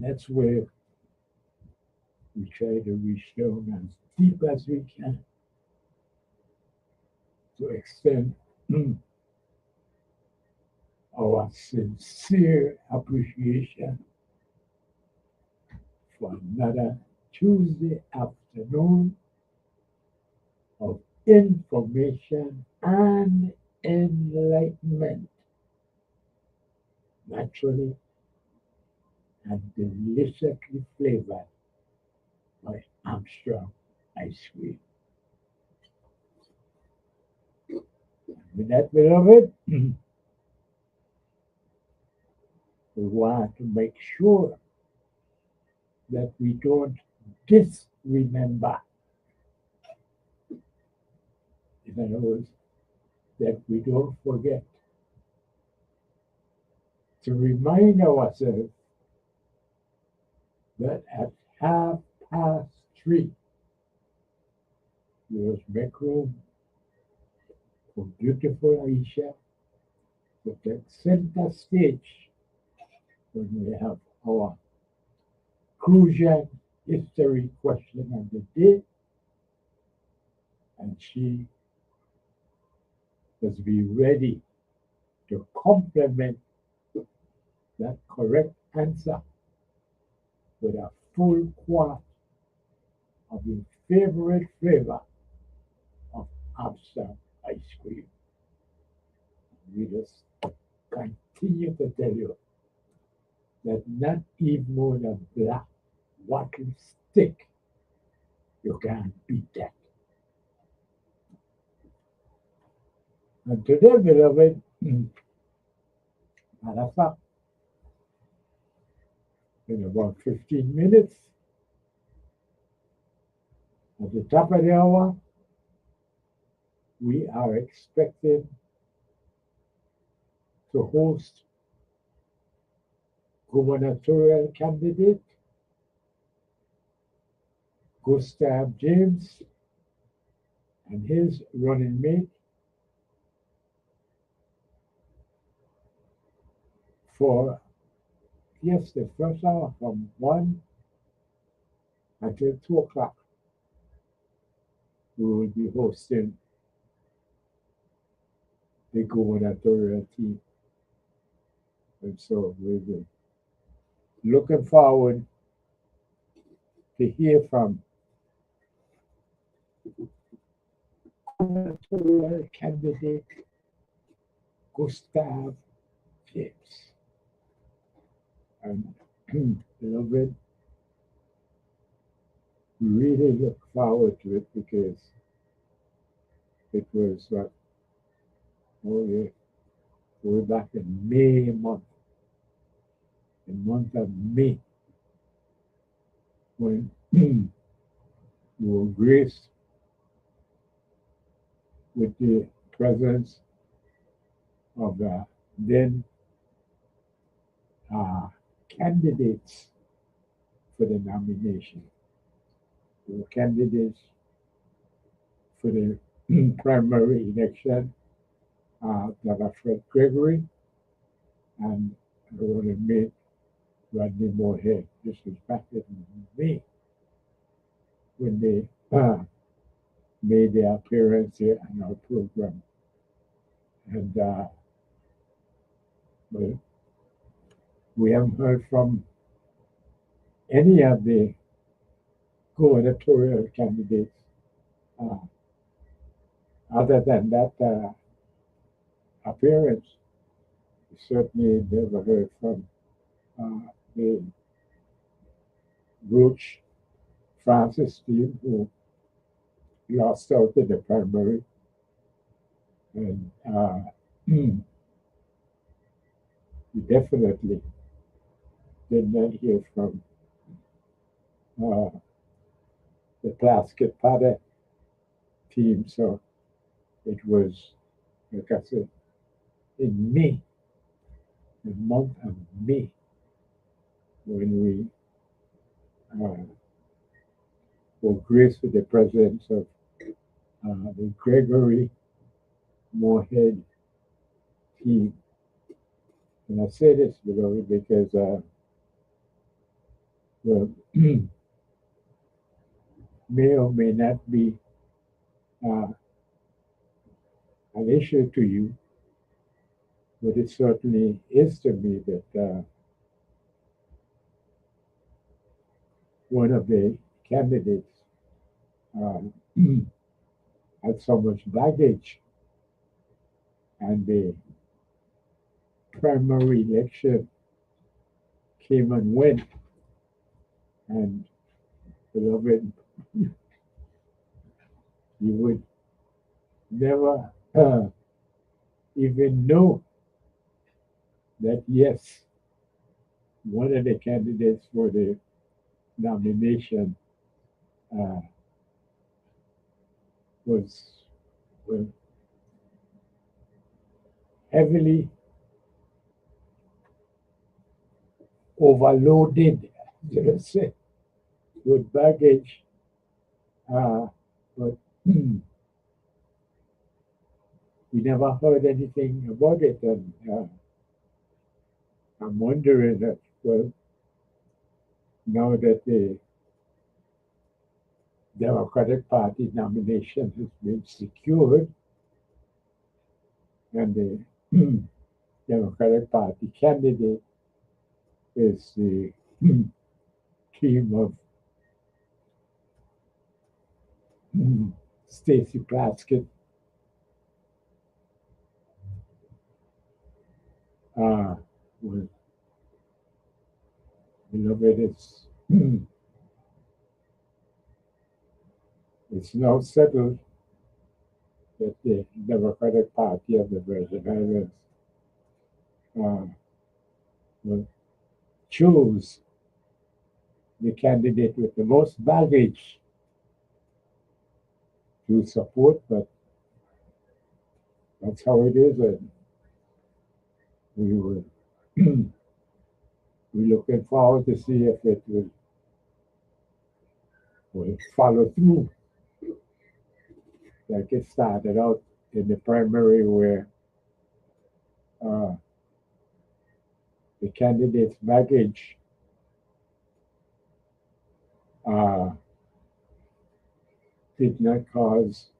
that's where we try to reach down as deep as we can to extend our sincere appreciation for another Tuesday afternoon of information and enlightenment, naturally and deliciously flavored by Armstrong ice cream. With that, beloved, we want to make sure that we don't disremember. In other words, that we don't forget to remind ourselves that at 3:30, we must make room for beautiful Aisha to take center stage when we have our crucial history question of the day, and she must be ready to complement that correct answer with a full quart of your favorite flavor of Absa ice cream. We just continue to tell you that not even with a black walking stick, you can't beat that. And today, beloved, matter of fact, in about 15 minutes, at the top of the hour, we are expected to host gubernatorial candidate Gustav James and his running mate for, yes, the first hour from 1 until 2 o'clock. We will be hosting the gubernatorial team. And so we'll be looking forward to hear from gubernatorial candidate Gustav James. And beloved, we really look forward to it because it was what, oh yeah, way back in May month, the month of May, when we were graced with the presence of the then candidates for the nomination. There were candidates for the primary election, Dr. Fred Gregory and Roland Mate, Rodney Moorhead. This was back in May when they made their appearance here on our program. And well, we haven't heard from any of the gubernatorial candidates other than that appearance. We certainly never heard from the Roach Francis team, who lost out in the primary. And we definitely did not hear from the Plaskett Paddock team. So it was, like I said, in May, the month of May, when we were graced with the presence of the Gregory Moorhead team. And I say this, beloved, because well, may or may not be uh, an issue to you, but it certainly is to me that one of the candidates um, had so much baggage, and the primary election came and went, and beloved, you would never even know that yes, one of the candidates for the nomination uh, was, was heavily overloaded, let's say, with baggage. But we never heard anything about it, and I'm wondering that, well, now that the Democratic Party nomination has been secured, and the Democratic Party candidate is the team of Stacey Plaskett. Well, beloved, it's now settled that the Democratic Party of the Virgin Islands will choose the candidate with the most baggage to support, but that's how it is, and we will we're looking forward to see if it will follow through like it started out in the primary where uh, the candidate's baggage uh, did not cause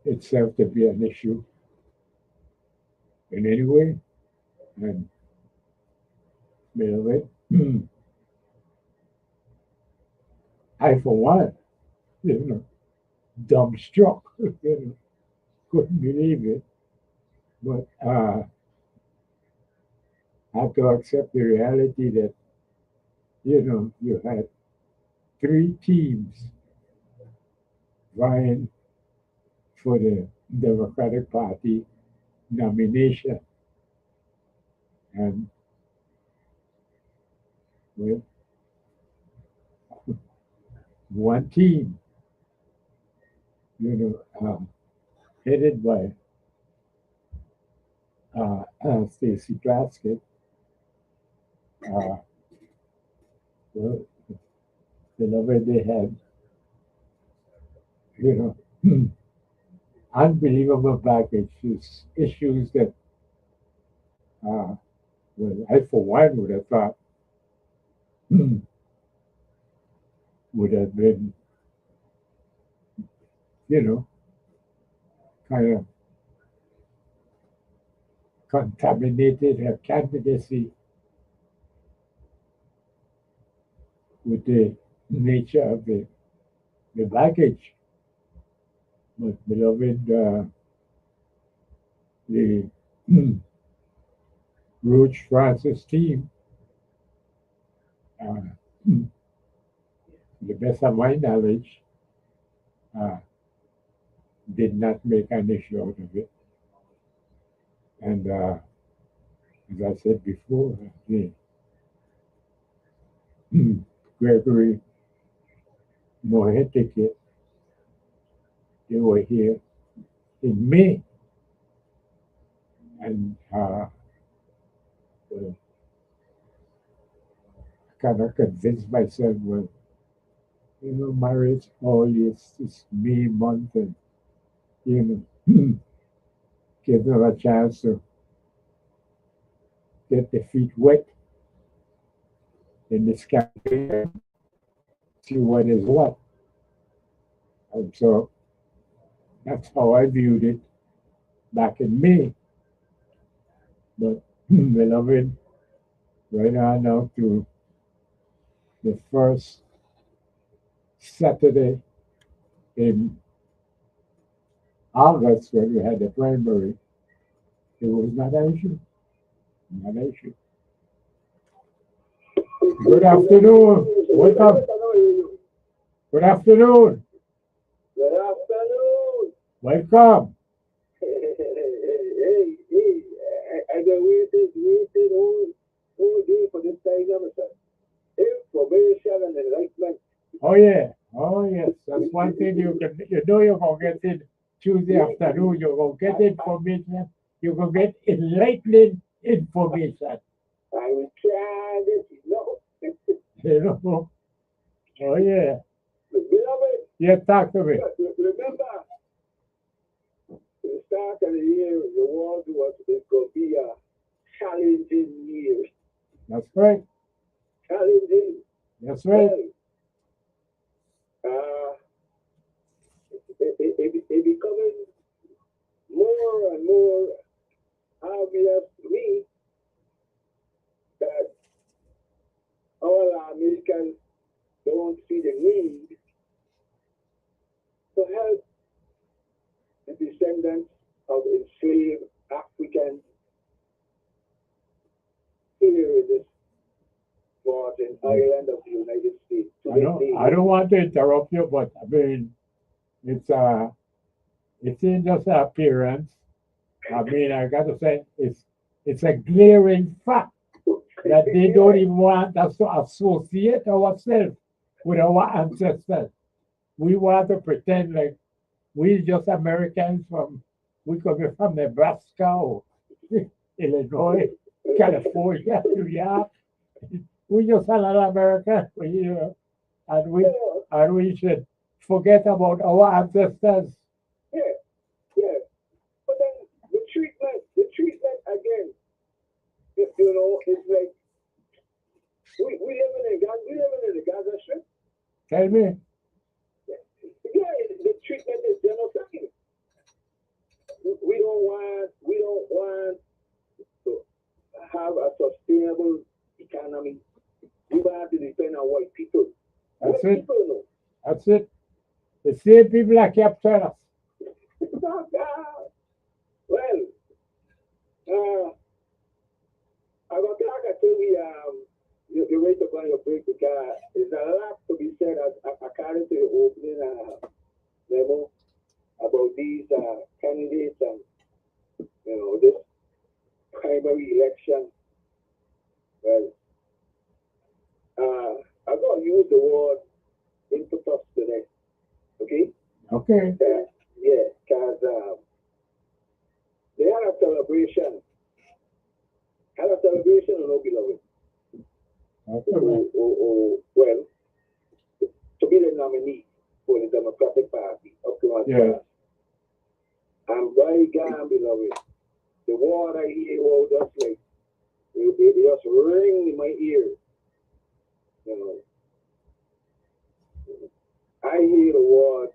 itself to be an issue in any way. And anyway, I, for one, you know, dumbstruck, you know, couldn't believe it. But I had to accept the reality that, you know, you had three teams vying for the Democratic Party nomination. And well, one team, you know, headed by Stacey Plaskett, uh, well, whenever they had, you know, unbelievable baggage issues that, well, I for one would have thought would have been, you know, kind of contaminated her candidacy with the nature of the baggage. But beloved, the Roach Francis team, uh, to the best of my knowledge, uh, did not make an issue out of it. And as I said before, the Gregory Moore ticket, they were here in May, and kind of convinced myself, well, you know, marriage only is May month, and you know, give them a chance to get their feet wet in this campaign, see what is what. And so that's how I viewed it back in May. But beloved, right on now to the first Saturday in August when we had the primary, it was not an issue. Not an issue. Good afternoon. Welcome. Good afternoon. Good afternoon. Welcome. Hey, I got waited all day for this time, sir. Information and enlightenment. Oh yeah. Oh yes. That's one thing you know you're gonna get it Tuesday afternoon. You're gonna get information. You're gonna get enlightening information. I will try this, You know. Oh yeah. Beloved, Yeah, talk to me. remember, the start of the year, the world was it could be a challenging year. That's right. Challenging. That's right. Well, it becoming more and more obvious to me that all Americans don't see the need to help the descendants of enslaved Africans here in this northern island of the United States. I don't want to interrupt you, but I mean it's in just an appearance. I mean I gotta say it's a glaring fact that they don't even want us to associate ourselves with our ancestors. We want to pretend like we just Americans we could be from Nebraska or Illinois, California, New York. We just another American, and we should forget about our ancestors. Yeah, yeah. But then the treatment again, it's like we living in the Gaza Strip. Tell me. Yeah, the treatment is genocide. We don't want to have a sustainable economy. We want to depend on white people. That's White it. people know. That's it. The same people that captured us. Well, I will talk until you wait upon your break because there's a lot to be said according to the opening memo about these candidates and this primary election. Well, I'm going to use the word impetus today. Okay? Okay. Yeah, because they had a celebration. Had a celebration or no, beloved? Well, to be the nominee for the Democratic Party of Toronto. And by God, beloved, the word I hear was just like, it just ring in my ears. I hear the word,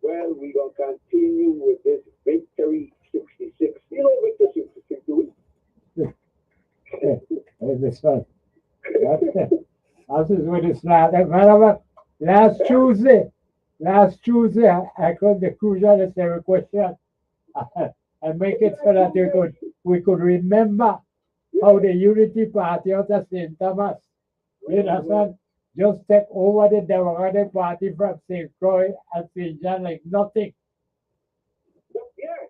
well, we're going to continue with this Victory 66. You know Victory 66, do we? This one. This is what it's not. Remember, last Tuesday, I called the crucial necessary question and make it so that we could remember how the Unity Party out of St. Thomas, you understand, just take over the Democratic Party from St. Croix and St. John like nothing. Yeah.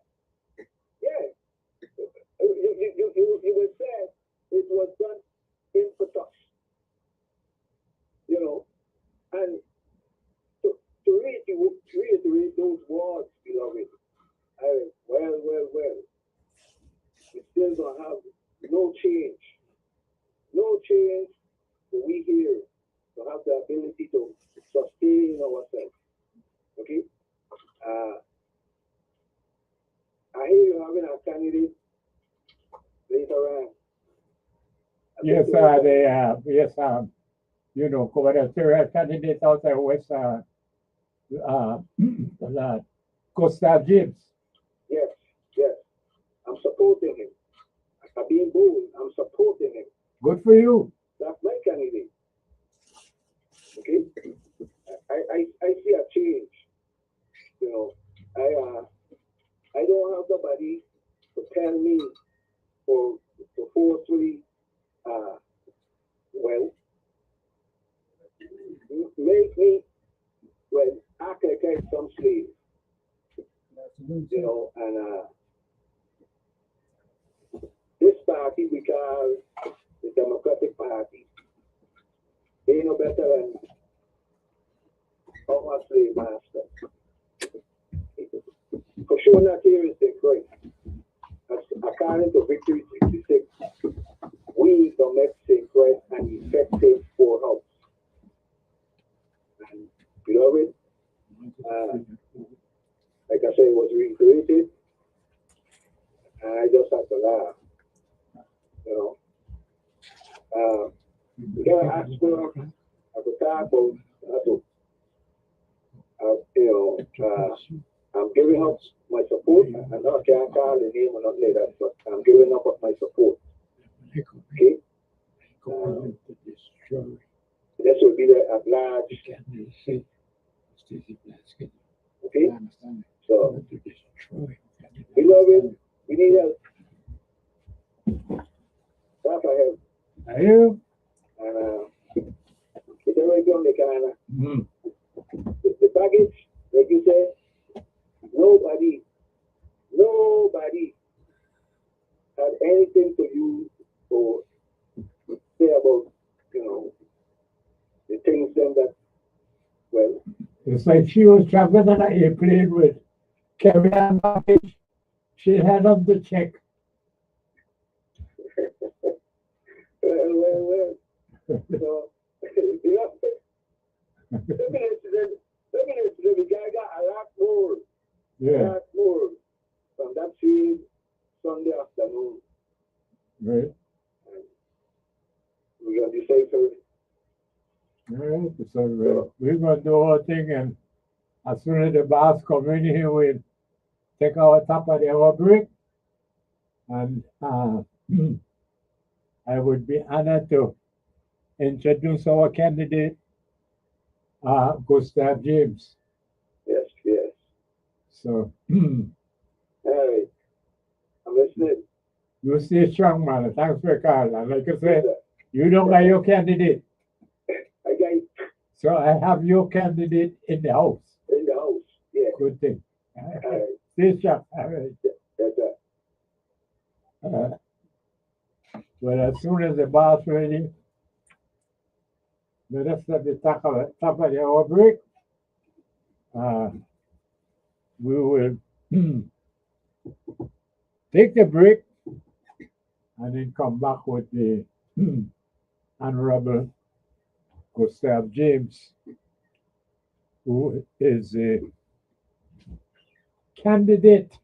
You would say it was done impetus. And to reiterate those words, beloved, well, we still don't have no change. No change for we here to have the ability to sustain ourselves. Okay? I hear you having a candidate later on. Yes, they have. Yes, gubernatorial candidate out there was Gustav James. Yes, yes. I'm supporting him. I'm being bold. I'm supporting him. Good for you. That's my candidate. Okay? I see a change. I don't have nobody to tell me or to forcefully, well, make me, act like I'm some slave, and this party, because the Democratic Party, they know better than our slave master. For sure, not here is the great. According to Victory 66, we don't make St. Christ an effective poorhouse. And beloved, like I said, it was recreated, and I just have to laugh. You gotta ask for, I could talk about, I'm giving up my support. I know I can't call the name or nothing like that, but I'm giving up my support. Okay? This will be the at large. Okay? So, beloved, we need help. That's our help. Are you? And it's already on the kind of the baggage, like you said, nobody had anything to use or say about, the things them that, well. It's like she was traveling on an airplane with Carrie Ann baggage. She had on the check. well. So, looking at the guy got a lot more. Yeah. A lot more from that same Sunday afternoon. Right. And we're going to decipher. Right. So we're going to do our thing, and as soon as the boss come in here, we'll take our top of our break. And I would be honored to introduce our candidate, Gustav James. Yes. So, all right. I'm listening. You stay strong, man. Thanks for calling. And like I said, you don't got your candidate. I got it. So I have your candidate in the house. In the house. Yeah. Good thing. All right. Stay strong. All right. That's it. Well, as soon as the boss ready, let us have the top of the hour break. We will take the break and then come back with the Honorable Gustav James, who is a candidate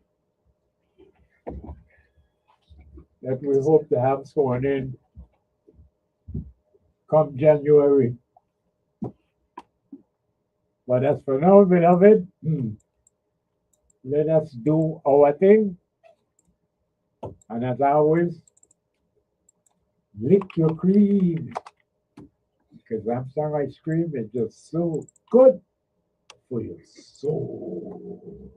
that we hope to have sworn in come January. But as for now, beloved, let us do our thing. And as always, lick your cream. Because Samsung ice cream is just so good for your soul.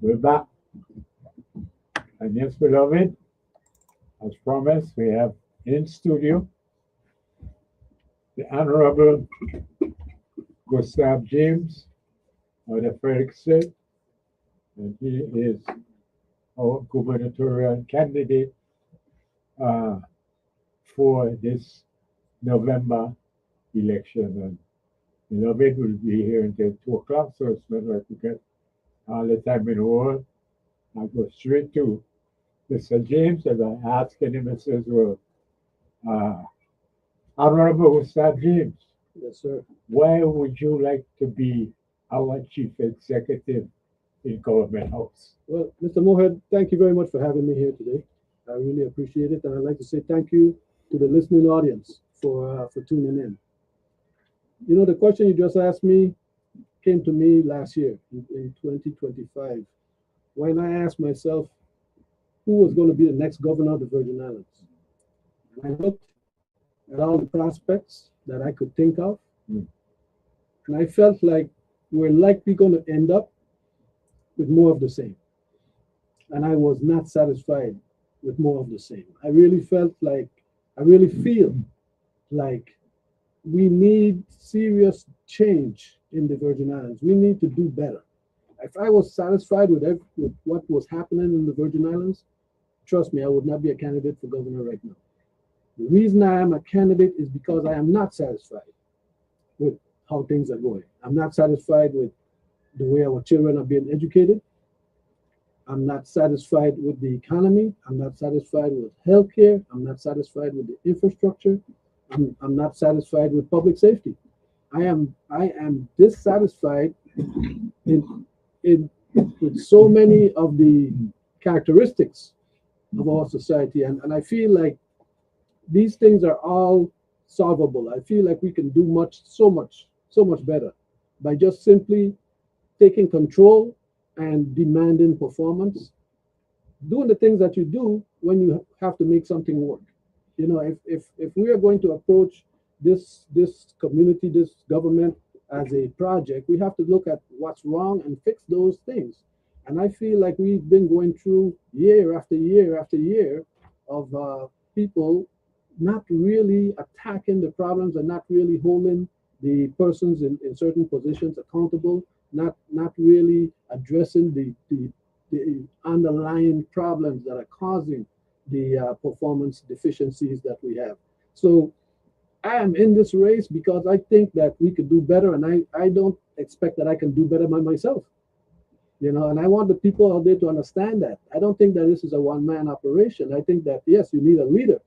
We're back. And yes, beloved, as promised, we have in studio the Honorable Gustav James of the Frederick State, and he is our gubernatorial candidate uh, for this November election. And beloved will be here until 2 o'clock, so it's not like we get all the time in the world. I go straight to Mr. James, and I ask him, and says, well, Honorable Gustav James, Yes, sir. why would you like to be our chief executive in Government House? Well, Mr. Moorhead, thank you very much for having me here today. I really appreciate it, and I'd like to say thank you to the listening audience for tuning in. You know, the question you just asked me came to me last year in 2025 when I asked myself who was going to be the next governor of the Virgin Islands. And I looked at all the prospects that I could think of, and I felt like we're likely going to end up with more of the same. And I was not satisfied with more of the same. I really feel like we need serious change in the Virgin Islands. We need to do better. If I was satisfied with what was happening in the Virgin Islands, trust me, I would not be a candidate for governor right now. The reason I am a candidate is because I am not satisfied with how things are going. I'm not satisfied with the way our children are being educated. I'm not satisfied with the economy. I'm not satisfied with healthcare. I'm not satisfied with the infrastructure. I'm not satisfied with public safety. I am dissatisfied with so many of the characteristics of our society, and I feel like these things are all solvable. I feel like we can do so much better by just simply taking control and demanding performance, doing the things that you do when you have to make something work. You know, if we are going to approach this community, this government as a project, we have to look at what's wrong and fix those things. And I feel like we've been going through year after year after year of people not really attacking the problems and not really holding the persons in certain positions accountable, not really addressing the underlying problems that are causing the performance deficiencies that we have. So I am in this race because I think that we could do better, and I don't expect that I can do better by myself. You know, and I want the people out there to understand that. I don't think that this is a one-man operation. I think that, yes, you need a leader.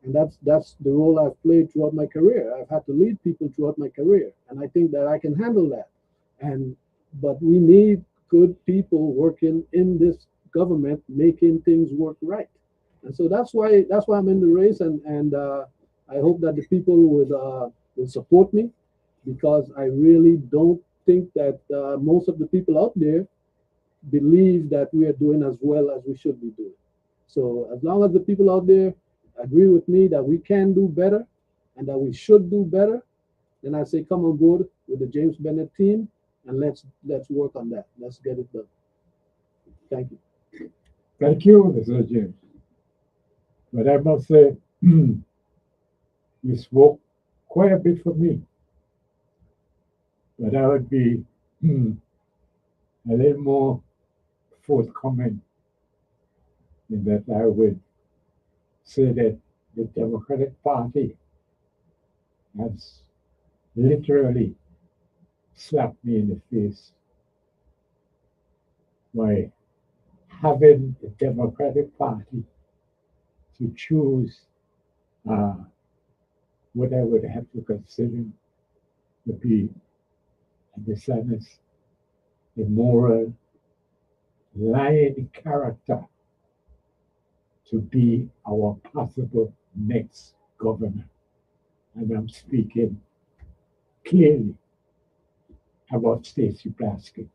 And that's the role I've played throughout my career. I've had to lead people throughout my career, and I think that I can handle that. But we need good people working in this government, making things work right. And so that's why I'm in the race, and I hope that the people will support me, because I really don't think that most of the people out there believe that we are doing as well as we should be doing. So as long as the people out there agree with me that we can do better and that we should do better, then I say come on board with the James Bennett team, and let's work on that. Let's get it done. Thank you. Thank you, Mr. James. But I must say, you spoke quite a bit for me. But I would be a little more forthcoming in that I would say that the Democratic Party has literally slapped me in the face by having the Democratic Party to choose what I would have to consider to be a dishonest, immoral, lying character to be our possible next governor. And I'm speaking clearly about Stacey Plaskett.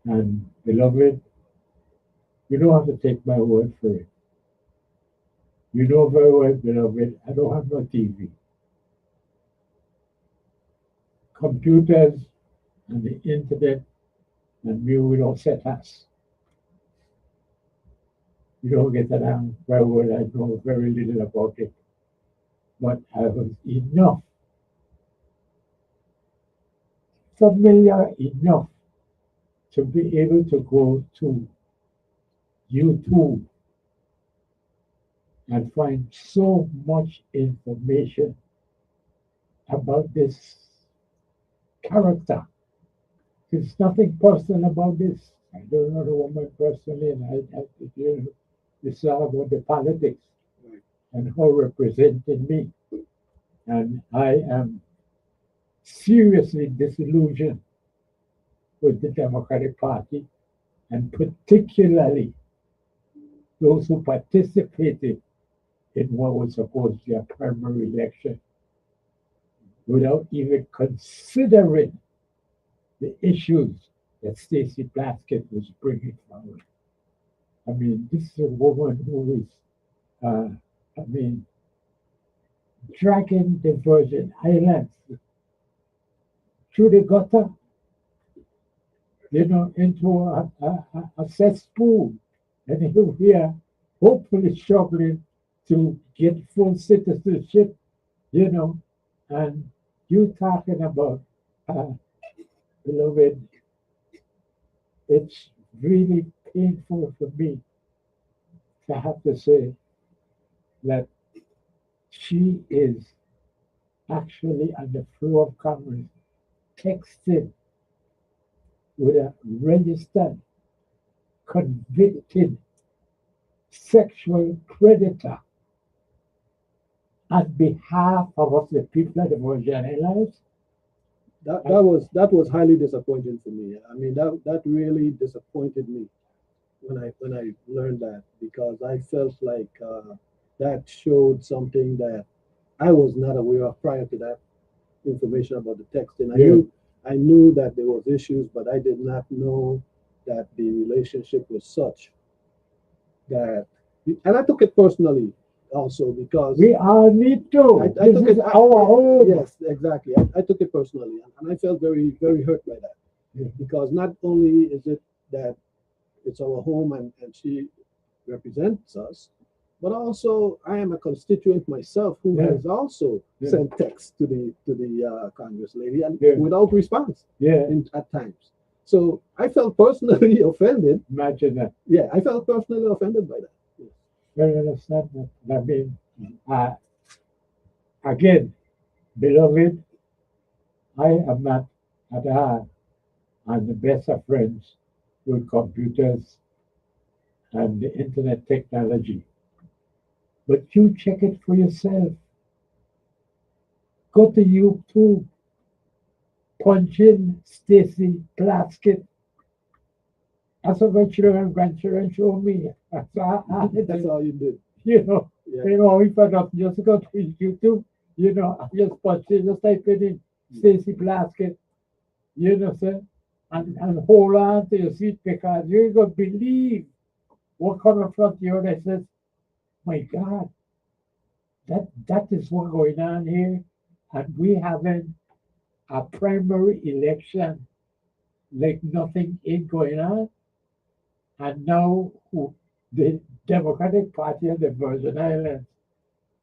And beloved, you don't have to take my word for it. You know very well, beloved, I don't have no TV. Computers and the internet and we don't set us. You don't get along very well. I know very little about it, but I was familiar enough to be able to go to YouTube and find so much information about this character. There's nothing personal about this. I don't know the woman personally, and it's all about the politics Right. and how represented me. And I am seriously disillusioned with the Democratic Party, and particularly those who participated in what was supposed to be a primary election without even considering the issues that Stacey Plaskett was bringing forward. I mean, this is a woman who is, I mean, dragging the Virgin Islands through the gutter, into a cesspool. And here we are, hopefully struggling to get full citizenship, and you talking about, beloved, it's really painful for me to have to say that she is actually on the floor of Congress texting with a registered, convicted sexual predator on behalf of us, the people of the Virgin Islands. That was highly disappointing for me. I mean, that really disappointed me when I learned that, because I felt like that showed something that I was not aware of prior to that information about the texting. I knew that there was issues, but I did not know that the relationship was such that, and I took it personally also, because we all need to. I This took is it. our home. Yes, exactly. I took it personally, and I felt very, very hurt by that. Yeah. Because not only is it that it's our home and she represents us, but also I am a constituent myself who Yeah. has also Yeah. sent text to the Congress lady, and Yeah. without response Yeah, at times. So I felt personally offended. imagine that. Yeah, I felt personally offended by that. Very understand that. I mean, again, beloved, I am not at all on the best of friends with computers and the internet technology. But you check it for yourself. Go to YouTube, punch in Stacey Plaskett. That's what my children and grandchildren show me. That's That's all you did. Yeah. If I don't just go to YouTube, I just punch in, just type it in Stacey Plaskett, sir, and hold on to your seat, because you ain't gonna believe what comes in front of you that says, my God, that is what's going on here. And we having a primary election like nothing ain't going on. And now the Democratic Party of the Virgin Islands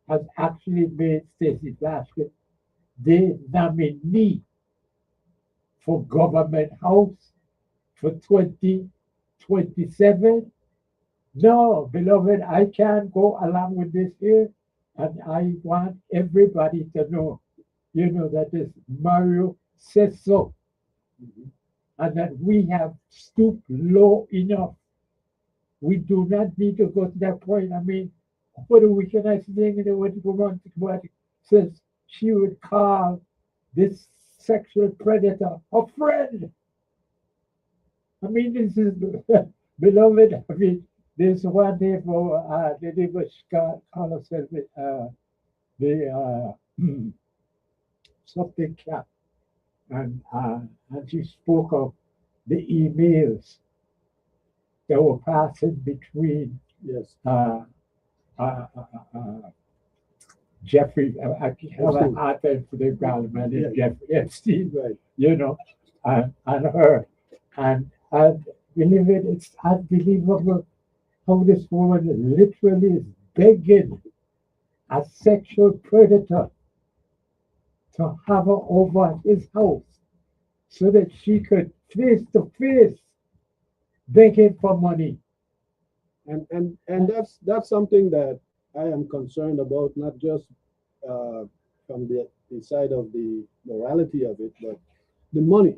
has actually made Stacey Plaskett the nominee for government house for 2027. No, beloved, I can't go along with this here. And I want everybody to know, that this Mario says so. And that we have stooped low enough. We do not need to go to that point. I mean, what a wickedest thing in the woman says she would call this sexual predator a friend. I mean, this is beloved. I mean, there's one day for the neighbor call herself the something cat, and she spoke of the emails that were passing between Yes. Jeffrey, I have a hard time for the man, Yeah. Jeffrey Epstein, Right. and her. And And believe it, it's unbelievable how this woman literally is begging a sexual predator to have her over at his house so that she could face to face beg him for money. And that's something that I am concerned about, not just uh, from the side of the morality of it, but the money.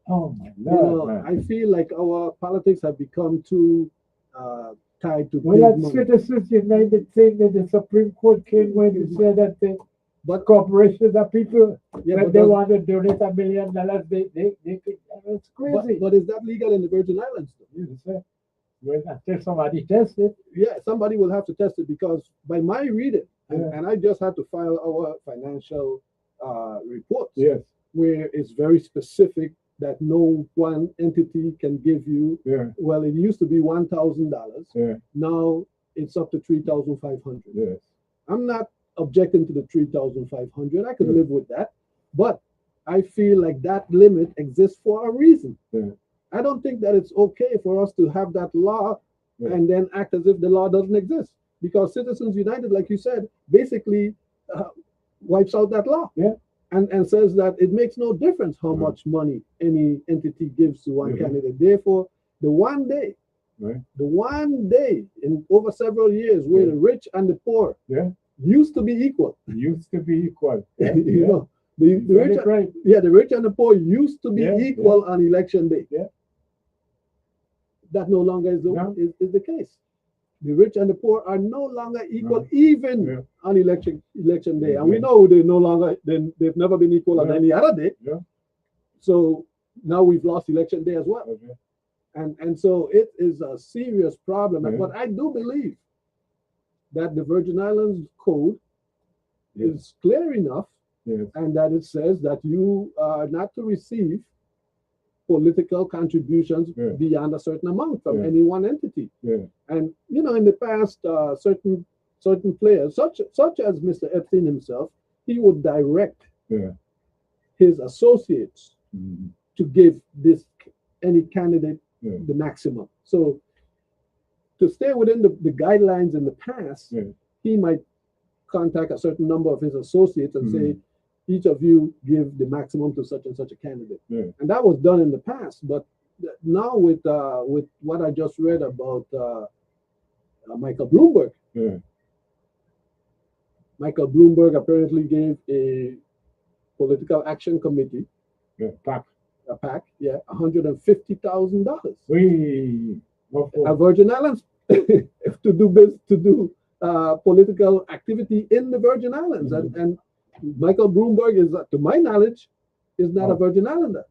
Oh my You Lord, know, man. I feel like our politics have become too uh, tied to Well, big that money. Citizens United thing that the Supreme Court came when you said that thing, But corporations are people, yeah, when but, they does, want to donate $1 million, they could, it's crazy. but is that legal in the Virgin Islands? Though? You say, well, until somebody tests it, Yeah, somebody will have to test it because by my reading, Yeah. and I just had to file our financial reports yes, where it's very specific that no one entity can give you. yeah, Well, it used to be $1,000. yeah, Now it's up to 3,500. yes, I'm not objecting to the 3,500. I could Yeah. live with that, but I feel like that limit exists for a reason. Yeah. I don't think that it's okay for us to have that law Yeah. and then act as if the law doesn't exist. Because Citizens United, like you said, basically uh, wipes out that law. Yeah. And says that it makes no difference how Mhm. much money any entity gives to one Mhm. candidate. Therefore, the one day, Right. the one day in over several years where Yeah. the rich and the poor Yeah. used to be equal. Used to be equal. Yeah, You yeah. know, the Very rich, right. yeah, the rich and the poor used to be Yeah, equal on election day. Yeah. That no longer is No. is the case. The rich and the poor are no longer equal, No. even Yeah. on election day. And we Yeah. know they no longer they've never been equal on Yeah. any other day. Yeah. So now we've lost election day as well. Okay. And so it is a serious problem. Yeah. But I do believe that the Virgin Islands Code Yes. is clear enough, Yes. and that it says that you are not to receive political contributions Yeah. beyond a certain amount from Yeah. any one entity. Yeah. And you know, in the past, certain players, such as Mr. Epstein himself, he would direct Yeah. his associates Mhm. to give this any candidate Yeah. the maximum. So to stay within the guidelines in the past, Yeah. he might contact a certain number of his associates and Mhm. say, each of you give the maximum to such and such a candidate. Yeah. And that was done in the past. But now with what I just read about Michael Bloomberg, Yeah. Michael Bloomberg apparently gave a political action committee, Yeah. Pack. a PAC, yeah, $150,000. We. A Virgin Islands to do political activity in the Virgin Islands, and Michael Bloomberg is, to my knowledge, is not a Oh. Virgin Islander.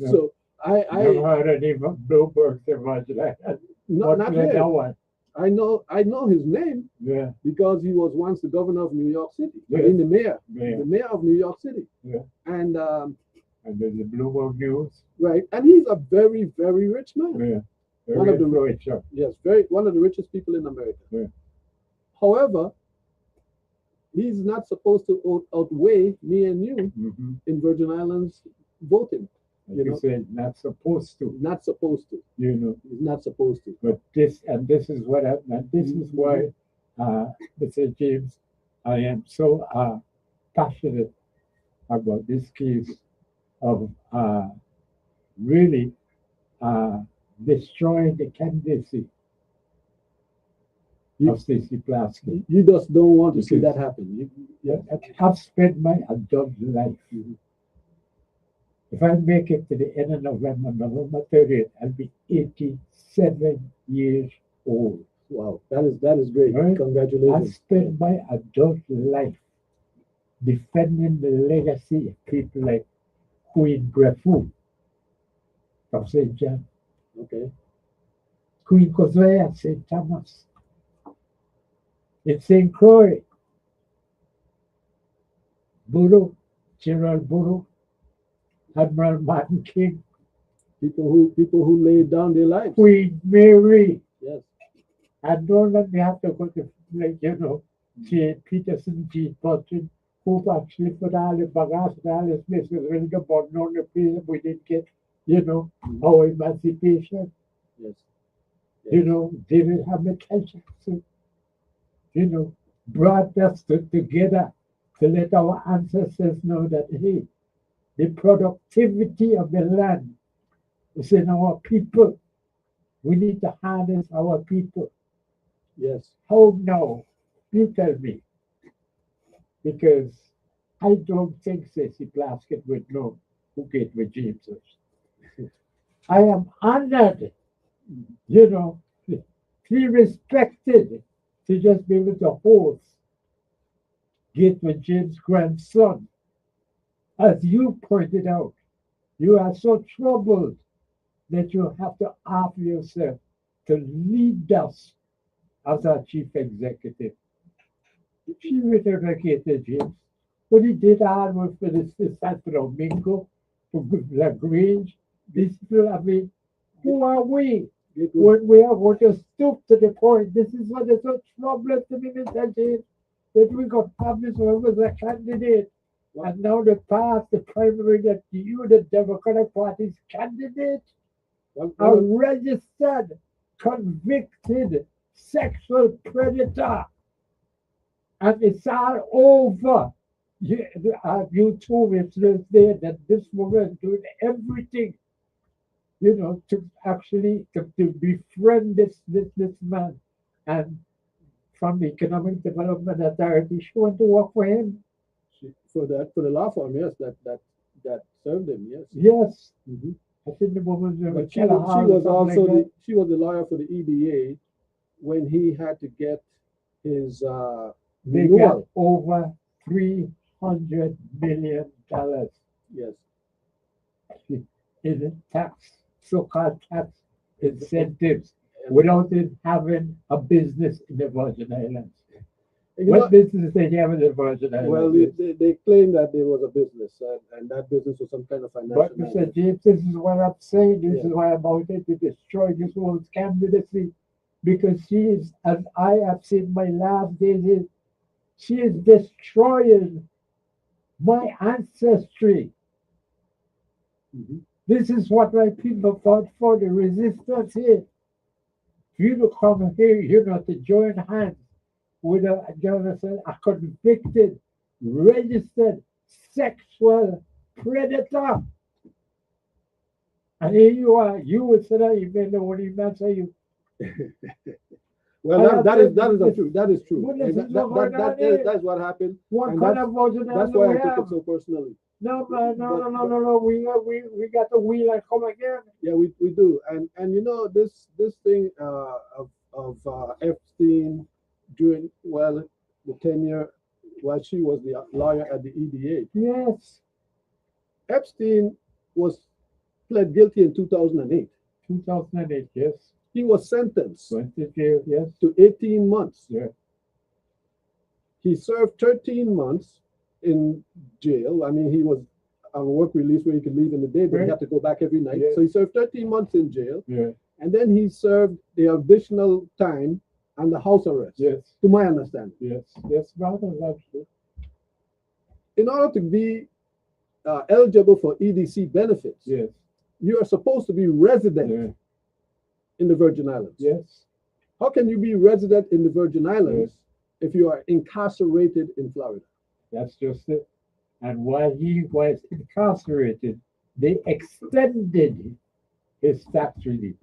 So I I heard any Bloomberg imagine that. not that here. one. I know his name Yeah. because he was once the governor of New York City. I Yes. mean, the mayor Yeah. of New York City. Yeah. And And then the Bloomberg News. right, and he's a very very rich man. Yeah. One of the- influential. Yes, one of the richest people in America. Yeah. However, he's not supposed to outweigh me and you Mm-hmm. in Virgin Islands voting. Like You you know. said, not supposed to. Not supposed to. You know. He's not supposed to. But this is what happened. And this is why, Mr. James, I am so passionate about this case of really destroying the candidacy You- of Stacey Plasky. You just don't want to see Because- that happen. I've spent my adult life. If I make it to the end of November 30th, I'll be 87 years old. Wow, that is great. Right. I Congratulations. spent my adult life defending the legacy of people like Queen Grefu from St. John, Okay. Queen Koswea at St. Thomas, in St. Croix, Buru, General Buru, Admiral Martin King, People who laid down their lives. Queen Mary. Yes. I know that we have to go to, like, J. Peterson, G. Button, who actually put all the bagages and all the places when the button on the place we didn't get you know, our emancipation, Yes. you know, David Hamilton Jackson, you know, brought us together to let our ancestors know that, hey, the productivity of the land is in our people. We need to harness our people. Yes. How now? You tell me. Because I don't think Ceci Plaskett would know who Gateway James is. I am honored, you know, feel respected to just be able to host Gateway James' grandson. As you pointed out, you are so troubled that you have to offer yourself to lead us as our chief executive. She returned Gateway James. But he did hard work for this Santo Domingo, for Lagrange. These people, I mean, who are we? When we are going to stoop to the point, this is what is so troubling to me, Mr. James, that we got published as a candidate. And now they passed the primary that you, the Democratic Party's candidate, a registered, convicted sexual predator. And it's all over. You told me there that this woman is doing everything, you know, to actually to befriend this man. And from the Economic Development Authority, she went to work for him. For the law firm, yes, that served him, yes. Yes. Mhm. I think the woman But she was also she was the lawyer for the EDA when he had to get his they got renewal. over $300 million Yes. in tax, so-called tax incentives, without it having a business in the Virgin Islands. You What know, business did they have in the Virgin Islands? well, they claim that there was a business, and that business was some kind of financial. But Mr. James, this is what I'm saying. This Yeah. is why I'm out here to destroy this woman's candidacy. Because she is, as I have seen my last days, she is destroying my ancestry. Mhm. This is what my people fought for, the resistance here. You to come here, you know, to join hands with a convicted, registered sexual predator. And here you are, you would say that even though when he answer you. Well, that is true. That is true. What is And going on here? that's what happened. What And kind of version That's do why we I took have? it so personally. No, no. We got the wheel and come again. Yeah, we do. And you know this thing of Epstein during the tenure while she was the lawyer at the EDA. Yes. Epstein was pled guilty in 2008. 2008, yes. He was sentenced Went to jail, yes. to 18 months. Yeah. He served 13 months in jail. I mean, he was on work release where he could leave in the day, but he Right. had to go back every night. Yeah. So he served 13 months in jail, Yeah. and then he served the additional time on the house arrest, Yes. to my understanding. Yes. Yes, brother, that's true. In order to be eligible for EDC benefits, Yes. you are supposed to be resident Yeah. in the Virgin Islands. Yes. How can you be resident in the Virgin Islands if you are incarcerated in Florida? That's just it. And while he was incarcerated, they extended his tax relief.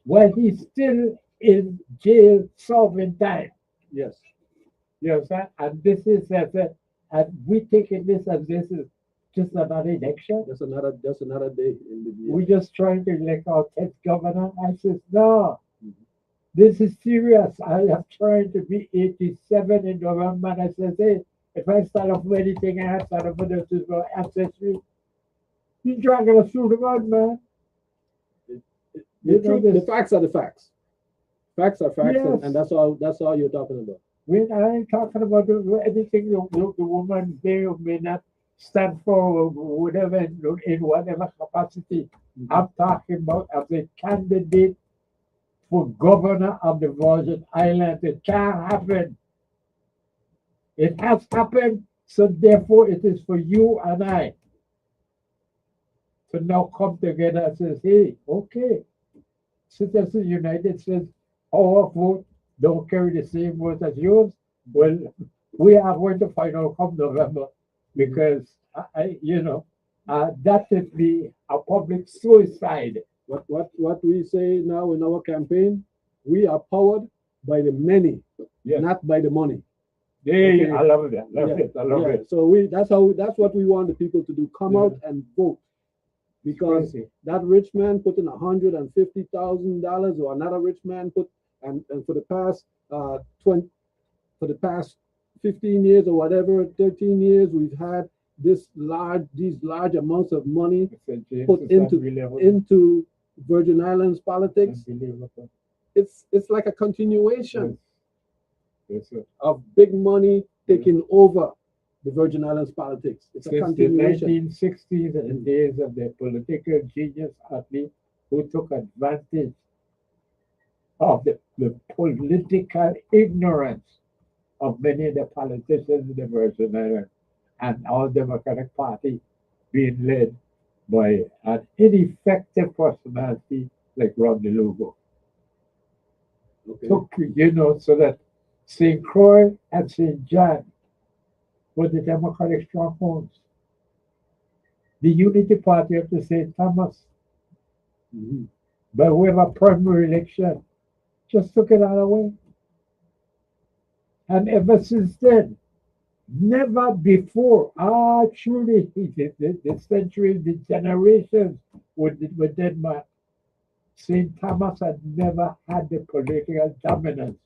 While he's still in jail serving time. Yes. You understand? And this is and we taking this as this is just another election. That's another day in the year. We're just trying to elect our 10th governor. I says, no, this is serious. I am trying to be 87 in November. And I says, hey, if I start off with anything, I have start off with this is my ancestry. You're dragging us through the mud, man. The facts are the facts. Facts are facts, Yes. and that's all you're talking about. When I ain't talking about anything the woman may or may not stand for, or whatever, in whatever capacity. I'm talking about as a candidate for governor of the Virgin Islands. It can't happen. It has happened, so therefore it is for you and I. to now come together and says, hey, okay, Citizens United says our vote don't carry the same vote as yours. Well, we are going to find out come November because that would be a public suicide. What we say now in our campaign, we are powered by the many, Yes. not by the money. Hey, Okay. I love it. Love Yeah, it. I love yeah. it. So that's what we want the people to do. Come Yeah. out and vote. Because Crazy. that rich man put in $150,000 or another rich man put and for the past 20 for the past 15 years or whatever, 13 years, we've had these large amounts of money St. James put is into unbelievable. into Virgin Islands politics. Unbelievable. It's like a continuation Yes, sir. of big money taking over the Virgin Islands politics. It's a Since the continuation. 1960s and the days of the political genius athlete who took advantage of the political ignorance of many of the politicians in the Virgin Islands and our Democratic Party being led by an ineffective personality like Ron DeLugo. Okay. Took, so that St. Croix and St. John were the Democratic strongholds. The Unity Party of the St. Thomas, Mhm. by way of a primary election, just took it all away. And ever since then, never before, truly, the centuries, the generations with Denmark, St. Thomas had never had the political dominance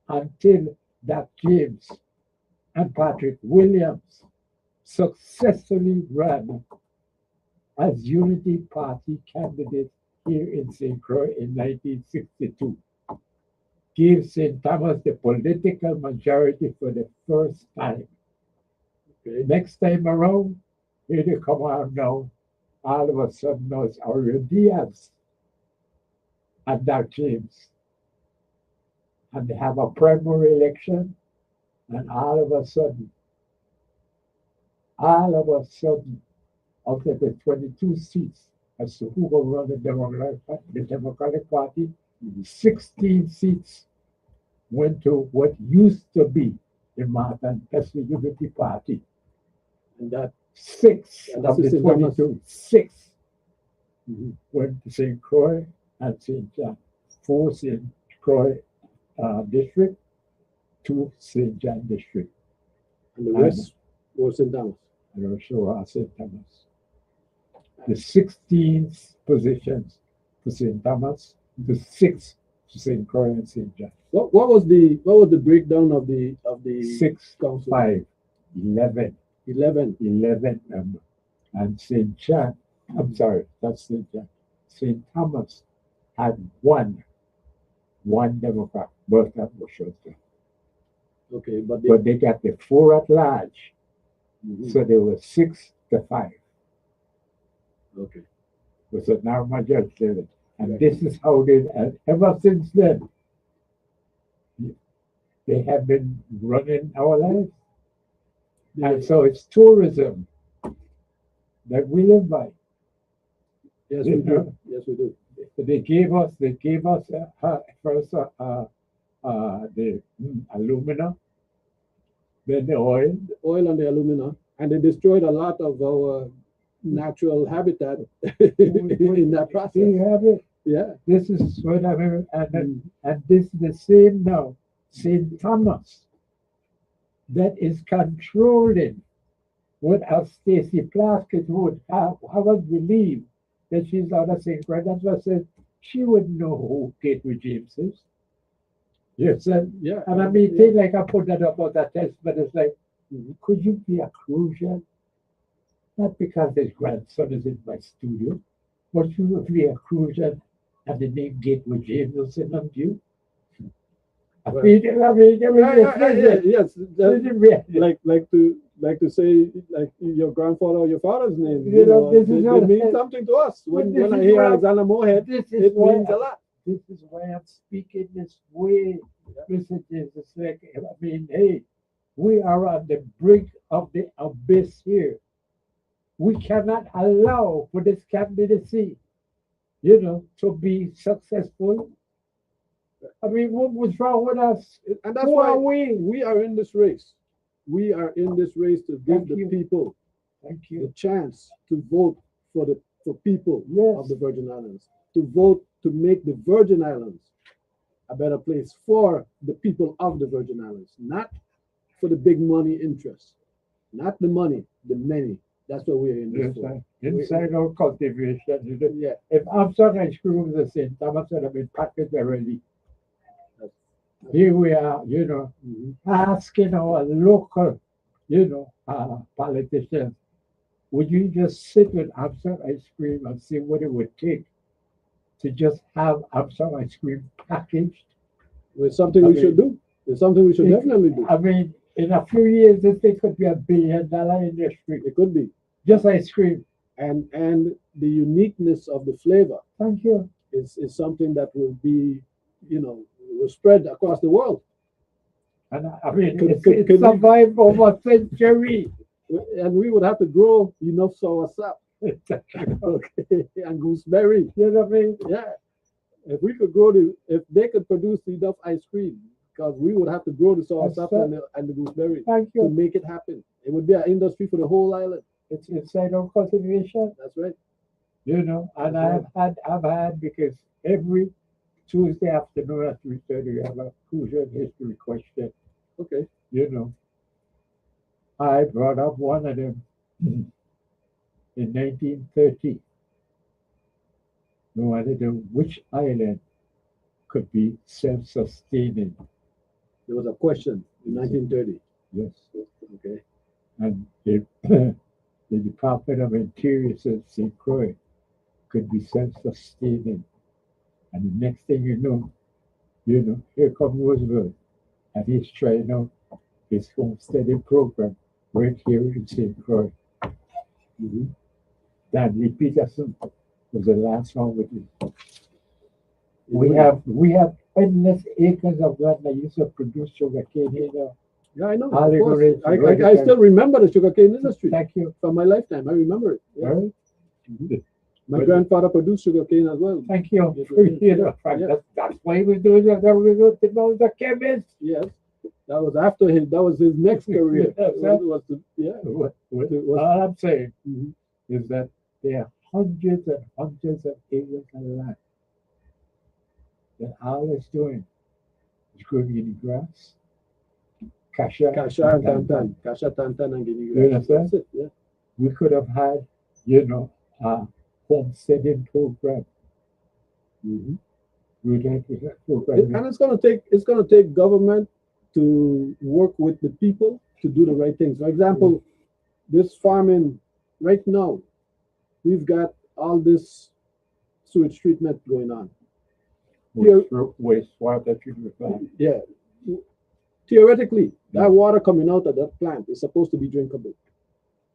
until that James and Patrick Williams successfully ran as Unity Party candidates here in St. Croix in 1962. Gave St. Thomas the political majority for the first time. Okay. Next time around, here they come out now. All of a sudden, now it's Aurelio Diaz and Doug James. And they have a primary election, and all of a sudden, out of the 22 seats as to who will run the Democratic Party, 16 seats went to what used to be the Martin Pestle Unity Party. And that Six And of this the is St. Thomas. 22, six went to St. Croix and St. John. 4 St. Croix district, 2 St. John district. and the rest was St. Thomas. And also St. Thomas. The 16 positions to St. Thomas, the 6 to St. Croix and St. John. What was the breakdown of the 6, council? 5, 11. 11. Members. And St. John, I'm sorry, that's St. John. St. Thomas had one Democrat, Bertha Bushota. Okay, but But they got the 4 at large. Mhm. So they were 6 to 5. Okay. It was a narrow majority. And this is how they, and ever since then, they have been running our lives. And so it's tourism that we live by. Yes, You we know? do. Yes, we do. They gave us first the alumina, then the oil. The oil and the alumina, and they destroyed a lot of our natural habitat in that There process. you have it. Yeah. This is what I mean, and this is the same now. St. Thomas that is controlling what as Stacey Plaskett would have us believe that she's out of St. Croix. That's what I said. She wouldn't know who Gateway James is. Yes, and Yeah. I mean, Yeah. things like I put that up on that test, but it's like, could you be a Crucian? Not because his grandson is in my studio, but you would be a Crucian and the name Gateway James will send on to you. I Well, mean, Yes. yes. Like to say like your grandfather or your father's name. You know, this is they what- mean something to us. When this I is hear what- Alexander Moorhead, This is it why means a lot. This is why I'm speaking this way. Listen, it's like, I mean, hey, we are on the brink of the abyss here. we cannot allow for this candidacy, you know, to be successful. I mean, what was wrong with us? And that's Who why are we? we are in this race. We are in this race to give Thank the you. people Thank the you. chance to vote for people Yes. of the Virgin Islands, to vote to make the Virgin Islands a better place for the people of the Virgin Islands, not for the big money interests, not the money, the many. That's what we're in this for. Inside our cultivation, you know, Yeah, if Armstrong ice cream was the same, Thomas would have been packaged already. Here we are, you know, mhm. asking our local, you know, politicians, would you just sit with Armstrong ice cream and see what it would take to just have Armstrong ice cream packaged? It's something I we should mean, do. It's something we should it- definitely do. I mean, in a few years, this thing could be $1 billion industry. It could be. Just ice cream. And the uniqueness of the flavor Thank you. is something that will be, will spread across the world. And I mean, Could- it's, could- it's could we- survived over a century. And we would have to grow enough soursop, okay, and gooseberry. You know what I mean? Yeah. If they could produce enough ice cream, because we would have to grow the soursop right. and the gooseberry Thank to you. make it happen. It would be an industry for the whole island. It's inside our cultivation, That's right. you know, and That's I've had because every Tuesday afternoon at 3:30 we have a crucial history question, Okay. you know. I brought up one of them in 1930. We wanted to know which island could be self-sustaining. There was a question in 1930. Yes. Okay. And the Department of Interior said St. Croix could be self-sustaining. And the next thing you know, here comes Roosevelt, and he's trying out his homesteading program right here in St. Croix. Mhm. Stanley Peterson was the last one with it. Yeah. We have endless acres of land that used to produce sugarcane here. Yeah, I know. Of Allegory, course. I still remember the sugarcane industry Thank you. from my lifetime. I remember it. Yeah. Right? My But- grandfather produced sugarcane as well. Thank you. Yes, we did. You know, Yeah. that's why we do that. We go to know the chemist. Yes. That was after his. That was his next career. Yeah, Yeah. What It was- all I'm saying Mhm. is that there are hundreds and hundreds of acres of land that all it's doing is growing Guinea grass, cassia, Kasha and Tantan. Kasha, Tantan, and Guinea You grass. understand? That's it. Yeah. We could have had, a homesteading program. Mhm. We would have a program. And it's gonna take government to work with the people to do the right things. For example, this farming right now, we've got all this sewage treatment going on. Wastewater treatment plant. Yeah. Theoretically, that water coming out of that plant is supposed to be drinkable.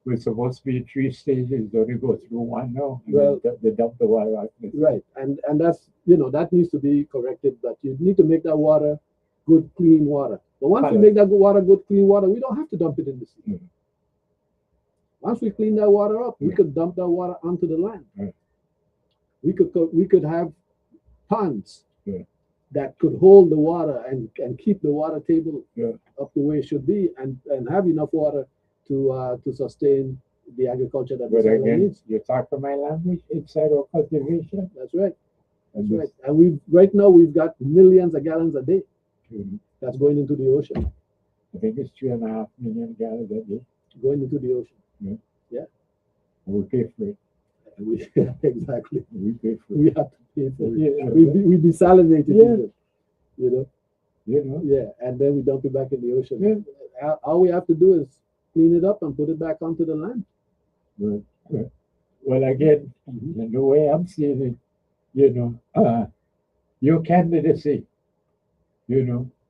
We're supposed to be 3 stages, don't you go through one now? And Well- then they dump the water out. Right. And that's that needs to be corrected, but you need to make that water good, clean water. But once we Correct. make that water good, clean water, we don't have to dump it in the sea. Mhm. Once we clean that water up, we Yeah. could dump that water onto the land. Right. We could have ponds Yeah. that could hold the water and keep the water table Yeah. up the way it should be, and have enough water to sustain the agriculture that But this island again, needs. you talk to my language inside our cultivation. That's right. And That's right. And right now we've got millions of gallons a day this, that's going into the ocean, I think it's 3.5 million gallons a day. going into the ocean. And we pay for it. And we exactly. We pay for it. We have to pay for it. Yeah. We desalinate it, Yeah. even, you know. You know? Yeah, and then we dump it back in the ocean. Yeah. All we have to do is clean it up and put it back onto the land. Well, again, and the way I'm seeing it, your candidacy,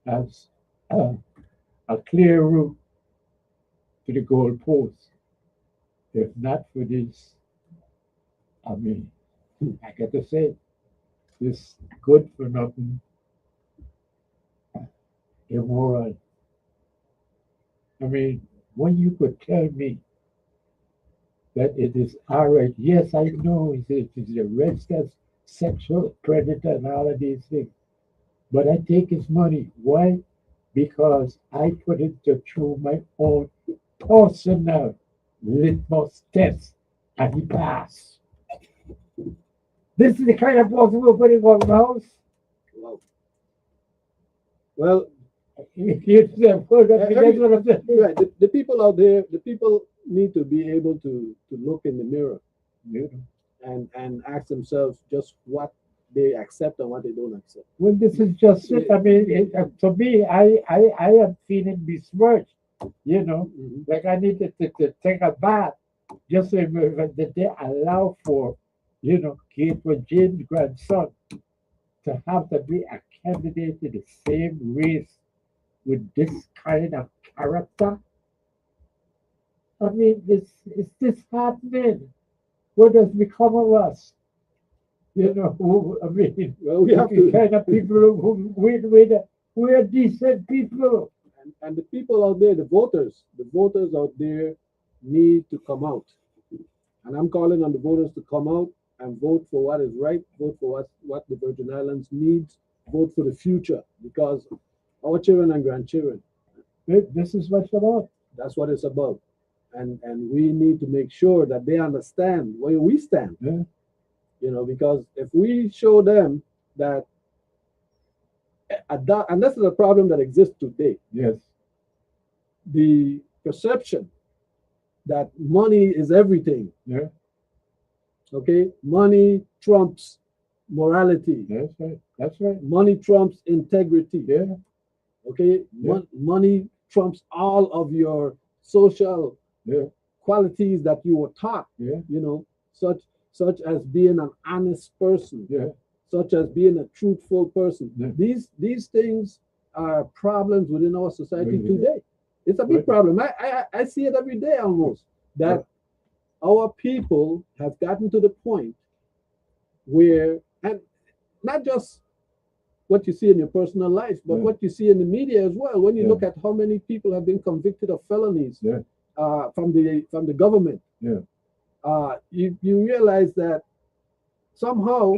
has a clear route to the goal post. If not for this, I mean, I got to say, this good for nothing, immoral. I mean, when you could tell me that it is all right. Yes, I know it is a registered sexual predator and all of these things, but I take his money. Why? Because I put it through my own personal litmus test, and he passed. This is the kind of person we're putting on the house. Wow. Well, If you say, "Well, that's what I'm saying." right. The people out there, the people need to be able to look in the mirror You know, and ask themselves just what they accept and what they don't accept. well, this is just it. I mean, to me, I am feeling besmirched. You know, Mhm. like I needed to take a bath just to remember that they allow for, Gateway James' grandson to have to be a candidate in the same race with this kind of character. I mean, it's disheartening. What has become of us? I mean, Well, we have the to, kind of people we're decent people. and the people out there, the voters out there need to come out. And I'm calling on the voters to come out and vote for what is right, vote for what the Virgin Islands needs, vote for the future, because our children and grandchildren, This is what it's about. that's what it's about. And we need to make sure that they understand where we stand, Yeah. because if we show them that, and this is a problem that exists today, Yes. the perception that money is everything. Yeah. Okay, money trumps morality. That's right. That's right. Money trumps integrity. Yeah. Okay, Yeah. Money trumps all of your social Yeah. qualities that you were taught. Yeah. Such as being an honest person, Yeah. such as being a truthful person. Yeah. These things are problems within our society Really. today. It's a big Right. problem. I see it every day almost, that our people have gotten to the point where, and not just what you see in your personal life, but Yeah. what you see in the media as well. When you Yeah. look at how many people have been convicted of felonies Yeah. from the government, Yeah. You realize that somehow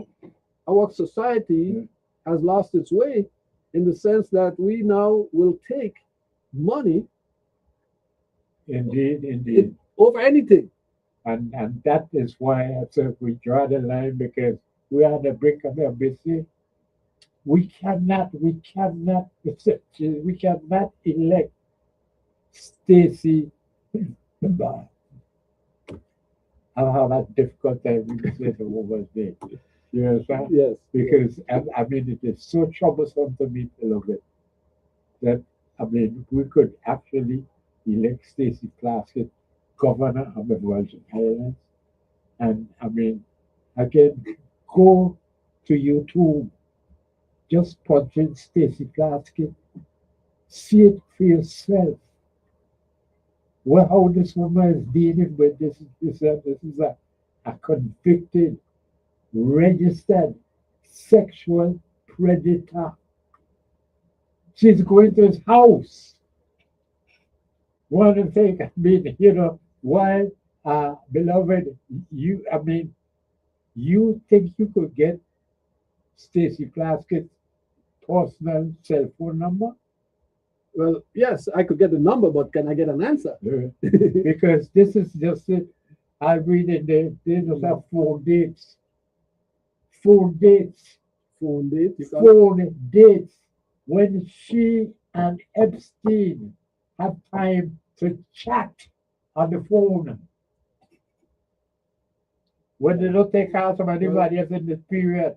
our society Yeah. has lost its way, in the sense that we now will take money Indeed. Indeed. over anything. And that is why I said we draw the line, because we are on the brink of embassy. We cannot elect Stacey. I have a difficult time with the woman's name. You understand? Yes, Because I mean, it is so troublesome to me a little bit that, I mean, we could actually elect Stacey Plaskett governor of the Virgin Islands. And I mean, again, go to YouTube, just punch in Stacey Plaskett, see it for yourself. Well, how this woman is dealing with this is a convicted, registered sexual predator. She's going to his house. One of the things, I mean, why, beloved, you think you could get Stacey Plaskett's personal cell phone number? well, yes, I could get the number, but can I get an answer? Because this is just it. I read in they just have 4 dates. 4 dates. Phone date. You got 4 dates when she and Epstein have time to chat on the phone. When they don't take out from anybody else in this period.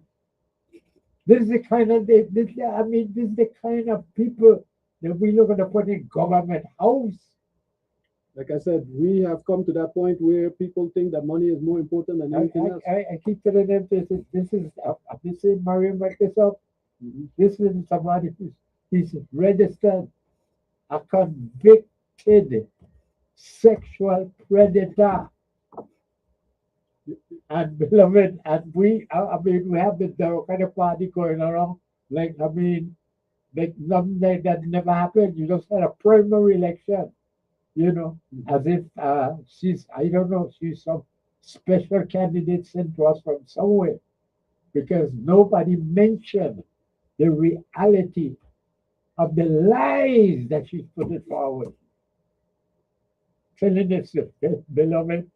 This is the kind of this is the kind of people that we look at to put in government house. Like I said, we have come to that point where people think that money is more important than anything else. I keep telling them this is this is Mariam like this up. Mhm. This is somebody who's registered a convicted sexual predator. And beloved, and I mean, we have the kind of party going around. Like, like nothing like that never happened. You just had a primary election. you know, as if she's, I don't know, she's some special candidate sent to us from somewhere because nobody mentioned the reality of the lies that she's putting forward. Telling us, beloved,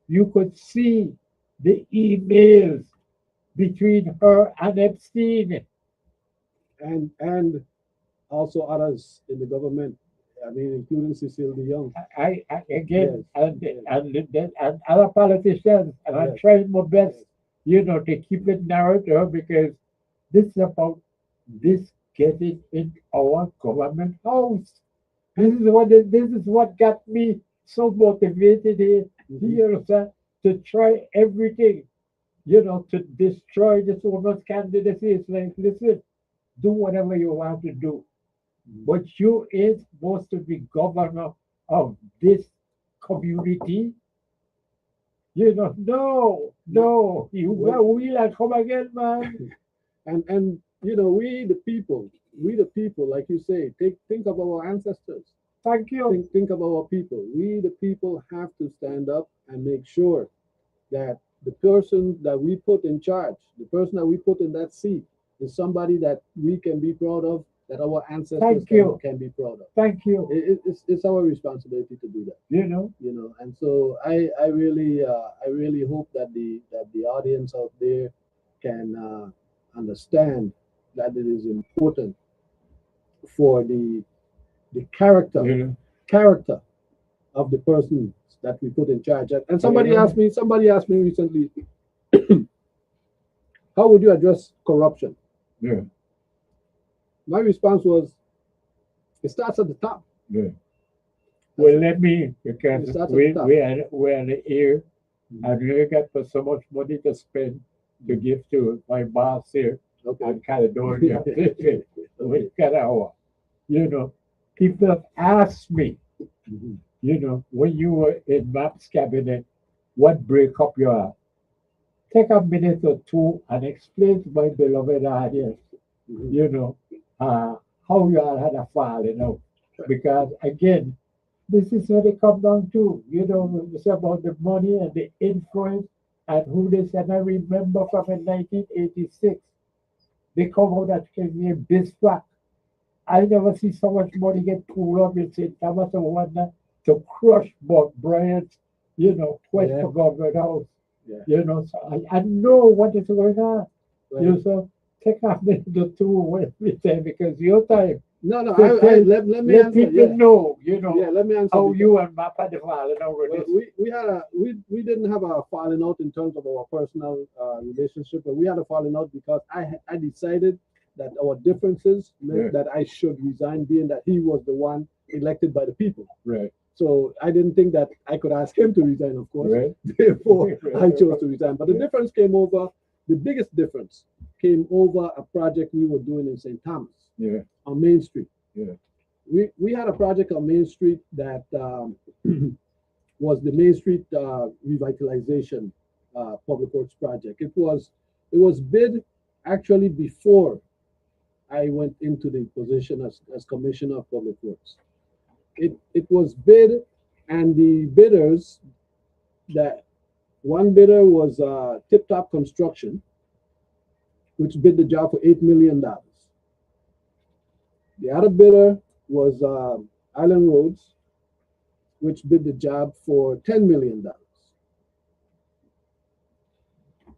you could see the emails between her and Epstein. and also others in the government. I mean, including Cecile DeYoung. I again, Yes. and other politicians, and I'm Yes. trying my best, you know, to keep it narrow to her because this is about this getting in our government house. This is what got me so motivated here, sir, to try everything, you know, to destroy this woman's candidacy. It's like, listen, do whatever you want to do, but you is supposed to be governor of this community. You know, no, you will and come again, man. And you know, we the people, like you say, think of our ancestors. Thank you. Think of our people. We the people have to stand up and make sure that the person that we put in charge, the person that we put in that seat, is somebody that we can be proud of, that our ancestors Thank you. can be proud of. Thank you. It's our responsibility to do that. You You know, and so I really hope that the audience out there can understand that it is important for the know. character of the person that we put in charge. And somebody Yeah. somebody asked me recently, how would you address corruption? Yeah. My response was, it starts at the top. Yeah. Well, let me, because It's at the we top. we're in the air, and we got for so much money to spend to give to my boss here Okay. in Caledonia. We got our, you know, people have asked me, Mhm. you know, when you were in MAP's cabinet, what break up your heart? Take a minute or two and explain to my beloved audience, Mhm. you know, how you all had a fall, you know, because again, this is what it comes down to, you know, it's about the money and the influence and who they said. I remember from in 1986, they come out that came near Bismarck. I never see so much money get pulled up in St. Thomas and whatnot to crush Bob Bryant's, you know, quest Yeah. for government house. Yeah. You know, so I know what is going on. Right. You know, so take off the two with me there because your time. No, So let me let answer. people Yeah. know, you know, Yeah, let me answer. how because- you and Mapa the falling over Well, this. we didn't have a falling out in terms of our personal relationship, but we had a falling out because I decided that our differences meant Yeah. that I should resign, being that he was the one elected by the people. Right, So I didn't think that I could ask him to resign, of course. right. Therefore, I chose to resign. But the difference came over. The biggest difference came over a project we were doing in St. Thomas Yeah, on Main Street. yeah, We had a project on Main Street that was the Main Street revitalization public works project. It was bid actually before I went into the position as Commissioner of Public Works. It was bid, and the bidders, that one bidder was Tip Top Construction, which bid the job for $8 million. The other bidder was Island Roads, which bid the job for $10 million.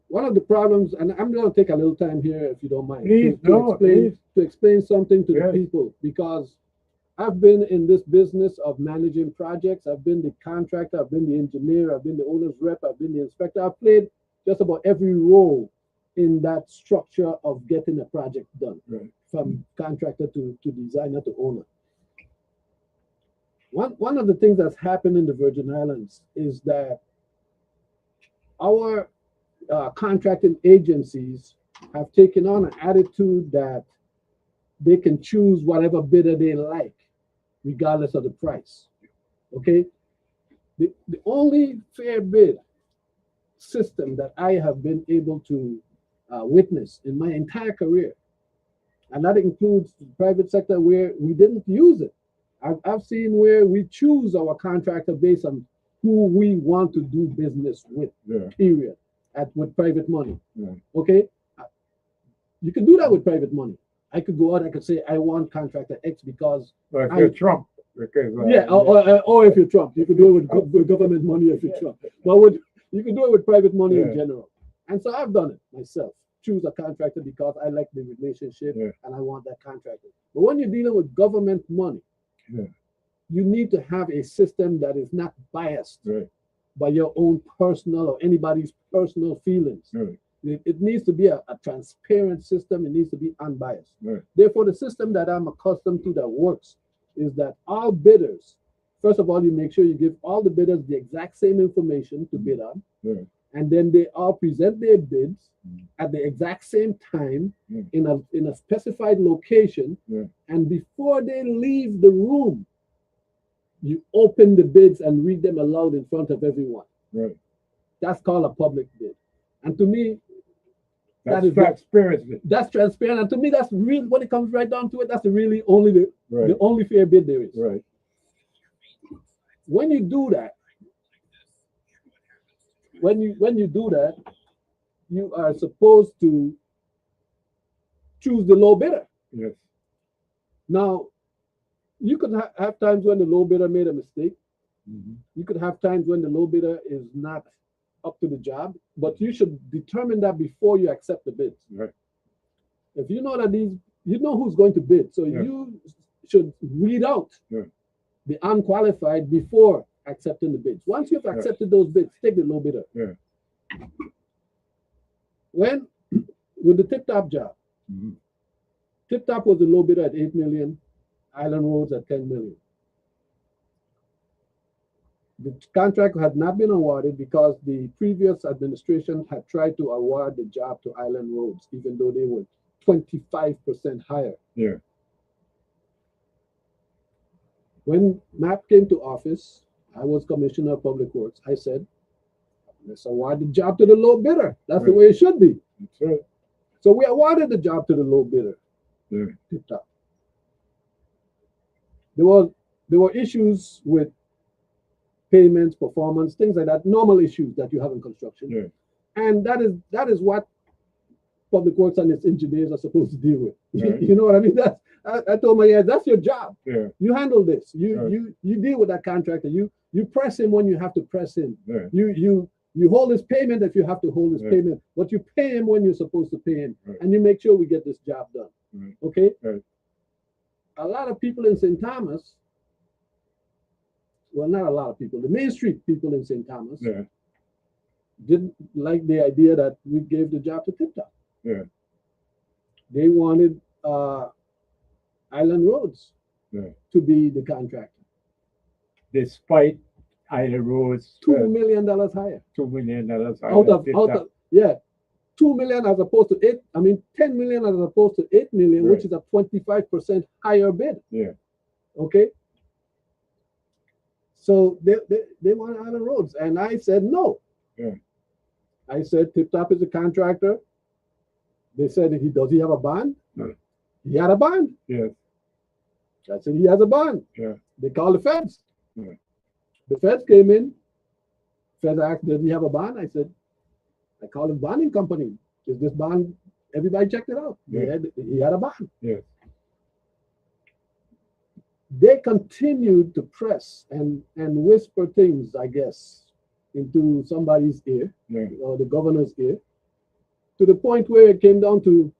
One of the problems, and I'm going to take a little time here, if you don't mind, Please, no, please. to explain something to Yes. the people, because I've been in this business of managing projects. I've been the contractor, I've been the engineer, I've been the owner's rep, I've been the inspector. I've played just about every role in that structure of getting a project done, Right. from contractor to designer to owner. One of the things that's happened in the Virgin Islands is that our contracting agencies have taken on an attitude that they can choose whatever bidder they like, regardless of the price. Okay? The only fair bid system that I have been able to witness in my entire career, and that includes the private sector where we didn't use it. I've seen where we choose our contractor based on who we want to do business with, Yeah. period, with private money. Yeah. Okay? You can do that with private money. I could go out, I could say, I want contractor X because, But if you're Trump, because or if you're Trump, you can do it with government money if you're Trump. But you can do it with private money in general. And so I've done it myself. Choose a contractor because I like the relationship and I want that contractor. But when you're dealing with government money, you need to have a system that is not biased by your own personal or anybody's personal feelings. It needs to be a transparent system. It needs to be unbiased. Therefore, the system that I'm accustomed to that works is that all bidders, first of all, you make sure you give all the bidders the exact same information to bid on. And then they all present their bids at the exact same time in a specified location. And before they leave the room, you open the bids and read them aloud in front of everyone. That's called a public bid. And to me, that's transparency. That's transparent. And to me, that's real. When it comes right down to it, that's really only the only fair bid there is. When you do that, when you do that, you are supposed to choose the low bidder. Now, you could have times when the low bidder made a mistake. You could have times when the low bidder is not up to the job, but you should determine that before you accept the bids. If you know that you know who's going to bid, so you should weed out the unqualified before accepting the bids. Once you've accepted those bids, take the low bidder. With the Tip Top job, Tip Top was the low bidder at 8 million, Island Roads at 10 million. The contract had not been awarded because the previous administration had tried to award the job to Island Roads, even though they were 25% higher. When MAP came to office, I was Commissioner of Public Works. I said, let's award the job to the low bidder. That's the way it should be. So we awarded the job to the low bidder. Tip Top. There were issues with payments, performance, things like that, normal issues that you have in construction. And that is what Public Works and its engineers are supposed to deal with. You know what I mean? I told my guys, that's your job. You handle this. You deal with that contractor. You press him when you have to press him. You hold his payment if you have to hold his payment, but you pay him when you're supposed to pay him, and you make sure we get this job done. Okay? A lot of people in St. Thomas, well, not a lot of people, the Main Street people in St. Thomas didn't like the idea that we gave the job to Tip Top. They wanted Island Roads to be the contractor. Despite Island Roads $2 million higher. $2 million higher. Out of 2 million as opposed to 10 million as opposed to 8 million, which is a 25% higher bid. Okay. So they want Island Roads. And I said no. I said Tip Top is a contractor. They said, does he have a bond? He had a bond. I said, he has a bond. They called the feds. The feds came in. Feds asked, does he have a bond? I said, I called him bonding company. Is this bond? Everybody checked it out. He had a bond. They continued to press and whisper things, I guess, into somebody's ear, or the governor's ear, to the point where it came down to,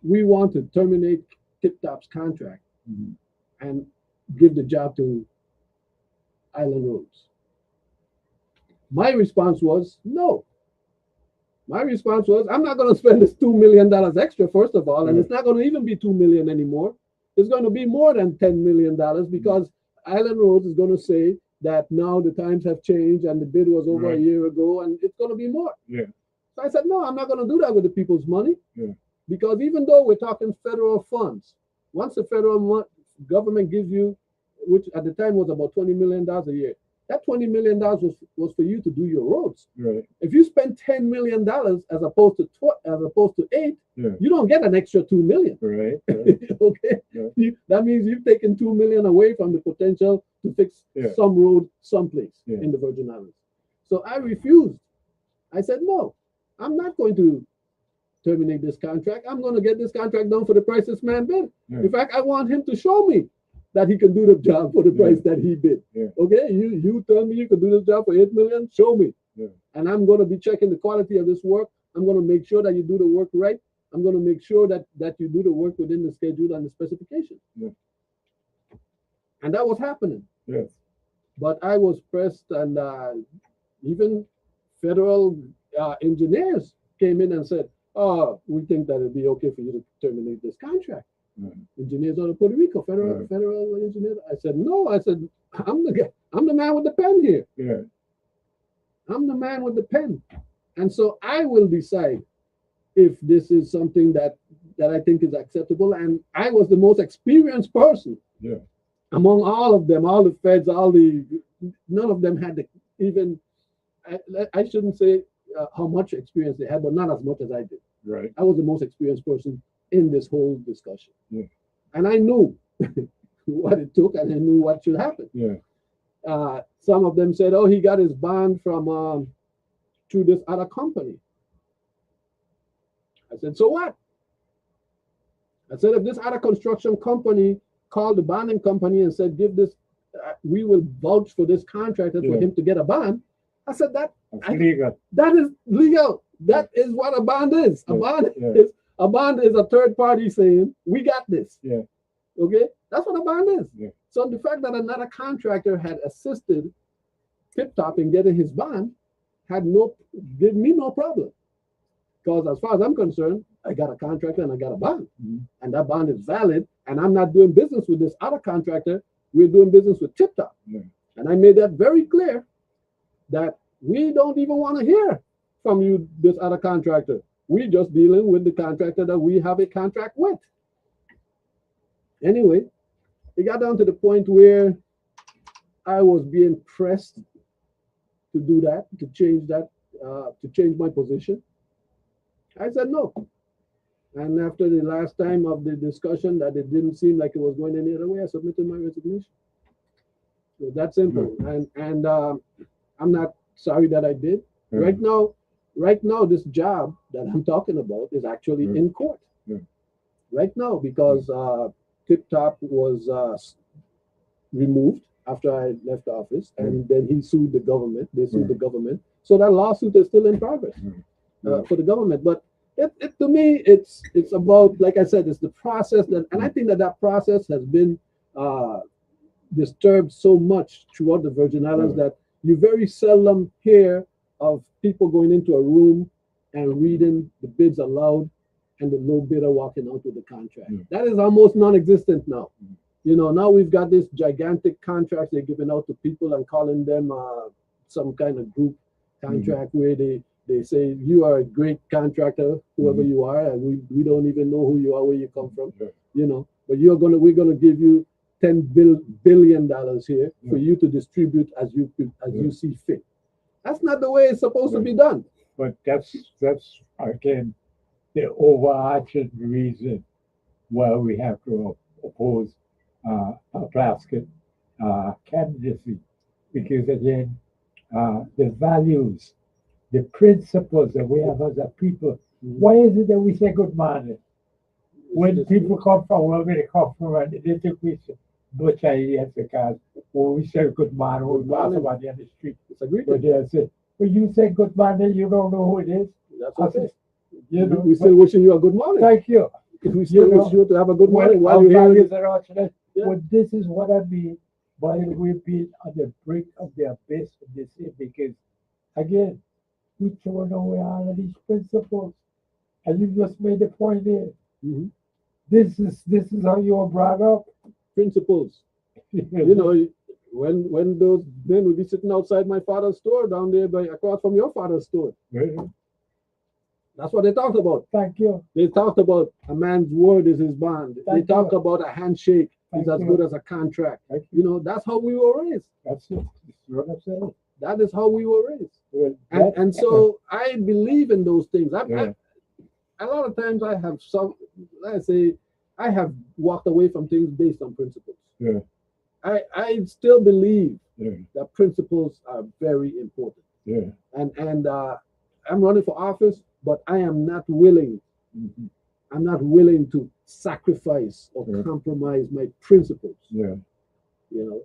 we want to terminate Tip Top's contract and give the job to Island Roads. My response was no. My response was, I'm not going to spend this $2 million extra, first of all, and it's not going to even be $2 million anymore. It's going to be more than $10 million because Island Roads is going to say that now the times have changed and the bid was over a year ago and it's going to be more. So I said, no, I'm not going to do that with the people's money because even though we're talking federal funds, once the federal government gives you, which at the time was about $20 million a year, that $20 million was for you to do your roads. If you spend $10 million as opposed to 8, you don't get an extra $2 million. Okay. Yeah. That means you've taken 2 million away from the potential to fix Yeah. some road someplace Yeah. in the Virgin Islands. So I refused. I said, no, I'm not going to terminate this contract. I'm going to get this contract done for the price this man bid. Yeah. In fact, I want him to show me that he can do the job for the price that he bid. Yeah. Okay, you tell me you can do this job for 8 million, show me. Yeah. And I'm going to be checking the quality of this work. I'm going to make sure that you do the work right. I'm going to make sure that you do the work within the schedule and the specification. Yeah. And that was happening. Yes. But I was pressed, and even federal engineers came in and said, "Oh, we think that it'd be okay for you to terminate this contract." Engineers out of Puerto Rico, federal engineers. I said, "No." I said, I'm the man with the pen here. Yeah. I'm the man with the pen, and so I will decide if this is something that I think is acceptable. And I was the most experienced person. Yeah. Among all of them, all the feds, none of them had even, I shouldn't say how much experience they had, but not as much as I did. Right. I was the most experienced person in this whole discussion. Yeah. And I knew what it took, and I knew what should happen. Yeah. Some of them said, oh, he got his bond from through this other company. I said, so what? I said, if this other construction company called the bonding company and said, give this, we will vouch for this contractor for him to get a bond. I said, that's legal. That is legal. That is what a bond is. A bond is a third party saying, we got this. Yeah. Okay? That's what a bond is. Yeah. So the fact that another contractor had assisted Tip Top in getting his bond gave me no problem. Because as far as I'm concerned, I got a contractor and I got a bond. Mm-hmm. And that bond is valid. And I'm not doing business with this other contractor. We're doing business with Tip Top. Yeah. And I made that very clear that we don't even want to hear from you, this other contractor. We're just dealing with the contractor that we have a contract with. Anyway, it got down to the point where I was being pressed to do that, to change my position. I said no. And after the last time of the discussion that it didn't seem like it was going any other way, I submitted my resignation. So that's simple. And I'm not sorry that I did. Right now, this job that I'm talking about is actually in court. Right now, because Tip Top was removed after I left office, and then he sued the government. They sued the government. So that lawsuit is still in progress for the government. But to me, it's about, like I said, it's the process and I think that process has been disturbed so much throughout the Virgin Islands that you very seldom hear of people going into a room and reading the bids aloud and the low bidder walking out with the contract. That is almost non-existent now. You know, now we've got this gigantic contract they're giving out to people and calling them some kind of group contract where they say you are a great contractor, whoever you are, and we don't even know who you are, where you come from, you know, but we're gonna give you $10 billion here for you to distribute as you see fit. That's not the way it's supposed to be done. But that's again the overarching reason why we have to oppose a Plaskett candidacy, because again, the values, the principles that we have as a people. Why is it that we say good morning when people come from wherever they come from and they think we butcher idiots because when we say good morning, we pass somebody on the street. But they say, when you say good morning, you don't know who it is. That's okay. You know, we're still wishing you a good morning. Thank you. We still wish you to have a good morning while you're here. Well, this is what I mean by we've been on the brink of the abyss of this thing, because again, we throw away all of these principles. And you just made the point there. This is how you were brought up. Principles. You know, when those men would be sitting outside my father's store down there across from your father's store. That's what they talked about. Thank you. They talked about a man's word is his bond. They talked about a handshake is as good as a contract. You know, that's how we were raised. That's it. That's what I'm saying. That is how we were raised. And so I believe in those things. A lot of times I have let's say, I have walked away from things based on principles. Yeah. I still believe Yeah. that principles are very important. Yeah. And I'm running for office, but I am not willing. Mhm. I'm not willing to sacrifice or Yeah. compromise my principles. Yeah. You know,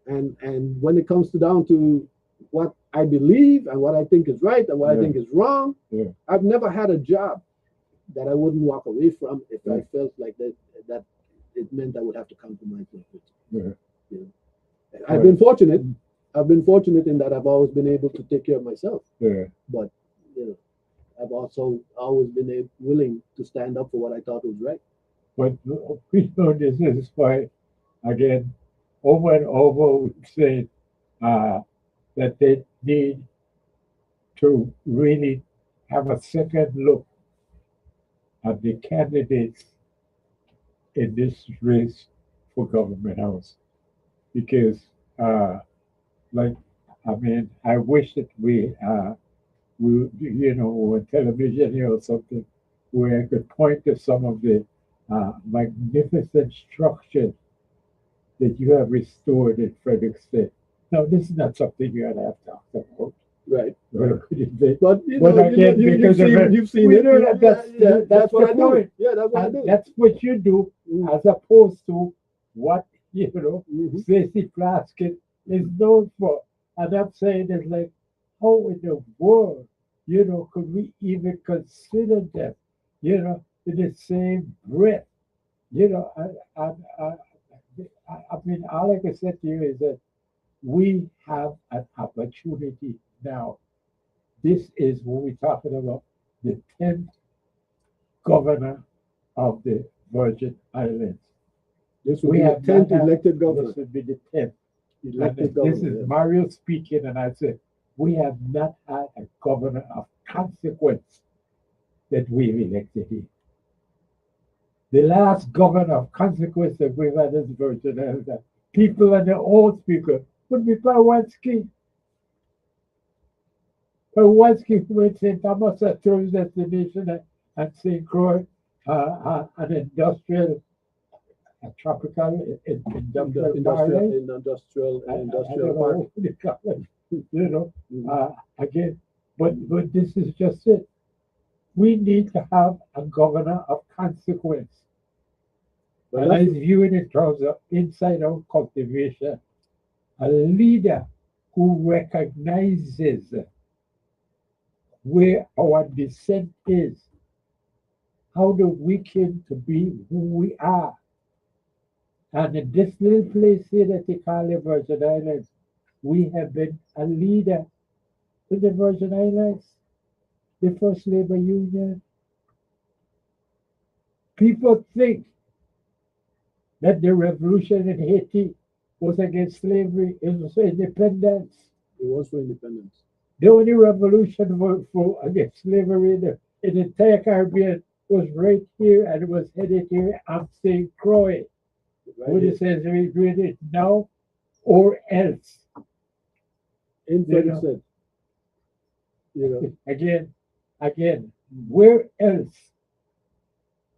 and when it comes to down to what I believe and what I think is right and what I Yeah. think is wrong, Yeah. I've never had a job that I wouldn't walk away from if I Yeah. felt like that it meant I would have to compromise my principles. Yeah. You know, I've Right. been fortunate. I've been fortunate in that I've always been able to take care of myself. Yeah. But you know, I've also always been willing to stand up for what I thought was right. But you know, this is why, again, over and over, we say that they need to really have a second look at the candidates in this race for government house. Because, like, I mean, I wish that you know, on television here or something, where I could point to some of the magnificent structures that you have restored in Frederick State. Now, this is not something you and I have talked about. Right. But But again, because of it, you've seen we it. know that that's what the I do. point. Yeah, that's what I And do. that's what you do, Mm. as opposed to what, you know, Mhm. Stacey Plaskett is known for. And I'm saying is like, how in the world, you know, could we even consider them, you know, in the same breath? You know, I mean, all I can say to you is that we have an opportunity now. This is what we're talking about, the 10th governor of the Virgin Islands. This will We be the have 10th not had- elected governor. This would be the 10th. Elected And governor. this is yes. Mario speaking, and I said, we have not had a governor of consequence that we've elected here. The last governor of consequence that we've had is Virgin Islands. People and their old speaker would be Pawanski. Pawanski went St. Thomas a tourist destination and St. Croix, an industrial, a tropical industrial paradise. Industrial I don't park. know what you call it, you know, Mhm. again, but this is just it. We need to have a governor of consequence. But And I that's- view it in terms of inside out cultivation, a leader who recognizes where our descent is, how do we came to be who we are. And in this little place here that they call the Virgin Islands, we have been a leader in the Virgin Islands, the first labor union. People think that the revolution in Haiti was against slavery, it was for independence. It was for independence. The only revolution for against slavery in the entire Caribbean was right here, and it was headed here on St. Croix. Right What here. it says, we read it now or else. In You Frederick know. said, you know, Again, where else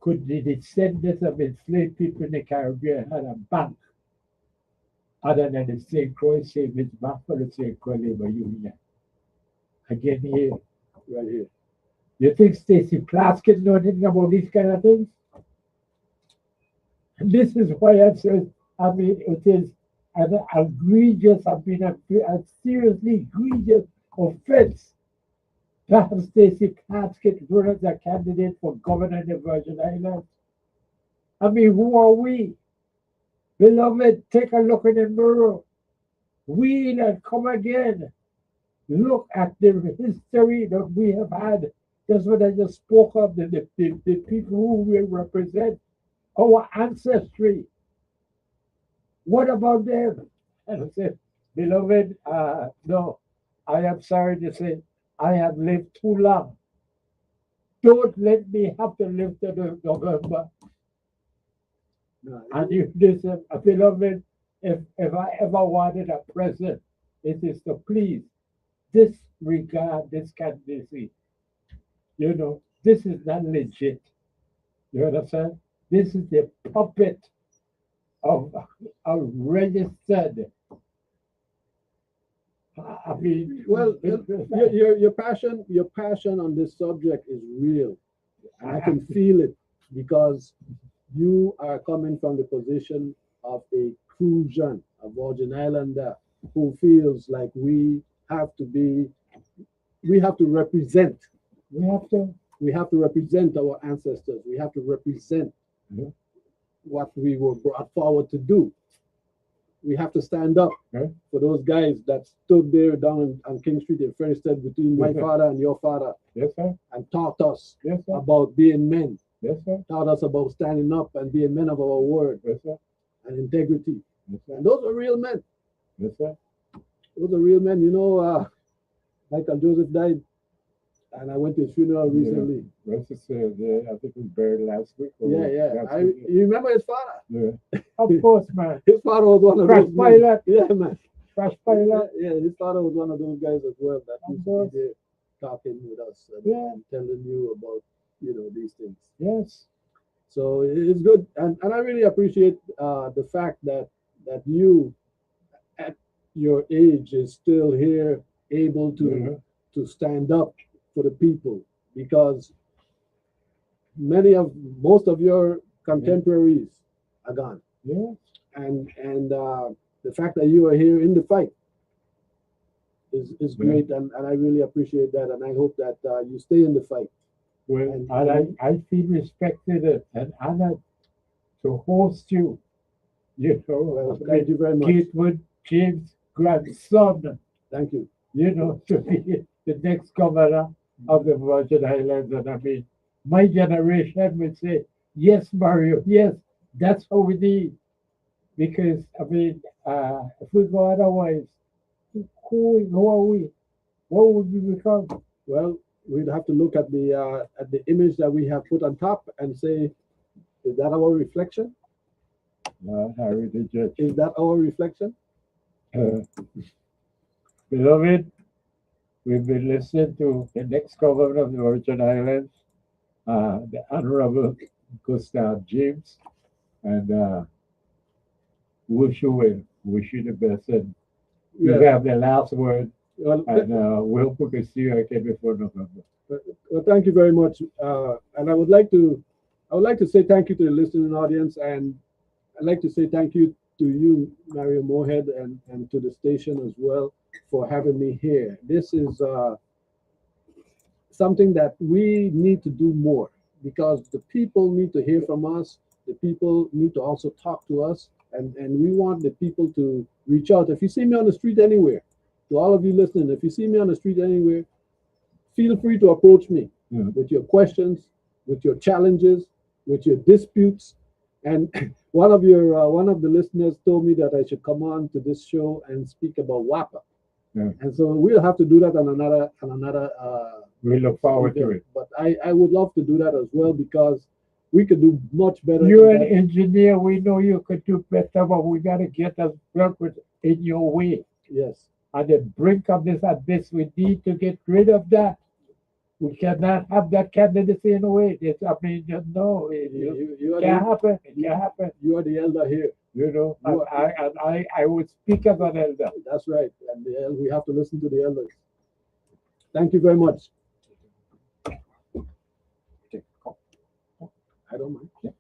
could the descendants of enslaved people in the Caribbean had a bank other than the St. Croix Savings Bank or the St. Croix Labor Union? Again, here, right here. you think Stacey Plaskett know anything about these kind of things? And this is why I said, I mean, it is an egregious, I mean, a seriously egregious offense to have Stacey Plaskett run as a candidate for governor of the Virgin Islands. I mean, who are we? Beloved, take a look in the mirror. Wheel and come again. Look at the history that we have had. That's what I just spoke of, the people who we represent, our ancestry. What about them? And I said, beloved, no, I am sorry to say, I have lived too long. Don't let me have to live to the November. No, And if this, beloved, if I ever wanted a present, it is to please disregard this candidacy. You know, this is not legit. You understand? This is the puppet of a registered. I mean, Well, your passion on this subject is real. And I can feel it because you are coming from the position of a Crucian, a Virgin Islander who feels like we have to represent, we have to. we have to represent our ancestors. We have to represent Yeah. what we were brought forward to do. We have to stand up Yeah. for those guys that stood there down on King Street in Fredericksted between my Mhm. father and your father Yes, sir. and taught us Yes, sir. about being men, Yes, sir. taught us about standing up and being men of our word Yes, sir. and integrity. Yes, sir. And those are real men. Yes, sir. Those are real men. You know, Michael Joseph died, and I went to his funeral recently. What's this? I think it was buried last week. Yeah, yeah. You remember his father? Yeah. Of course, man. His father was one of Fresh those pilot. men. Yeah, man. Fresh pilot. Yeah, his father was one of those guys as well that Of used to course. be there talking with us and, Yeah. and telling you about these things. Yes. So it's good, and I really appreciate the fact that you, at your age, is still here, able to Mhm. to stand up for the people, because most of your contemporaries are gone, Yes. and the fact that you are here in the fight is Yeah. great, and I really appreciate that, and I hope that you stay in the fight. Well, And- I feel respected and honored to host you. Well, I thank you very much. Gatewood James' grandson, Thank you. to be the next governor of the Virgin Islands. And I mean, my generation would say, yes, Mario, yes, that's how we need. Because, I mean, if we go otherwise, who are we? What would we become? Well, we'd have to look at the image that we have put on top and say, is that our reflection? Harry the Judge. Is that our reflection? Uh, Beloved, we've been listening to the next governor of the Virgin Islands, the Honorable Gustav James, and wish you well, wish you the best, and you Yeah. have the last word, Well, and we hope we can see you again before November. well, thank you very much. And I would like to say thank you to the listening audience, and I'd like to say thank you to you, Mario Moorhead, and to the station as well for having me here. This is something that we need to do more, because the people need to hear from us. The people need to also talk to us, and we want the people to reach out. If you see me on the street anywhere, to all of you listening, if you see me on the street anywhere, feel free to approach me Yeah. with your questions, with your challenges, with your disputes. And one of the listeners told me that I should come on to this show and speak about WAPA. Yeah. And so we'll have to do that on another We look forward to it. But I would love to do that as well, because we could do much better. You're than an that. engineer. We know you could do better, but we got to get us work with in your way. Yes. At the brink of this abyss, we need to get rid of that. We cannot have that candidacy in a way. I mean, no, You are can't the, happen. It can't happen. you are the elder here. You are- I would speak as an elder. That's right. And we have to listen to the elders. Thank you very much. I don't mind.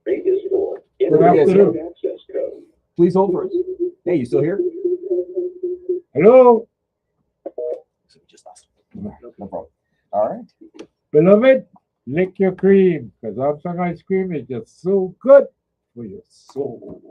Vegas for Good afternoon. access code. Please hold for us. Hey, you still here? Hello, So we just lost him. No problem. All right. beloved, lick your cream, because Armstrong ice cream is just so good for your soul.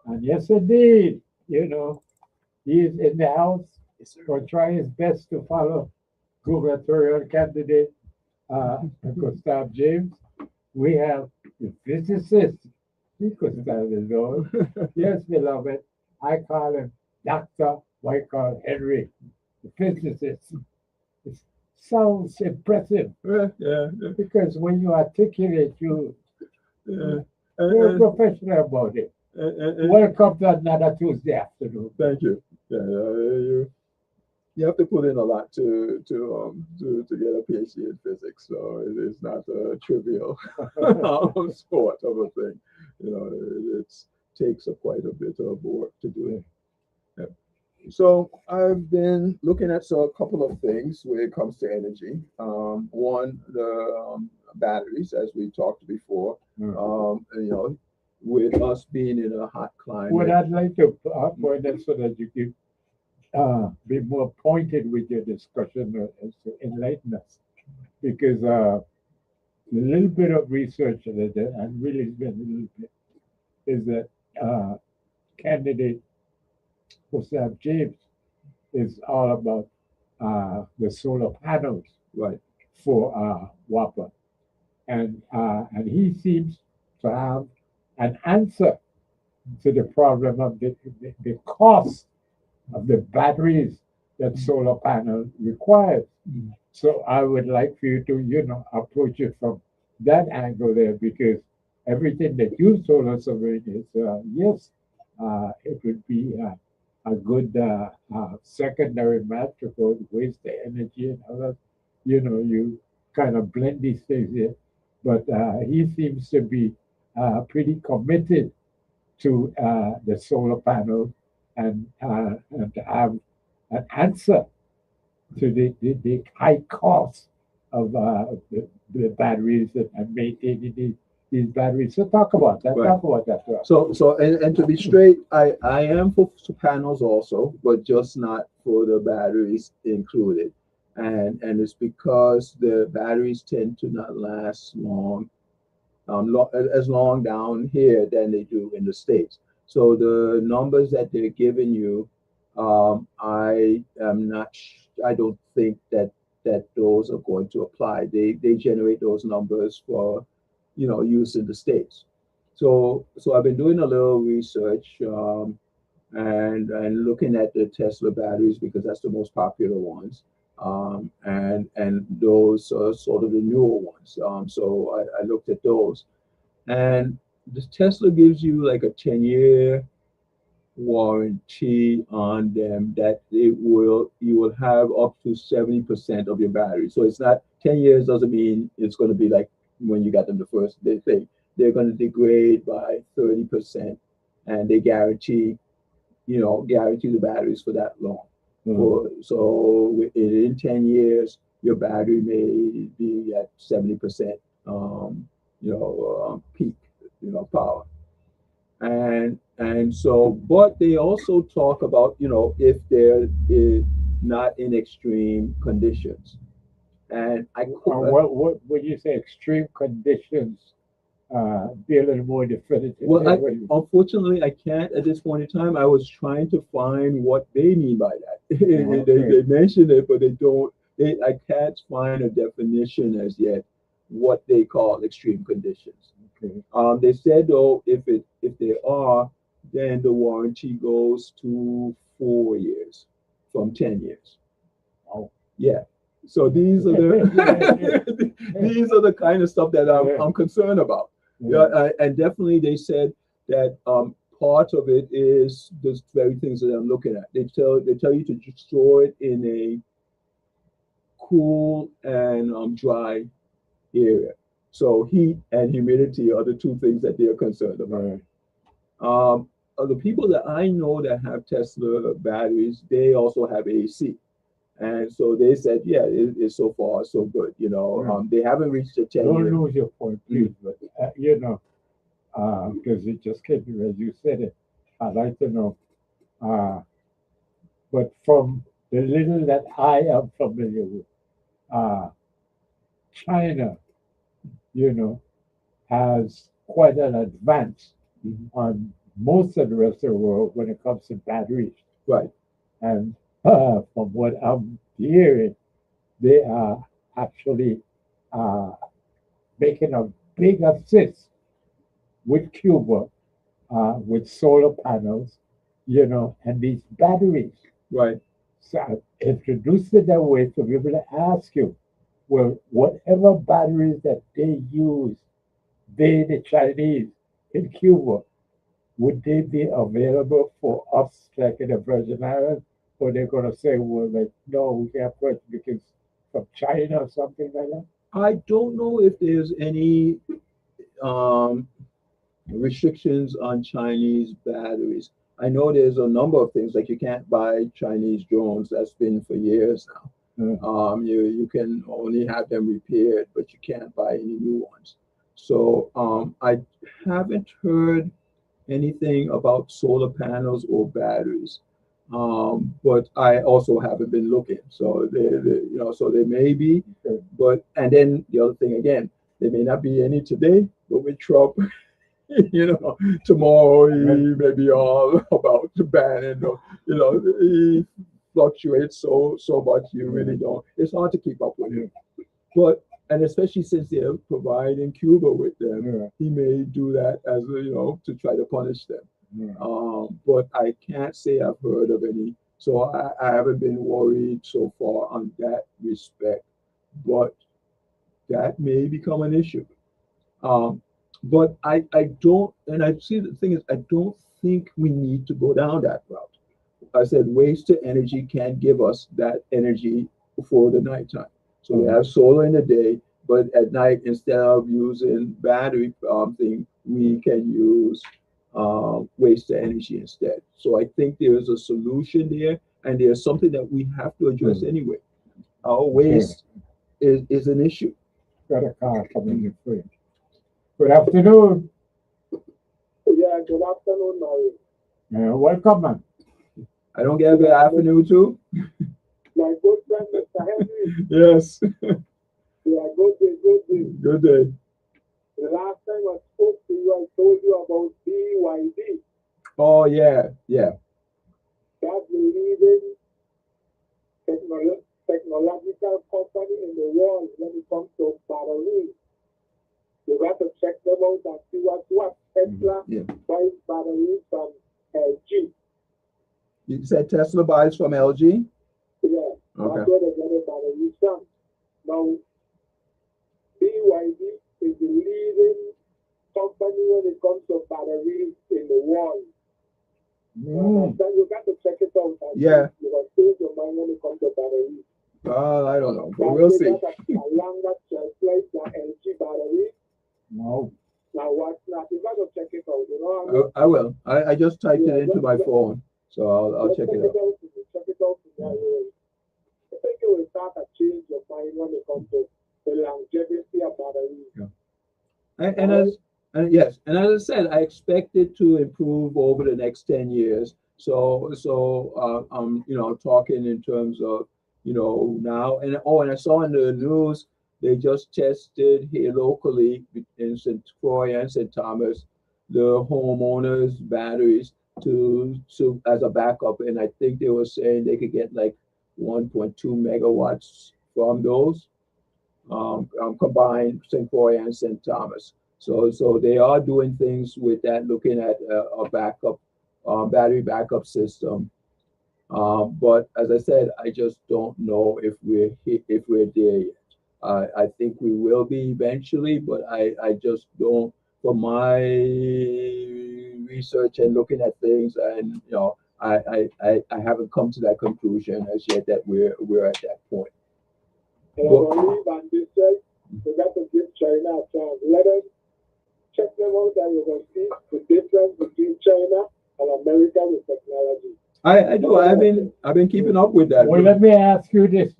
And yes, indeed, he is in the house Yes, sir. or try his best to follow gubernatorial candidate Gustav James. We have the physicist, Gustav is on. Yes, beloved, I call him Dr. Michael Henry, the physicist. It sounds impressive Yeah. because when you articulate, Yeah. you're And, professional about it. Welcome to another Tuesday afternoon. thank you. Yeah, you have to put in a lot to get a PhD in physics, so it is not a trivial sport of a thing. It takes quite a bit of work to do it. Yeah. So I've been looking at a couple of things when it comes to energy. One, the batteries, as we talked before. With us being in a hot What climate. I'd like to point out so that you can be more pointed with your discussion as to enlighten us. Because a little bit of research that I did, and really it's been a little bit, is that candidate Gustav James is all about the solar panels Right. for WAPA. And he seems to have an answer to the problem of the cost of the batteries that solar panel requires. So I would like for you to, approach it from that angle there, because everything that you told us of it is, yes, it would be a good secondary matter for waste the energy and others. You kind of blend these things here. But he seems to be pretty committed to the solar panel and to have an answer to the high cost of the batteries and maintaining these batteries. So talk about that. Right. Talk about that. Rob. So and to be straight, I am for panels also, but just not for the batteries included. And it's because the batteries tend to not last long, as long down here than they do in the States. So the numbers that they're giving you, I am not. I don't think that those are going to apply. They generate those numbers for, use in the States. So I've been doing a little research, and looking at the Tesla batteries because that's the most popular ones, and those are sort of the newer ones. So I looked at those, and the Tesla gives you like a 10-year warranty on them that you will have up to 70% of your battery. So it's not 10 years doesn't mean it's going to be like when you got them the first thing. They're going to degrade by 30%, and they guarantee the batteries for that long. So in 10 years, your battery may be at 70%, peak, power. And so, but they also talk about, if they're not in extreme conditions. And what when you say extreme conditions, be a little more definitive. Well, unfortunately, I can't at this point in time. I was trying to find what they mean by that. They mention it, but they don't. I can't find a definition as yet what they call extreme conditions. Okay. They said though, if they are, then the warranty goes to 4 years from 10 years. Wow. Yeah. So these are the these are the kind of stuff that I'm concerned about. Yeah, and definitely they said that part of it is those very things that I'm looking at. They tell you to store it in a cool and dry area. So heat and humidity are the two things that they are concerned about. The people that I know that have Tesla batteries, they also have AC. And so they said, yeah, it's so far so good. They haven't reached the 10 Don't year. lose your point, please. But because it just came to me as you said it. I'd like to know. But from the little that I am familiar with, China, has quite an advance on most of the rest of the world when it comes to batteries. Right. And from what I'm hearing, they are actually uh, making a big assist with Cuba, with solar panels, and these batteries. Right. So I introduced it that way to be able to ask you, well, whatever batteries that they use, the Chinese in Cuba, would they be available for us like in the Virgin Islands? Or they're gonna say, well, like, no, we can't purchase because from China or something like that? I don't know if there's any um, restrictions on Chinese batteries. I know there's a number of things like you can't buy Chinese drones. That's been for years now. You can only have them repaired, but you can't buy any new ones. So I haven't heard anything about solar panels or batteries. But I also haven't been looking. So so there may be, but and then the other thing again, there may not be any today, but with Trump, tomorrow he may be all about the ban, and he fluctuates so much you really don't. It's hard to keep up with him. But and especially since they're providing Cuba with them, he may do that as to try to punish them. But I can't say I've heard of any, so I haven't been worried so far on that respect. But that may become an issue. But I don't, and I see the thing is, I don't think we need to go down that route. I said waste to energy can give us that energy for the nighttime. So we have solar in the day, but at night, instead of using battery thing, we can use waste to energy instead. So I think there is a solution there, and there's something that we have to address anyway. Our waste is an issue. Got a car coming in free. Good afternoon. Yeah, good afternoon, Mary. Welcome, man. I don't get a good afternoon too. My good friend, Mr. Henry. Yes. Yeah, good day, good day. Good day. The last time I spoke to you, I told you about BYD. Oh yeah. That's the leading technological company in the world when it comes to batteries. You got to check them out and see what Tesla buys batteries from LG. You said Tesla buys from LG? Yeah, Okay. that's where they get the batteries from. Now, BYD is the leading company when it comes to batteries in the world. Then you got to check it out. And Yeah. you got to change your mind when it comes to batteries. I don't know, but we'll see. Got a longer shelf life than LG batteries. No. Now watch that. You got to check it out. You know what I mean? I will. I just typed it into my phone, so I'll check it out. Check it out. I think it will start to change your mind when it comes to the longevity of batteries. And yes, and as I said, I expect it to improve over the next 10 years. So I'm talking in terms of now, and I saw in the news they just tested here locally in St. Croix and St. Thomas the homeowners' batteries to as a backup, and I think they were saying they could get like 1.2 megawatts from those combined St. Croix and St. Thomas. So they are doing things with that, looking at a backup battery backup system. But as I said, I just don't know if we're there yet. I think we will be eventually, but I just don't. From my research and looking at things, and I haven't come to that conclusion as yet that we're at that point. And I believe on this side, we got to give China a chance. Let us check them out, and you will see the difference between China and America with technology. I do. I've been keeping up with that. Well, let me ask you this: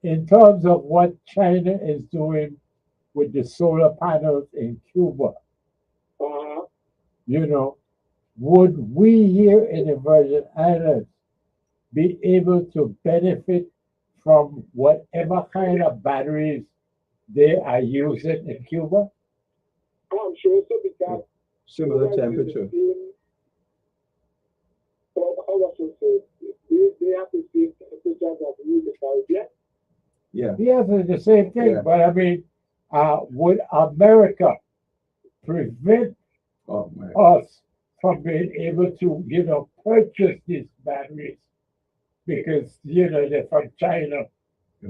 in terms of what China is doing with the solar panels in Cuba, would we here in the Virgin Islands be able to benefit from whatever kind of batteries they are using in Cuba? I'm sure so, because Similar Students with the temperature. same- how was it say? They have the same temperature that we in the Caribbean. Yeah. Yes, it's the same thing, Yeah. but I mean, would America prevent Oh man. us from being able to, purchase these batteries? Because, they're from China. Yeah.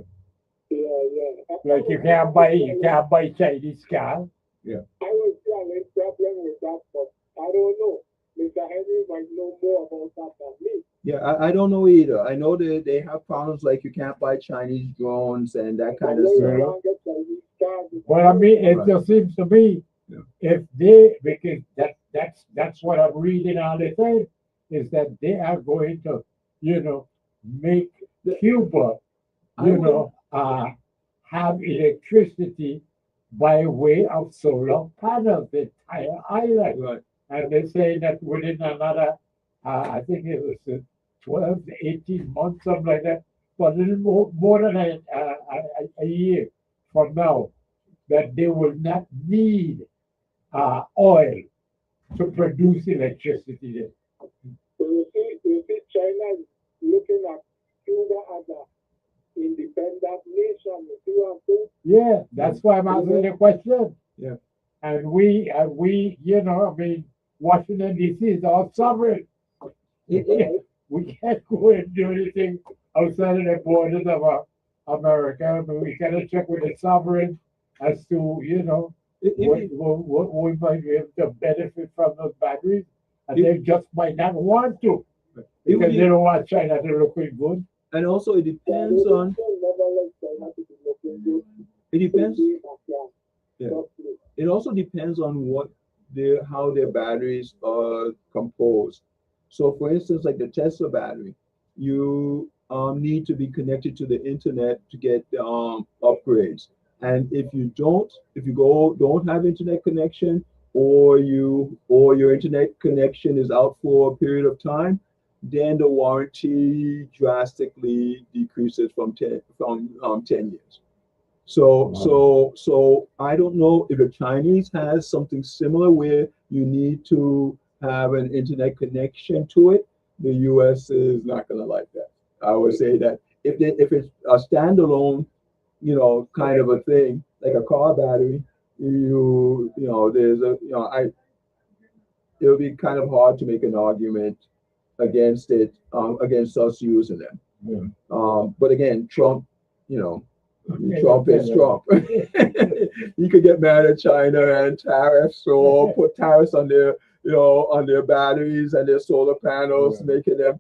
Like you can't buy Chinese car. I was having a problem with that, but I don't know. Mr. Henry might know more about that than me. Yeah, I don't know either. I know that they have problems like you can't buy Chinese drones and that kind of I know stuff. you can't get Chinese cars in But I mean, it Right. just seems to me, Yeah. if they, because that's what I'm reading all the time, is that they are going to, make Cuba, I would- have electricity by way of solar panels, the entire island. Right. And they say that within another, I think it was 12 to 18 months, something like that, but a little more than a year from now, that they will not need oil to produce electricity there. So you see, China is looking at Cuba as an independent nation. You see what I'm saying? Yeah, that's why I'm asking the question. Yeah. And we, Washington D.C. is all sovereign. We can't go and do anything outside of the borders of America. But we gotta check with the sovereign as to, what we might be able to benefit from those batteries. And they just might not want to because they don't want China to look good. And also it depends on Never let China to be looking good. it depends They can. Yeah. Trust me. it also depends on how their batteries are composed. So for instance, like the Tesla battery, you need to be connected to the internet to get the upgrades. And if you don't have internet connection, or your internet connection is out for a period of time, then the warranty drastically decreases from 10 years. So I don't know if the Chinese has something similar where you need to have an internet connection to it. The US is not going to like that. I would say that if it's a standalone, kind of a thing, like a car battery, it'll be kind of hard to make an argument against it, against us using them. Yeah. But again, Trump, Trump is Trump. You could get mad at China and tariffs, or put tariffs on their batteries and their solar panels, Yeah. making them,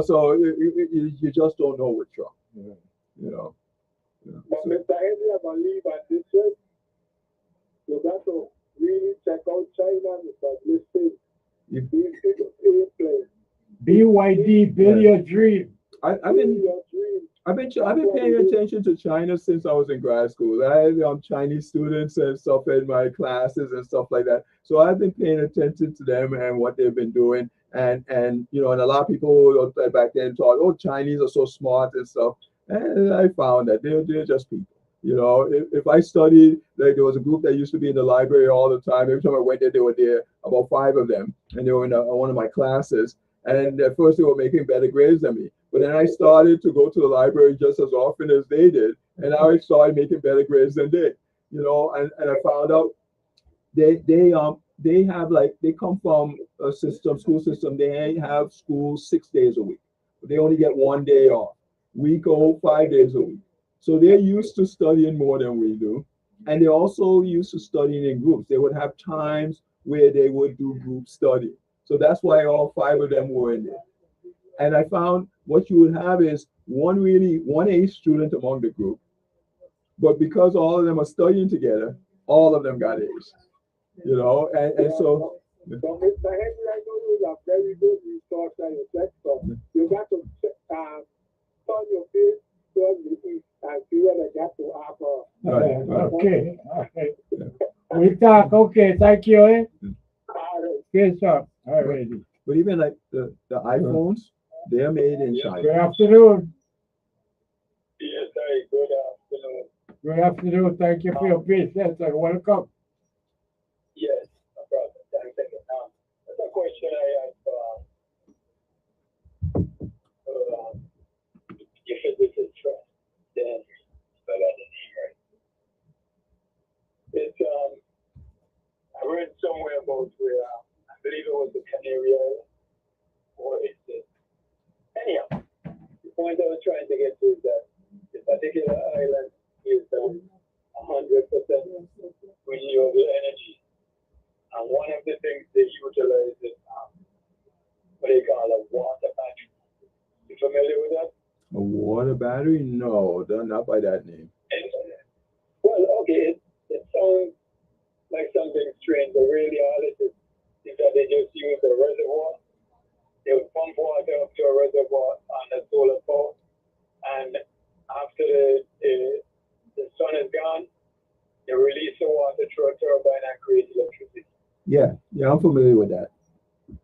so you just don't know with Trump. Yeah. But Mr. Henry, I believe at this rate, you got to really check out China because listen, these people ain't playing. BYD, build your dream. I've been Your dream. I've been paying attention to China since I was in grad school. I had Chinese students and stuff in my classes and stuff like that. So I've been paying attention to them and what they've been doing. And and a lot of people back then thought, oh, Chinese are so smart and stuff. And I found that they're just people. If I studied, like there was a group that used to be in the library all the time. Every time I went there, they were there, about 5 of them, and they were in one of my classes. And at first they were making better grades than me. But then I started to go to the library just as often as they did. And I started making better grades than they, and I found out they have, like, they come from a school system. They have school 6 days a week. But they only get 1 day off. We go 5 days a week. So they're used to studying more than we do. And they're also used to studying in groups. They would have times where they would do group study. So that's why all 5 of them were in there. And I found what you would have is one A student among the group. But because all of them are studying together, all of them got A's. And so. But Mr. Henry, I know you are very good resource and sector. You got to turn your face towards the east and see where they got to offer. Right. Okay. All right. We talk. Okay. Thank you. All right. Good stuff. All righty. But even like the iPhones, they're made in China. Good afternoon. Yes, sir. Good afternoon. Good afternoon. Thank you for your patience and welcome. Yes, no problem. Thank you. a question I have if it is interest, then but I didn't hear it. It's I read somewhere about where I believe it was the Canary Island, or it's it. Anyhow, the point I was trying to get to is that this particular island is 100% renewable energy. And one of the things they utilize is what they call a water battery. You familiar with that? A water battery? No, not by that name. Well, okay, it sounds like something strange, but really all it is that they just use a reservoir. They would pump water up to a reservoir on a solar power, and after the sun is gone, they release the water through a turbine and create electricity. Yeah, I'm familiar with that.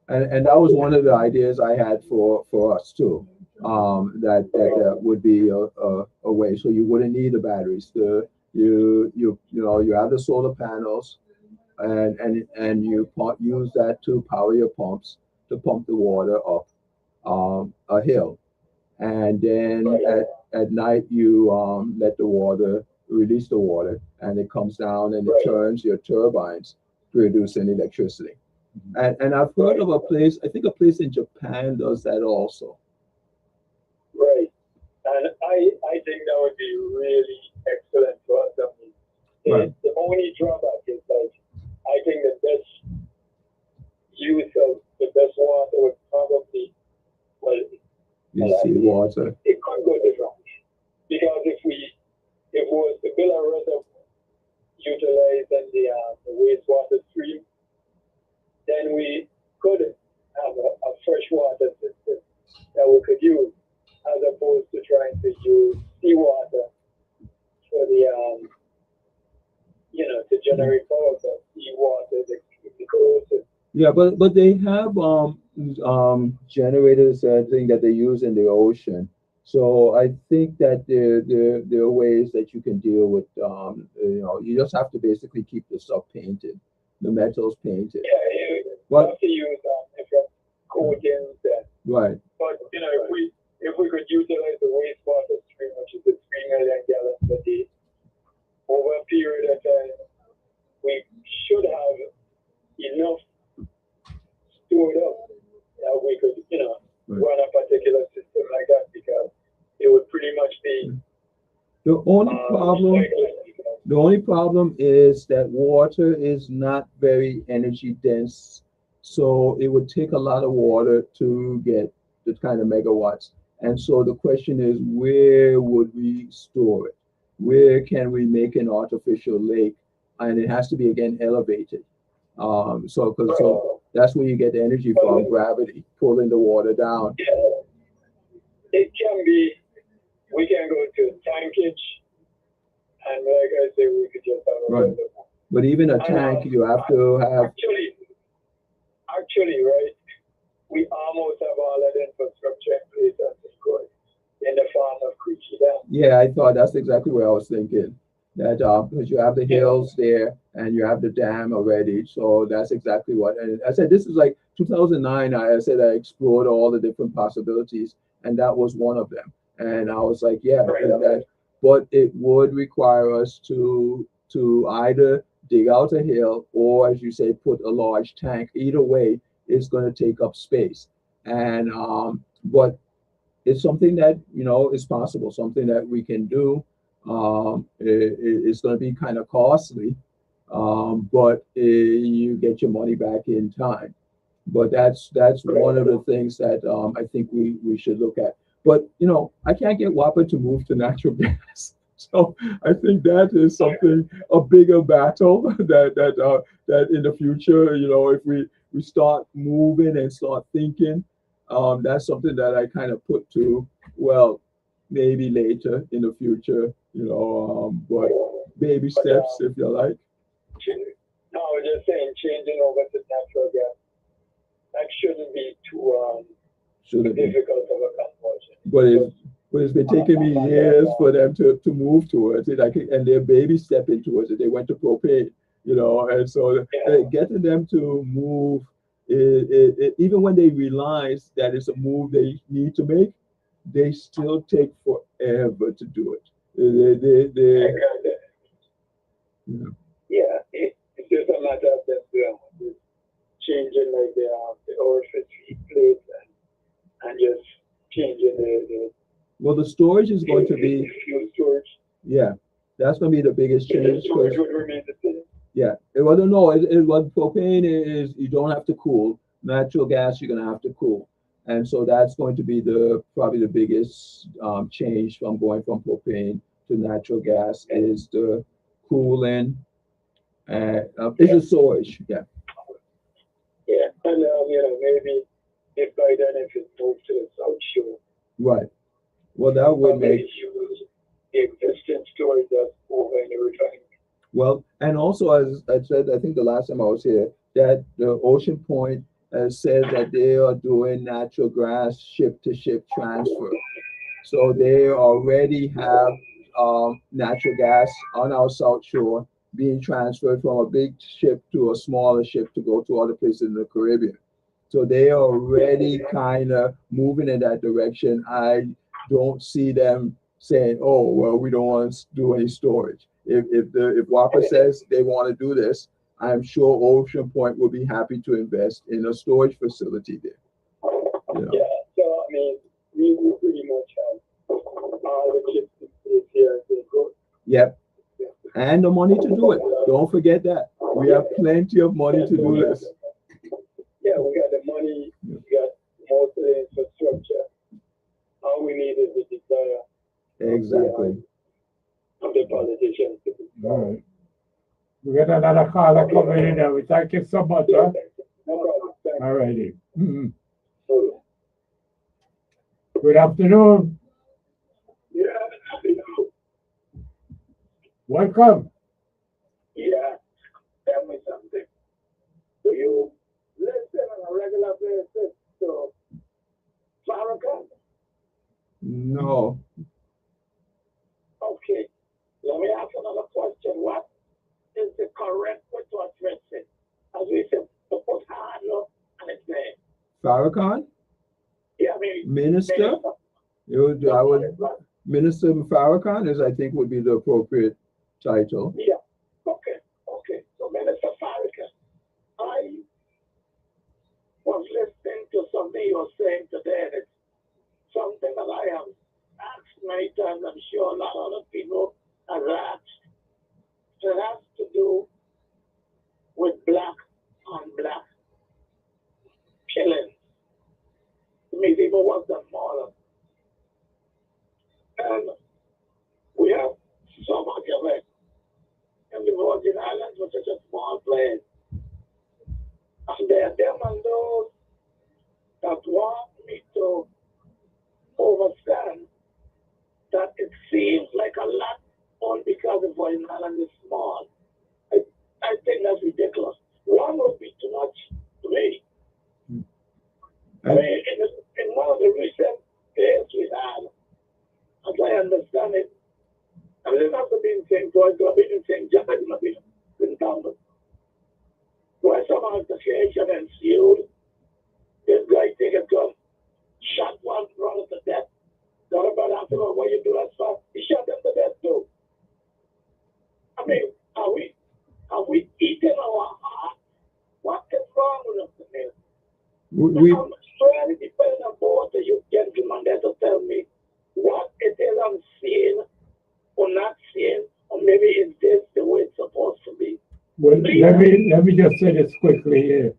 And that was one of the ideas I had for us too. That would be a way, so you wouldn't need the batteries. You have the solar panels, and you use that to power your pumps to pump the water up a hill, and then at night you let the water release the water, and it comes down and it turns your turbines producing electricity. And I've heard of a place, I think a place in Japan does that also. Right. And I think that would be really excellent for us. I mean, the only drawback is like, I think the best use of the best water would probably, well, Water. It could go different. Because if we was to build a reservoir utilizing the wastewater stream, then we could have a freshwater system that we could use, as opposed to trying to use seawater for the to generate power. But seawater is extremely corrosive. Yeah, but they have generators, I think, that they use in the ocean. So I think that there are ways that you can deal with you just have to basically keep the stuff painted, the metals painted. Yeah, you have to use different coatings. Right. But if we could utilize the wastewater stream, which is the 3 million gallons a day, over a period of time, we should have enough stored up that we could, run a particular system like that, because it would pretty much be the only problem is that water is not very energy dense, so it would take a lot of water to get the kind of megawatts. And so the question is, where would we store it? Where can we make an artificial lake? And it has to be, again, elevated. So that's where you get the energy from, gravity pulling the water down. Yeah. It can be, we can go to tankage, and like I said, we could just have a reservoir. But even a tank, you have to have. Actually, right, we almost have all that infrastructure in place at this point in the form of Creechy Dam. Yeah, I thought that's exactly what I was thinking. That because you have the hills there and you have the dam already, so that's exactly what. And I said this is like 2009. I said I explored all the different possibilities, and that was one of them. And I was like, yeah, but it would require us to either dig out a hill or, as you say, put a large tank. Either way, it's going to take up space. And but it's something that is possible, something that we can do. It's going to be kind of costly, but you get your money back in time. But that's one of the things that I think we should look at. But I can't get WAPA to move to natural gas, so I think that is something, a bigger battle that in the future, if we start moving and start thinking, that's something that I kind of put to, well, maybe later in the future, but baby steps, if you like. No, I was just saying, changing over to natural gas, that shouldn't be too difficult of a conversion. But it's been taking me years for them to move towards it, and they're baby stepping towards it. They went to propane, and so getting them to move even when they realize that it's a move they need to make, they still take forever to do it. You know. Yeah, it's just a matter of them changing like the orifice plates and just changing the Well, the storage is going to be, fuel storage. yeah, that's going to be the biggest The change. storage would remain the same. Yeah, well, no, what propane is, you don't have to cool. Natural gas, you're gonna have to cool, and so that's going to be probably the biggest change from going from propane to natural gas is the cooling and is the storage. Yeah, Yeah, and maybe if by then if it moves to the South Shore, right. Well, that would make use the existing storage that's over in the refinery. well, and also as I said, I think the last time I was here, that the Ocean Point says that they are doing natural gas ship-to-ship transfer. So they already have natural gas on our South Shore being transferred from a big ship to a smaller ship to go to other places in the Caribbean. So they are already kind of moving in that direction. I don't see them saying, "Oh, well, we don't want to do any storage." If WAPA says they want to do this, I'm sure Ocean Point will be happy to invest in a storage facility there. You know? Yeah, so I mean, we will pretty much have all the chips here to go. Yep. And the money to do it. Don't forget that. We have plenty of money to do this. Yeah, we got the money, we got most of the infrastructure. All we need is the desire Exactly. of the politicians. All right. We got another caller coming in there. We thank you so much. Huh? No problem. Thank All righty. Mhm. you. Good afternoon. Yeah, Welcome. yeah. Tell me something. Do you listen on a regular basis to Farrakhan? No. Okay. Let me ask another question. What is the correct way to address it? As we said, to put hard look on his name. Farrakhan? Yeah, I mean, Minister? Minister Farrakhan is, I think, would be the appropriate title. Yeah. Okay. So Minister Farrakhan, I was listening to something you were saying today, and it's something that I have asked many times. I'm sure a lot of other people have asked. It has to do with black on black killings. Maybe people want them more. And we have so much of it. And the Virgin Islands was such a small place. And there are them and those that want me to understand that it seems like a lot only because the Virgin Islands is small. I think that's ridiculous. One would be too much to me. I mean, in one of the recent days we had, as I understand it, I mean, it doesn't have to be in St. George, it could be in St. John, it could be in Tampa, where some altercation ensued. This guy take a gun, shot one brother to death. The other brother asked him, "What you do that for?" He shot them to death too. I mean, are we eating our heart? What is wrong with us today? I'm really depending on both of you gentlemen there to tell me what it is I'm seeing or not seeing, or maybe is this the way it's supposed to be? Well, let me just say this quickly here.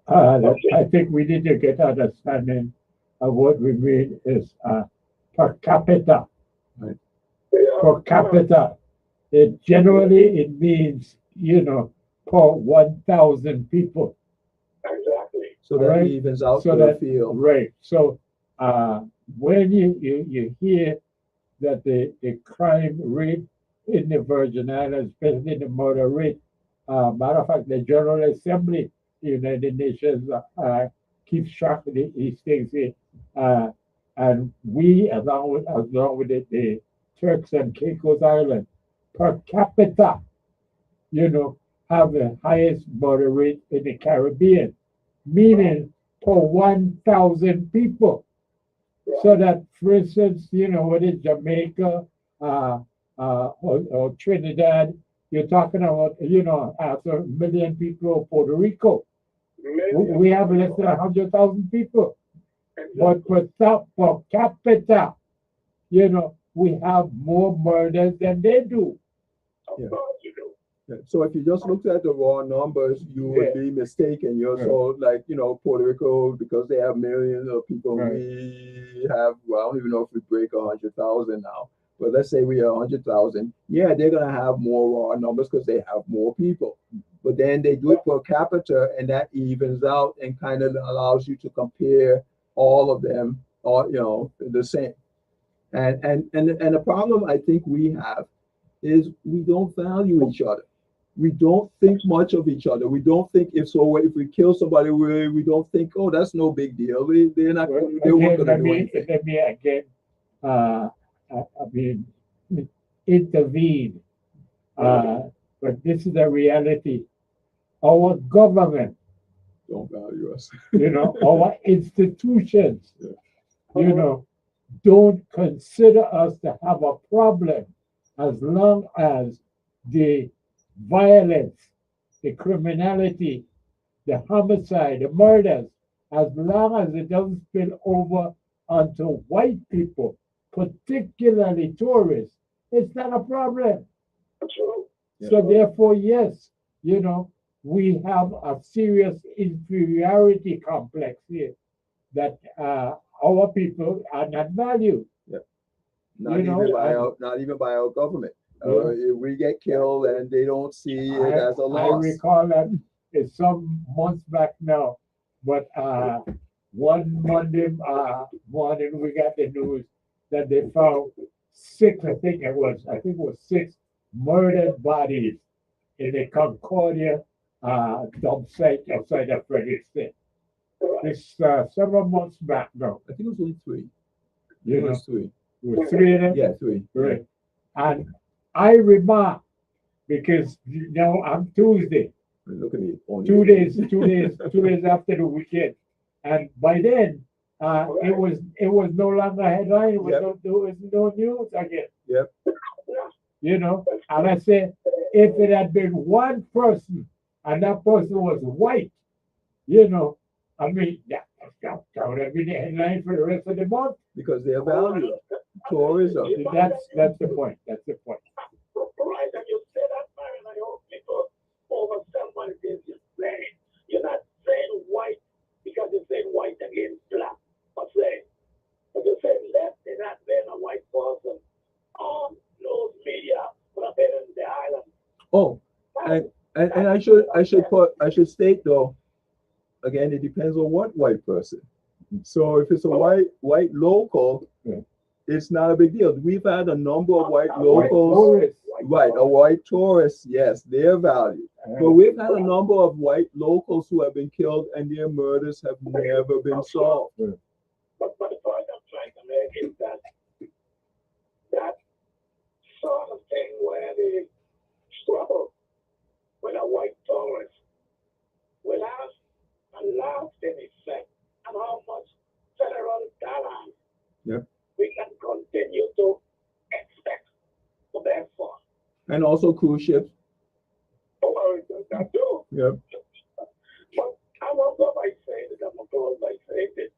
I think we need to get understanding of what we mean is per capita. Right. Per capita. Generally it means, per 1,000 people. Exactly. So that Right. evens out So the that, field. right. So when you hear that the crime rate in the Virgin Islands, especially the murder rate, matter of fact, the General Assembly, the United Nations, keeps track of these things here. And we, along with the Turks and Caicos Islands, per capita, have the highest murder rate in the Caribbean. meaning per 1,000 people. So that, for instance, what is Jamaica or Trinidad, you're talking about, after a million people, or Puerto Rico. We have less than 100,000 people. But per capita, we have more murders than they do. Yeah. Yeah. So if you just looked at the raw numbers, you would be mistaken. You're so like, Puerto Rico, because they have millions of people, we have, well, I don't even know if we break 100,000 now, but let's say we are 100,000. Yeah, they're going to have more raw numbers because they have more people. But then they do it per capita, and that evens out and kind of allows you to compare all of them, the same. And the problem I think we have is we don't value each other. We don't think much of each other. We don't think if we kill somebody, we don't think, oh, that's no big deal. They're not. They weren't going to do anything. Let me again, intervene. But this is the reality. Our government don't value us. Our institutions, don't consider us to have a problem as long as the violence, the criminality, the homicide, the murders, as long as it doesn't spill over onto white people, particularly tourists, it's not a problem. So therefore, yes, we have a serious inferiority complex here that our people are not valued. Yep. Not even by our government. We get killed and they don't see it as a loss. I recall that it's some months back now, but one Monday morning we got the news that they found six, I think it was 6 murdered bodies in the Concordia dump site outside of Fredericksburg. This several months back now. I think it was only 3. It was 3. It was 3 of them? Yeah, 3. Right. And I remarked, because I'm Tuesday. Look at me. 2 days after the weekend. And by then, it was no longer a headline, there was no news again. Yep. And I said, if it had been one person and that person was white, I mean, that would have been the headline for the rest of the month. Because they're valued. Tourism. That's the point. That's the point. Right, and you say that, man, and I hope people overstand what it is you're saying. You're not saying white because you're saying white against black. But you're saying left, they're not being a white person on those media, but been in the island. Oh, and I should state though, again, it depends on what white person. So if it's a white local, it's not a big deal. We've had a number of white locals, a white tourist, yes, they're valued. But we've had a number of white locals who have been killed and their murders have never been solved. But the point I'm trying to make is that sort of thing where they struggle with a white tourist will have a lasting effect on how much federal dollars we can continue to expect to beg for. And also cruise ships. Oh, that too. Yep. But I won't go by saying it, I'm going to go by saying it.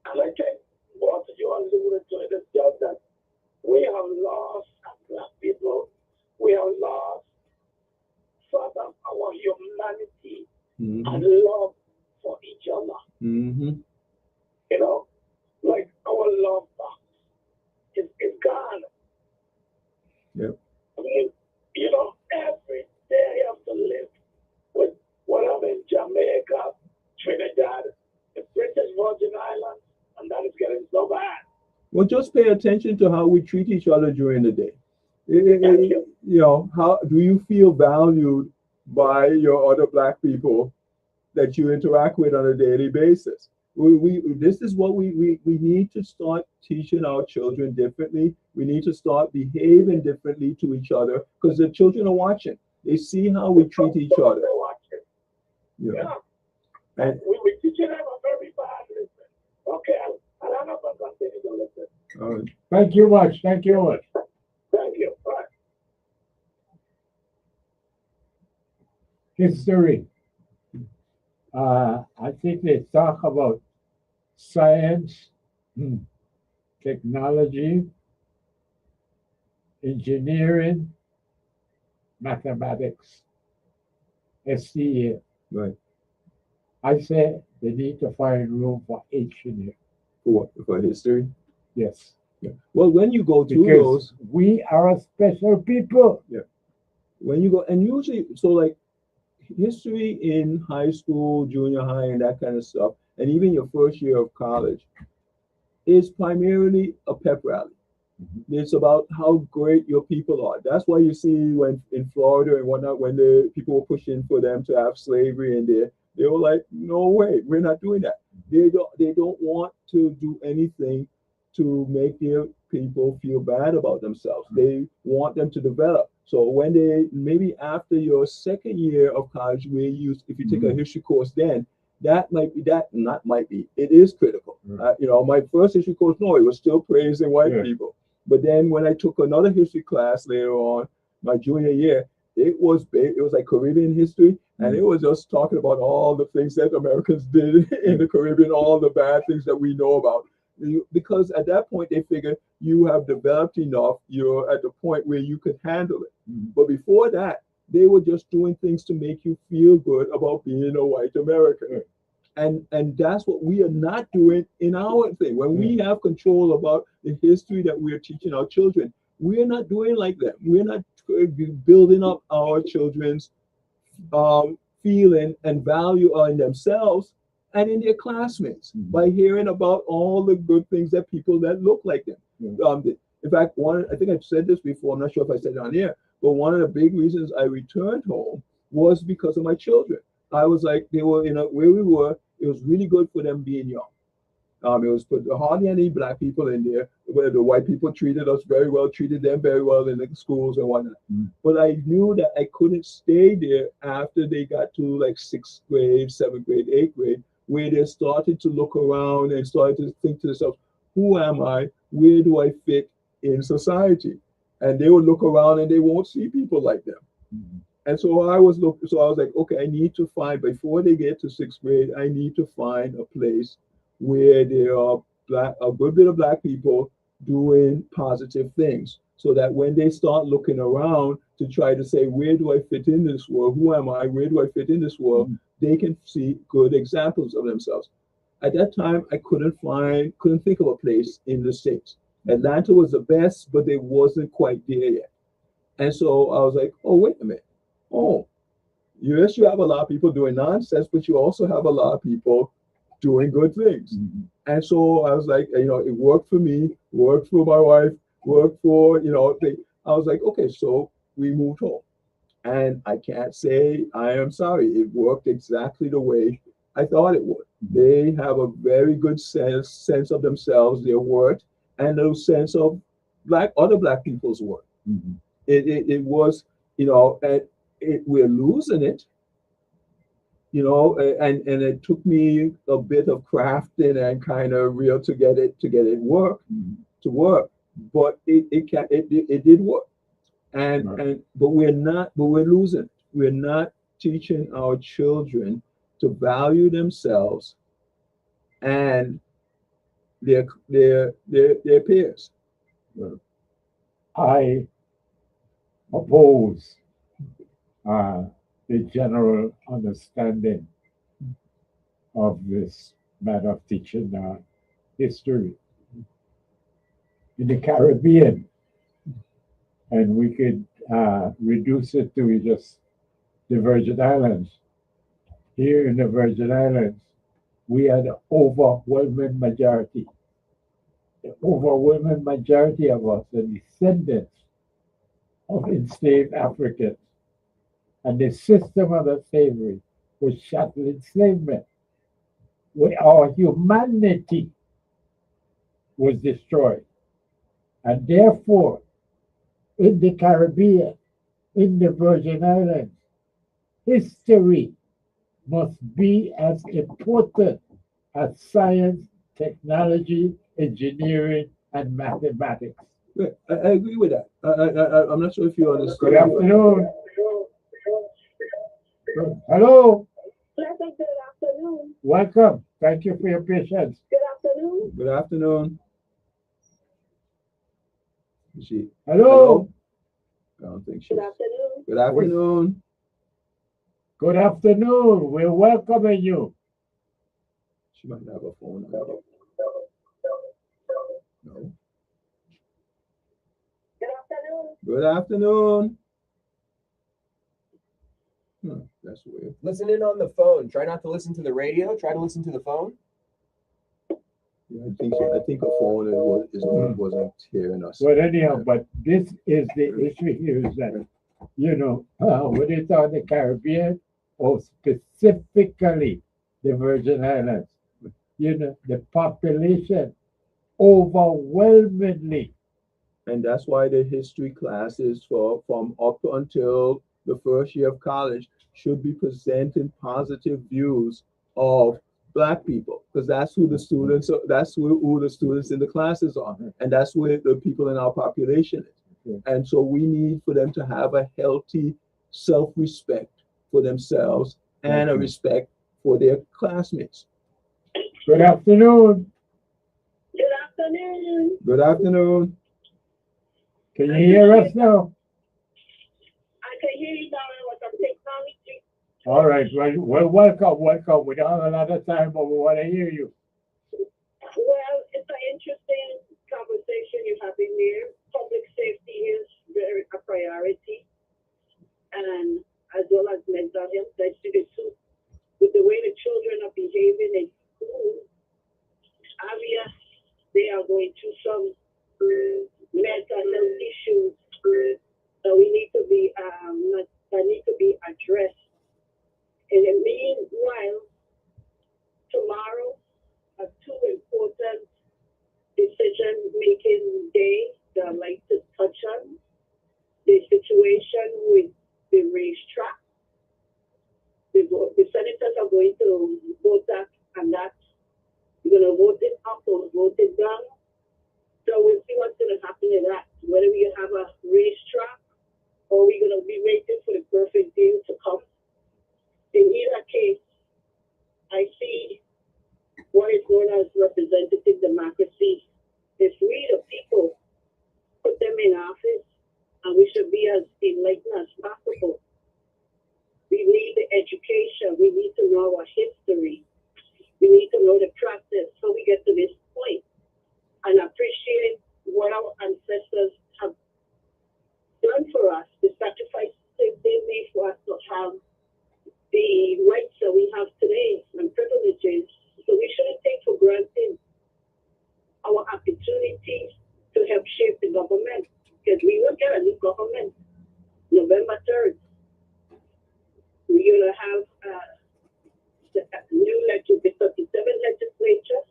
And I think what you alluded to is just that we have lost, as black people, we have lost sort of our humanity and love for each other. Mm-hmm. Like our love box is gone. Yep. I mean, every day you have to live with whatever in Jamaica, Trinidad, the British Virgin Islands, and that is getting so bad. Well, just pay attention to how we treat each other during the day. How do you feel valued by your other black people that you interact with on a daily basis? This is what we need to start teaching our children differently. We need to start behaving differently to each other because the children are watching. They see how we treat each other. Yeah. Yeah. And We were teaching them a very bad lesson. Okay, I'll not continue to listen. Thank you much. Thank you much. Thank you. Bye. History. I think they talk about science, technology, engineering, mathematics, STA. right. I say they need to find room for engineering. For what? For history? Yes. Yeah. Well, when you go through Because those, we are a special people. when you go, and usually, so like history in high school, junior high, and that kind of stuff, and even your first year of college, is primarily a pep rally. It's about how great your people are. That's why you see when in Florida and whatnot, when the people were pushing for them to have slavery in there, they were like, "No way, we're not doing that." They don't want to do anything to make their people feel bad about themselves. They want them to develop. So when they maybe after your second year of college, where you if you take a history course, then that might be that not might be it is critical. You know, my first history course, no, it was still praising white Yeah. people. But then when I took another history class later on, my junior year, it was like Caribbean history, and it was just talking about all the things that Americans did in the Caribbean, all the bad things that we know about. Because at that point they figure you have developed enough, you're at the point where you can handle it. But before that, they were just doing things to make you feel good about being a white American. And that's what we are not doing in our thing. When we have control about the history that we're teaching our children, we're not doing like that. We're not building up our children's feeling and value in themselves and in their classmates by hearing about all the good things that people that look like them. In fact, I think I've said this before. I'm not sure if I said it on here, but one of the big reasons I returned home was because of my children. I was like, they were, where we were, it was really good for them being young. It was hardly any black people in there, where the white people treated us very well, treated them very well in the schools and whatnot. But I knew that I couldn't stay there after they got to like 6th grade, 7th grade, 8th grade, where they started to look around and started to think to themselves, who am I? Where do I fit in society? And they would look around and they won't see people like them. And so I was like, okay, I need to find, before they get to 6th grade, I need to find a place where there are a good bit of black people doing positive things, so that when they start looking around to try to say, where do I fit in this world? Who am I? Where do I fit in this world? They can see good examples of themselves. At that time, I couldn't think of a place in the States. Atlanta was the best, but it wasn't quite there yet. And so I was like, oh, wait a minute. Oh, yes, you have a lot of people doing nonsense, but you also have a lot of people doing good things. And so I was like, it worked for me, worked for my wife, worked for, I was like, okay, so we moved home. And I can't say I am sorry. It worked exactly the way I thought it would. They have a very good sense of themselves, their worth, and a sense of other black people's worth. It was, and we're losing it, and it took me a bit of crafting and kind of real to get it to work, but it did work, but we're losing. We're not teaching our children to value themselves and their peers. I oppose the general understanding of this matter of teaching history in the Caribbean, and we could reduce it to just the Virgin Islands. Here in the Virgin Islands, we are the overwhelming majority. The overwhelming majority of us are descendants of enslaved Africans. And the system of the slavery was chattel enslavement, where our humanity was destroyed. And therefore, in the Caribbean, in the Virgin Islands, history must be as important as science, technology, engineering, and mathematics. I agree with that. I'm not sure if you understand. Good afternoon. Hello. Pleasant good afternoon. Welcome. Thank you for your patience. Good afternoon. Good afternoon. Is she? Hello. I don't think she's. Good afternoon. Good afternoon. Good afternoon. We're welcoming you. She might have a phone. No. Good afternoon. Good afternoon. That's weird. Listen in on the phone. Try not to listen to the radio. Try to listen to the phone. Yeah, I think so. I think a phone wasn't hearing us. Well, anyhow, but this is the issue here is that, when it's on the Caribbean or specifically the Virgin Islands, the population overwhelmingly. And that's why the history classes from up until the first year of college should be presenting positive views of Black people, because that's who the students are, that's who the students in the classes are, and that's where the people in our population is. And so we need for them to have a healthy self-respect for themselves and a respect for their classmates. Good afternoon. Good afternoon. Good afternoon. Can you hear us now? I can hear you now with some technology. All right. Well, welcome. We don't have a lot of time, but we want to hear you. Well, it's an interesting conversation you're having there. Public safety is very a priority, and as well as mental health. I see the two with the way the children are behaving in school area. They are going through some mental health issues that we need to be that need to be addressed. In the meanwhile, tomorrow are two important decision-making days that I'd like to touch on. The situation with the racetrack. The senators are going to vote that, and that. We're going to vote it up or vote it down. So we'll see what's going to happen in that. Whether we have a racetrack or we're going to be waiting for the perfect deal to come. In either case, I see what is known as representative democracy. If we, the people, put them in office, and we should be as enlightened as possible. We need the education. We need to know our history. We need to know the process so we get to this point and appreciate what our ancestors have done for us, the sacrifices they made for us to have the rights that we have today and privileges. So we shouldn't take for granted our opportunities to help shape the government, because we will get a new government November 3rd. We're going to have the new the 37 legislature,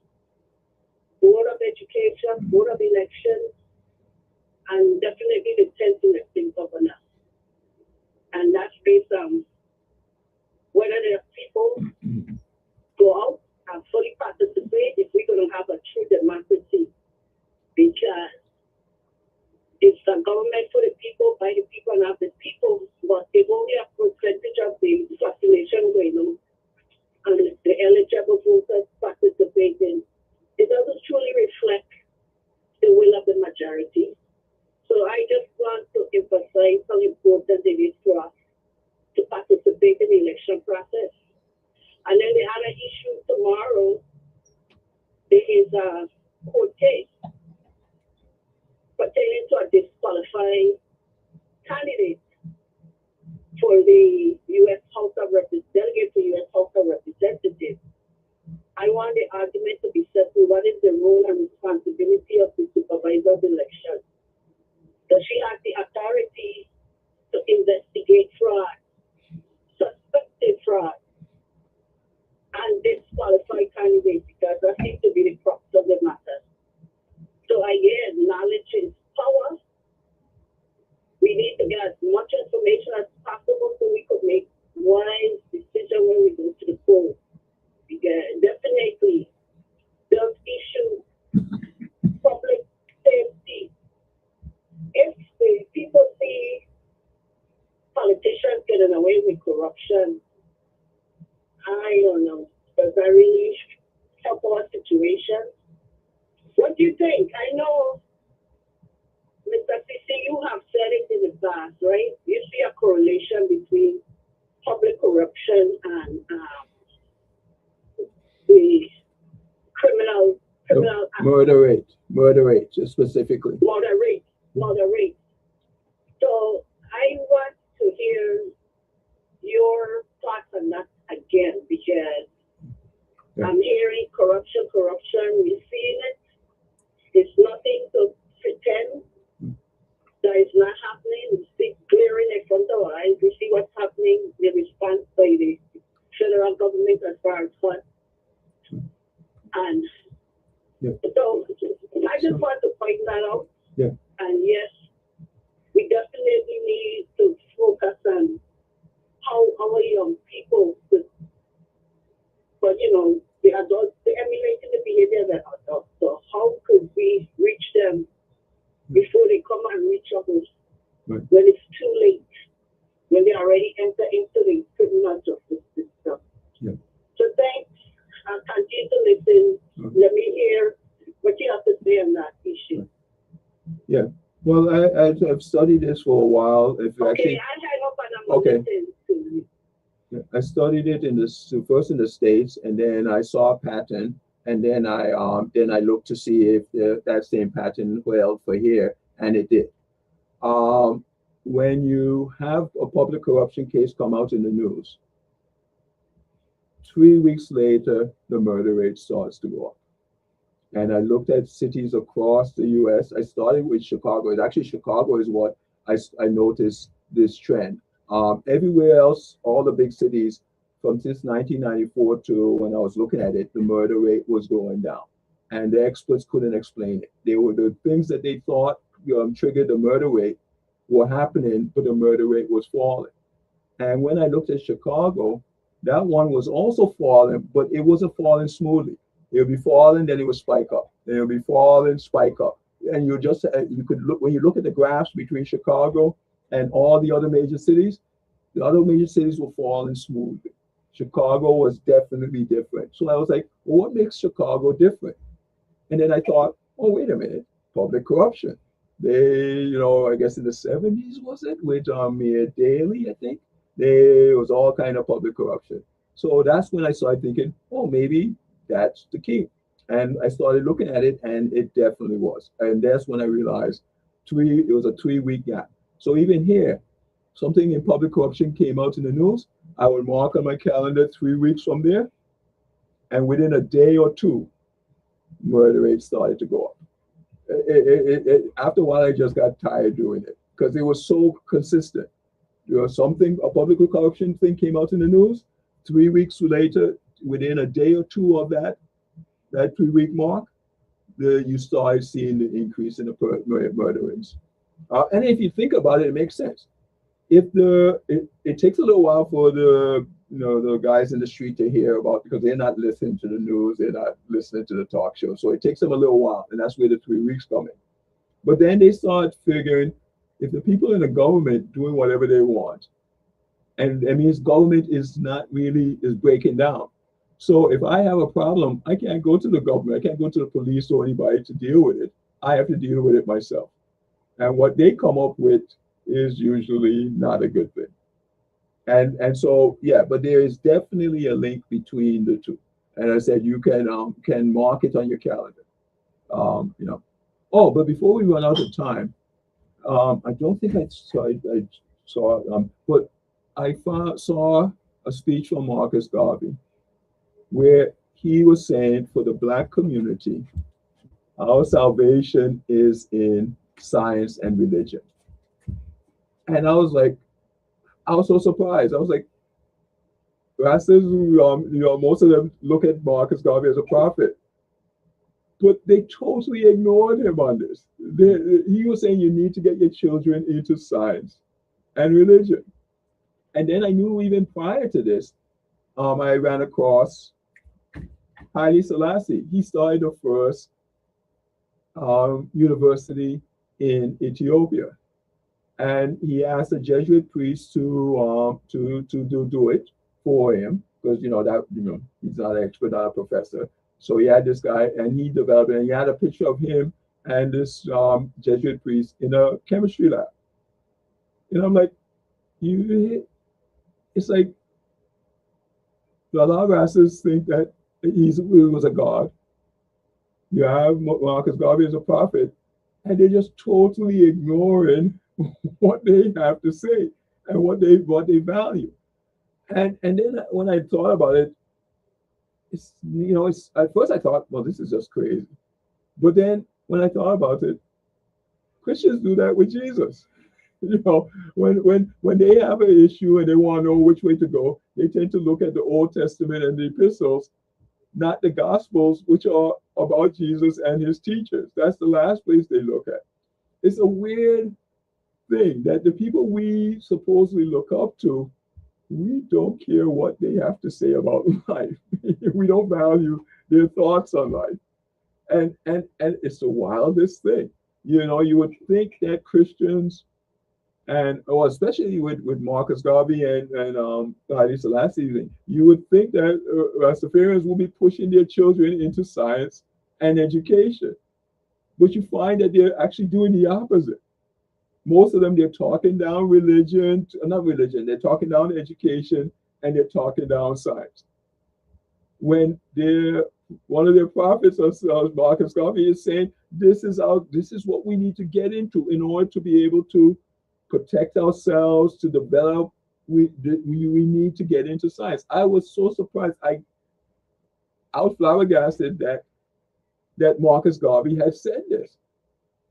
Board of Education, Board of Elections, and definitely the 10th electing governor. And that's based on whether the people go out and fully participate if we're going to have a true democracy. Because it's a government for the people, by the people, and of the people, but if only a percentage of the population going on and the eligible voters participating, it doesn't truly reflect the will of the majority. So I just want to emphasize how important it is for us to participate in the election process. And then the other issue tomorrow, there is a court case pertaining to a disqualifying candidate for the U.S. House of Representatives, delegate to U.S. House of Representatives. I want the argument to be settled. What is the role and responsibility of the supervisor of the election? Does she have the authority to investigate fraud, suspected fraud, and disqualify candidates? Because that seems to be the crux of the matter. So again, knowledge is power. We need to get as much information as possible so we could make wise decisions when we go to the getting away with corruption. I don't know. Does that really help our situation? What do you think? I know, Mr. Sisi, you have said it in the past, right? You see a correlation between public corruption and the criminal Murder rate, specifically. Moderate. So I want to hear your thoughts on that again, because I'm hearing corruption. We're seeing it. It's nothing to pretend that it's not happening. We see glaring in front of our eyes. We see what's happening, the response by the federal government as far as what. And so I just want to point that out. Yeah. And yes, we definitely need to focus on how our young people could, but the adults, they're emulating the behavior of the adults. So how could we reach them before they come and reach us when it's too late, when they already enter into the criminal justice system? Yeah. So thanks. I'll continue to listen. Let me hear what you have to say on that issue. Yeah. Well, I've studied this for a while. Okay, I'll hang up and I'm listening to you. I studied it first in the States, and then I saw a pattern, and then I looked to see if that same pattern held for here, and it did. When you have a public corruption case come out in the news, 3 weeks later, the murder rate starts to go up. And I looked at cities across the US. I started with Chicago. It's actually Chicago is what I noticed this trend. Everywhere else, all the big cities, from since 1994 to when I was looking at it, the murder rate was going down. And the experts couldn't explain it. They were the things that they thought triggered the murder rate were happening, but the murder rate was falling. And when I looked at Chicago, that one was also falling, but it wasn't falling smoothly. It would be falling, then it would spike up. Then it would be falling, spike up. And you could look, when you look at the graphs between Chicago and all the other major cities were falling smoothly. Chicago was definitely different. So I was like, well, what makes Chicago different? And then I thought, oh, wait a minute, public corruption. They, I guess in the 70s, was it, with Mayor Daley, I think? There was all kind of public corruption. So that's when I started thinking, oh, maybe that's the key. And I started looking at it, and it definitely was. And that's when I realized it was a 3-week gap. So even here, something in public corruption came out in the news, I would mark on my calendar 3 weeks from there, and within a day or two, murder rate started to go up. After a while, I just got tired doing it because it was so consistent. A public corruption thing came out in the news, 3 weeks later, within a day or two of that 3-week mark, you started seeing the increase in the murder rates. And if you think about it, it makes sense. It takes a little while for the guys in the street to hear about, because they're not listening to the news, they're not listening to the talk show. So it takes them a little while, and that's where the 3 weeks come in. But then they start figuring, if the people in the government doing whatever they want, and it means government is breaking down. So if I have a problem, I can't go to the government, I can't go to the police or anybody to deal with it. I have to deal with it myself. And what they come up with is usually not a good thing. And so, yeah, but there is definitely a link between the two. And I said, you can mark it on your calendar. Oh, but before we run out of time, I don't think I saw, but I saw a speech from Marcus Garvey where he was saying, for the Black community, our salvation is in science and religion. And I was so surprised. I was like, Rastas, most of them look at Marcus Garvey as a prophet, but they totally ignored him on this. He was saying you need to get your children into science and religion. And then I knew even prior to this, I ran across Haile Selassie. He started the first university in Ethiopia. and he asked a Jesuit priest to do it for him because he's not an expert, not a professor. So he had this guy, and he developed it, and he had a picture of him and this Jesuit priest in a chemistry lab. And I'm like, it's like a lot of racists think that he was a god. You have Marcus Garvey as a prophet, and they're just totally ignoring what they have to say and what they value. And then when I thought about it, it's at first I thought, well, this is just crazy. But then when I thought about it, Christians do that with Jesus. When they have an issue and they want to know which way to go, they tend to look at the Old Testament and the epistles, not the Gospels, which are about Jesus and his teachers. That's the last place they look at. It's a weird thing that the people we supposedly look up to, we don't care what they have to say about life. We don't value their thoughts on life. And it's the wildest thing. You would think that Christians, or especially with Marcus Garvey and Haile Selassie, you would think that Rastafarians will be pushing their children into science and education. But you find that they're actually doing the opposite. Most of them, they're talking down religion, not religion, they're talking down education, and they're talking down science. When one of their prophets, Marcus Garvey, is saying, this is what we need to get into in order to be able to protect ourselves, to develop. We need to get into science. I was so surprised. I was flabbergasted that Marcus Garvey had said this,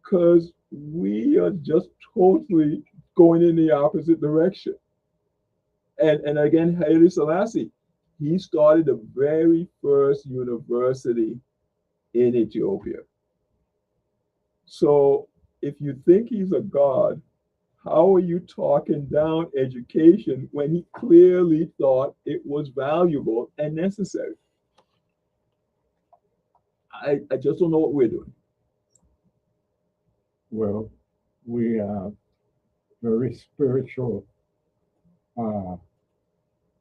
because we are just totally going in the opposite direction. And again, Haile Selassie, he started the very first university in Ethiopia. So if you think he's a god, how are you talking down education when he clearly thought it was valuable and necessary? I just don't know what we're doing. Well, we are very spiritual,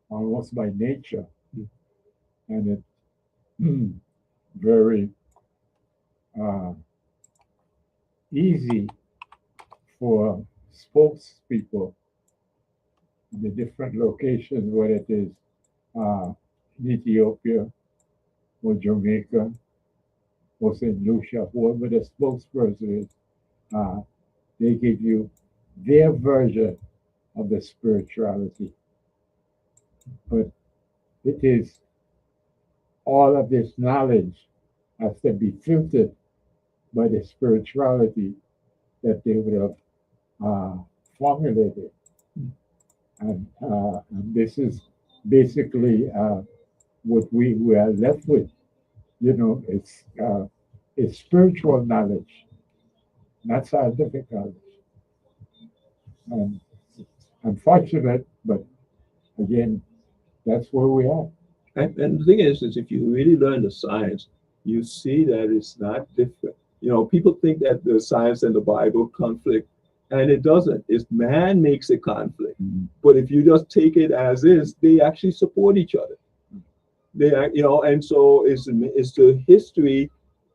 almost by nature, and it's very easy for spokespeople in the different locations, whether it is Ethiopia or Jamaica or St. Lucia, whoever the spokesperson is, they give you their version of the spirituality. But it is all of this knowledge has to be filtered by the spirituality that they would have formulated. And this is basically what we are left with. It's spiritual knowledge, not scientific knowledge. And unfortunate, but again, that's where we are. And the thing is if you really learn the science, you see that it's not different. People think that the science and the Bible conflict, and it doesn't. It's man makes it conflict. Mm-hmm. But if you just take it as is, they actually support each other. They, and so it's the history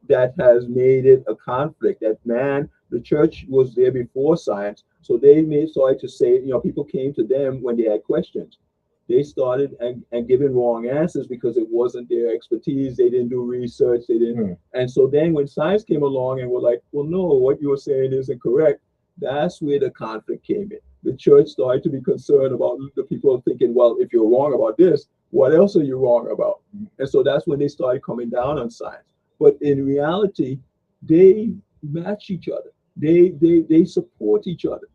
that has made it a conflict. That man, the church was there before science, so they started to say, people came to them when they had questions. They started and giving wrong answers because it wasn't their expertise. They didn't do research. They didn't. Mm. And so then when science came along and were like, well, no, what you were saying isn't correct, that's where the conflict came in. The church started to be concerned about the people thinking, well, if you're wrong about this, what else are you wrong about? Mm. And so that's when they started coming down on science. But in reality, they match each other. They support each other.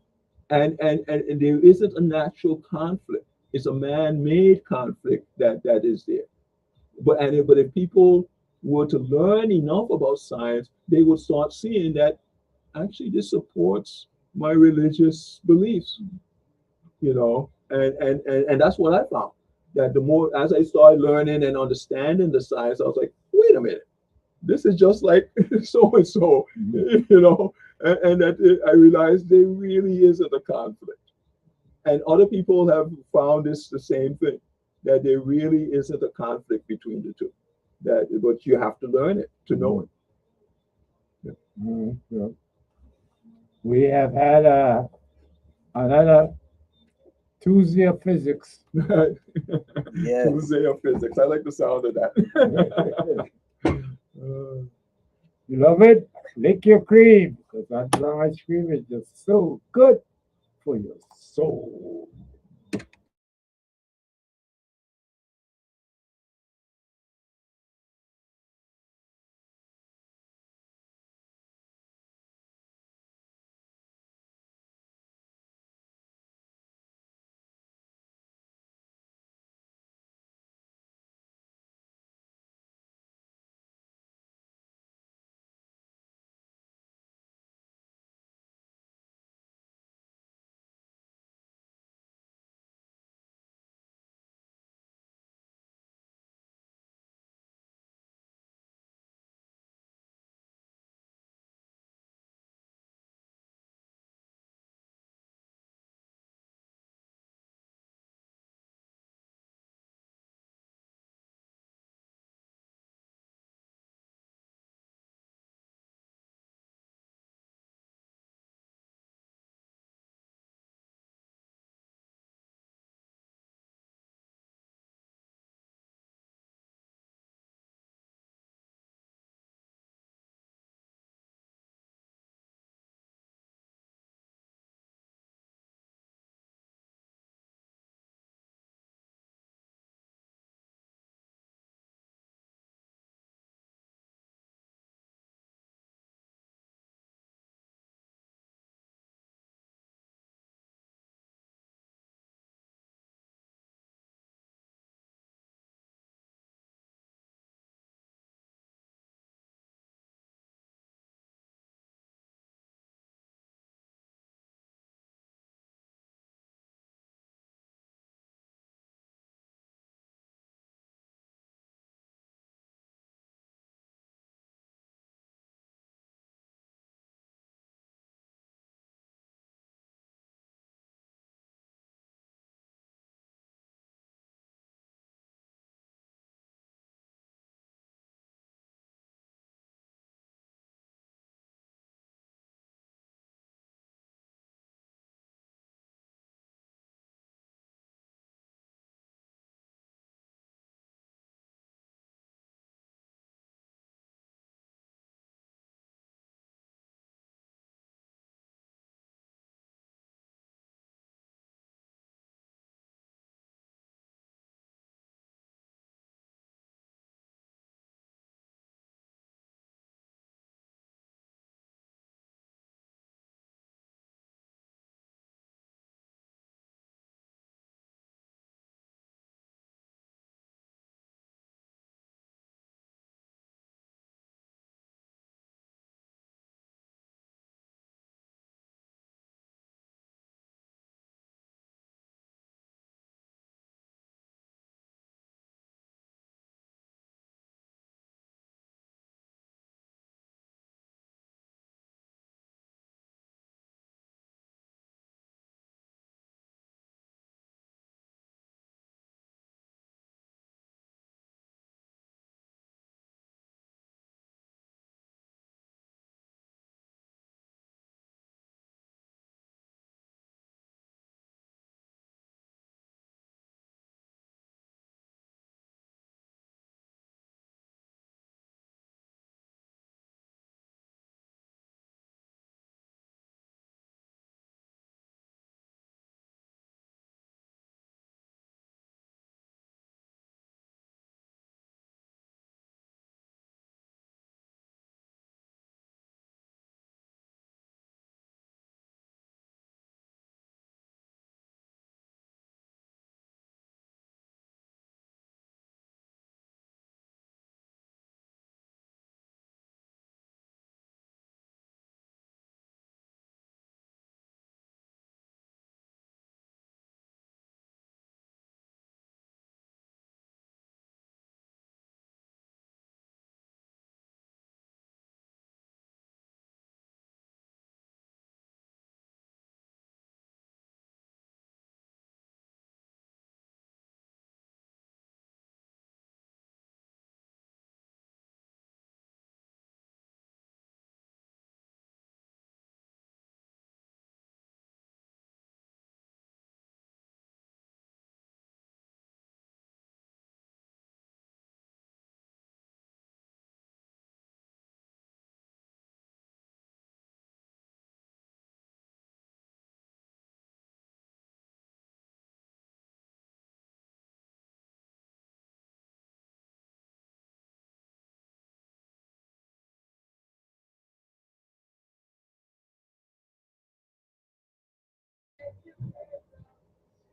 And there isn't a natural conflict. It's a man-made conflict that is there. But if people were to learn enough about science, they would start seeing that actually this supports my religious beliefs, and that's what I found. That the more as I started learning and understanding the science, I was like, wait a minute, this is just like so and so, and that I realized there really isn't a conflict. And other people have found this the same thing, that there really isn't a conflict between the two. That, but you have to learn it to know it. Yeah. We have had another Tuesday of physics. Yes. Tuesday of physics. I like the sound of that. You love it? Lick your cream, because that ice cream is just so good for your soul.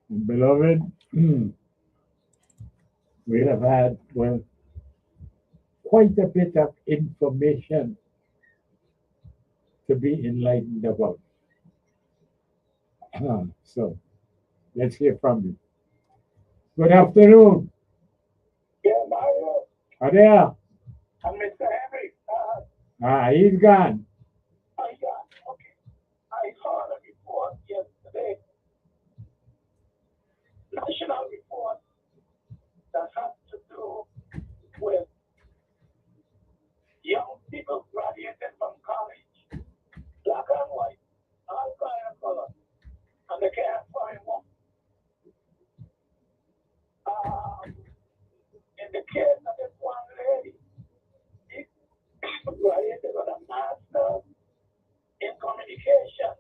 Beloved, we have had, well, quite a bit of information to be enlightened about. So let's hear from you. Good afternoon. Yeah, Mario Adele. and Mr. Henry. He's gone. Okay. I saw the report yesterday, national report that has to do with young people graduated from college, black and white, all kind of color, and they can't find one. In the case of this one lady, she graduated with a master in communication.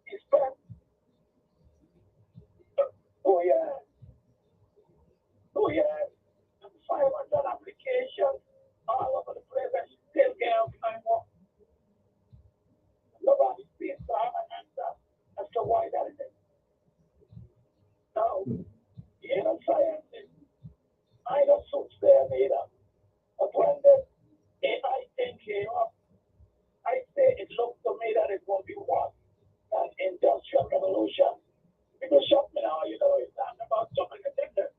He spent 2 years, 2 years, and 500 applications all over the place, and she still can't find one. Nobody seems to have an answer as to why that is. Now, scientists, I know suits there neither. But when the AI thing came up, I say it looked to me that it won't be worse than industrial revolution. People shock me now, it's talking about jumping the distance.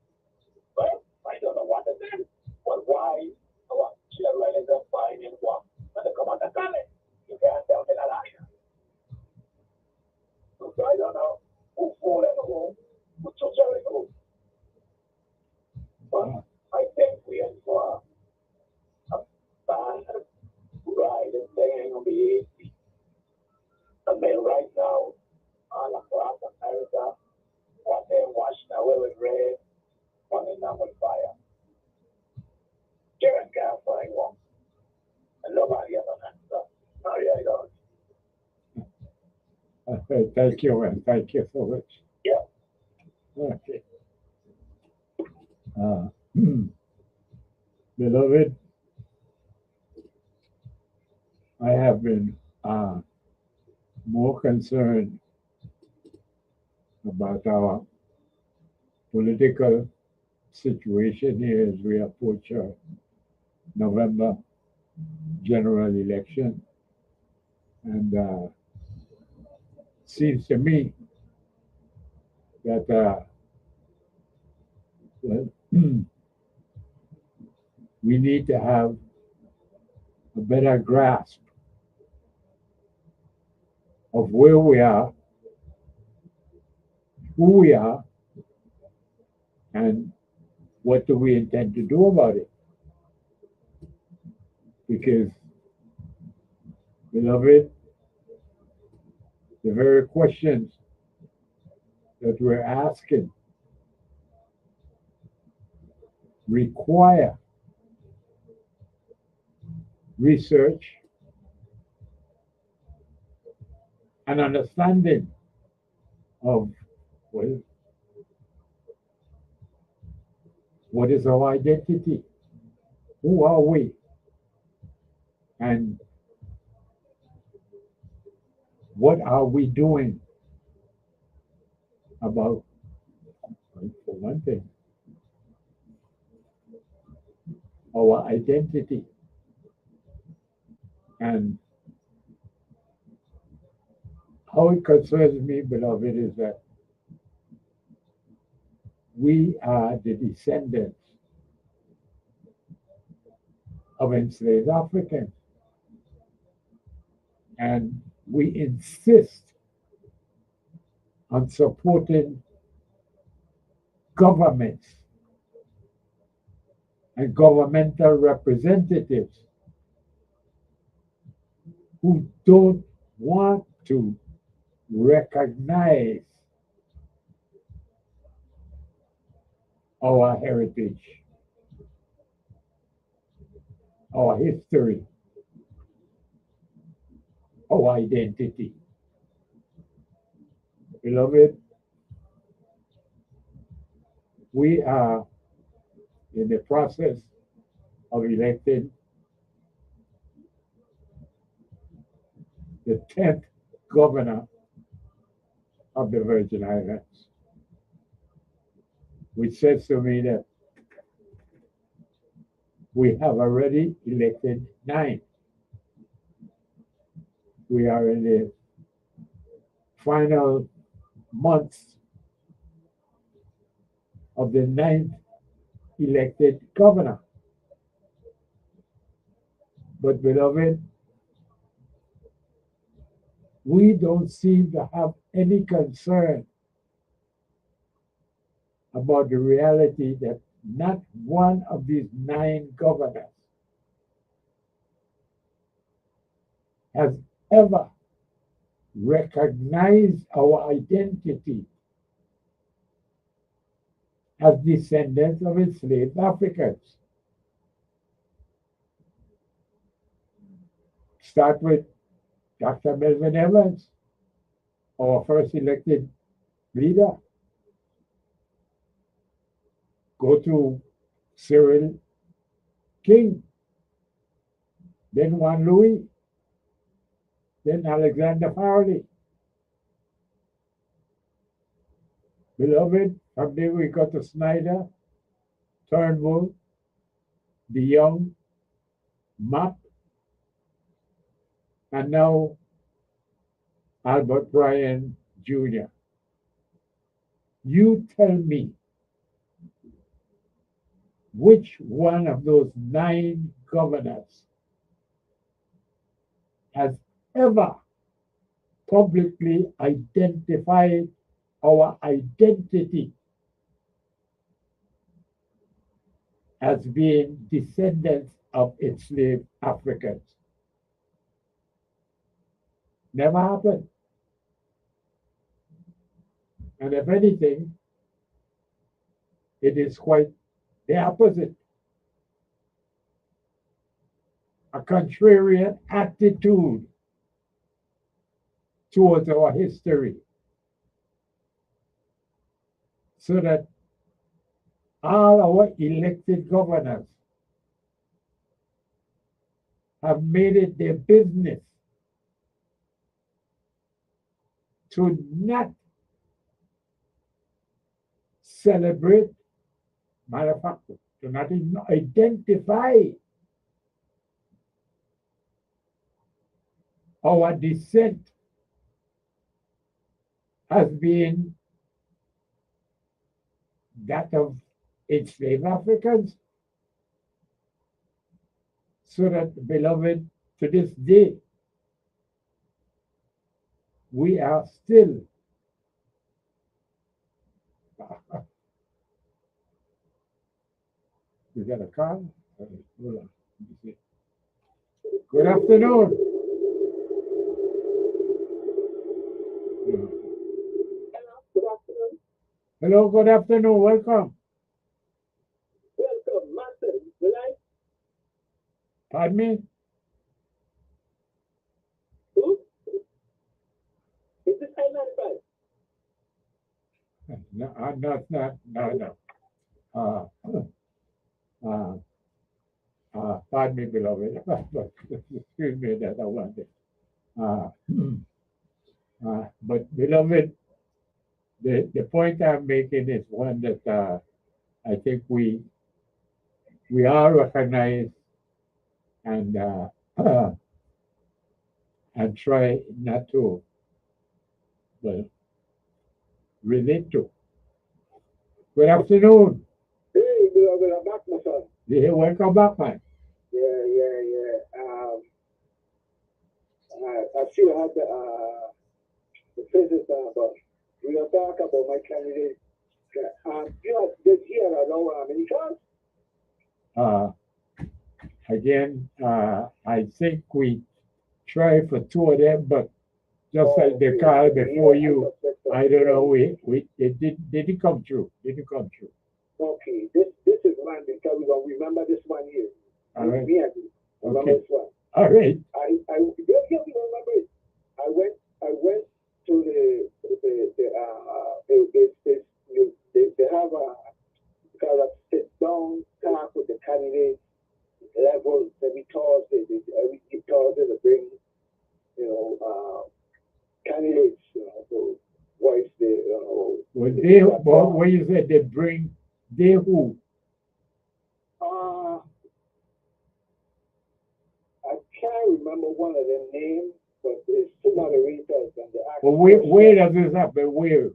Well, I don't know what it is. But why our children is finding work when they come out of college? You can't tell me that either. So I don't know who fooled in the room, who took the room. But I think we are for a bad ride and they ain't gonna be easy. I mean, right now, all across America, what they washing away with red, running down with fire. Jared can't find one. And nobody has an answer. Sorry, I don't. Thank you, and thank you so much. Yeah. Okay. Beloved, I have been more concerned about our political situation here as we approach our November general election. And seems to me that well, we need to have a better grasp of where we are, who we are, and what do we intend to do about it. Because, beloved, the very questions that we're asking require research and understanding of, well, what is our identity? Who are we? And what are we doing about, for one thing, our identity? And how it concerns me, beloved, is that we are the descendants of enslaved Africans. And we insist on supporting governments and governmental representatives who don't want to recognize our heritage, our history, our identity. Beloved, we are in the process of electing the 10th governor of the Virgin Islands, which says to me that we have already elected 9. We are in the final months of the 9th elected governor. But beloved, we don't seem to have any concern about the reality that not one of these 9 governors has ever recognized our identity as descendants of enslaved Africans. Start with Dr. Melvin Evans, our first elected leader. Go to Cyril King, then Juan Louis, then Alexander Farley. Beloved, from there we go to Snyder, Turnbull, DeYoung, Mapp, and now Albert Bryan Jr. You tell me which one of those 9 governors has ever publicly identified our identity as being descendants of enslaved Africans. Never happened. And if anything, it is quite the opposite. A contrarian attitude towards our history, so that all our elected governors have made it their business to not celebrate, matter of fact, to not even identify our descent as being that of enslaved Africans. So that, beloved, to this day, we are still you got a call? Hold on. Good afternoon. Good afternoon. Hello, good afternoon. Welcome. Welcome, Master. Will I? Pardon me? Who? Is this I-95? No, no, it's not. No, no. Pardon me, beloved. Excuse me that I wanted. But beloved, the point I'm making is one that I think we all recognize and and try not to relate to. Good afternoon. Hey, beloved, I'm back, my son. Yeah, welcome back, man. Yeah. I still have the physics, but we are talk about my candidate. This year, I know how many times? Again, I think we tried for 2 of them, but just like the call before you, I don't know, it didn't come true. Okay, this is one because we're gonna remember this one here. All right. Me and you. Remember Okay. this one. All right. I remember it. I went to they have a kind of sit down talk with the candidates level every Thursday. Every Thursday they bring candidates to voice Well, they, well, when you said they bring, they who? I can't remember one of their names, but it's two moderators and the Well, where does this happen? Where?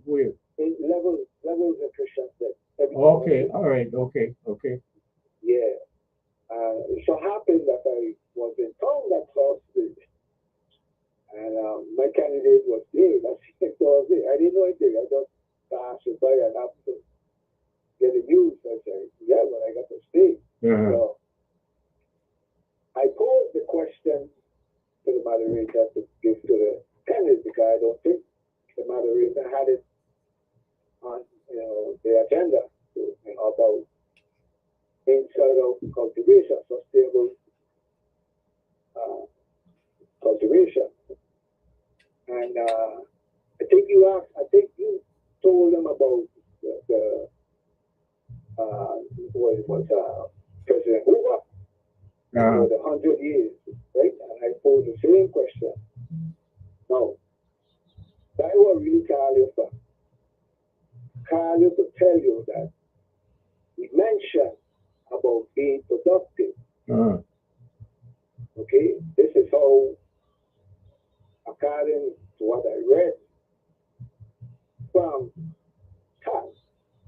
levels of Christian said. Okay, all right, okay. Yeah. It so happened that I was in town that Thursday, and my candidate was there. That's Thursday. I didn't know anything. I just passed it by and happened to get the news. I said, yeah, when I got to stay. Uh-huh. So I posed the question to the moderator to give to the candidate because I don't think the moderator had it on the agenda about inside of cultivation, sustainable cultivation. And I think you told them about the what it was President Hoover for the 100 years, right? And I posed the same question. Now, I will really call you to tell you that he mentioned about being productive. Uh-huh. Okay, this is how, according to what I read from Tom,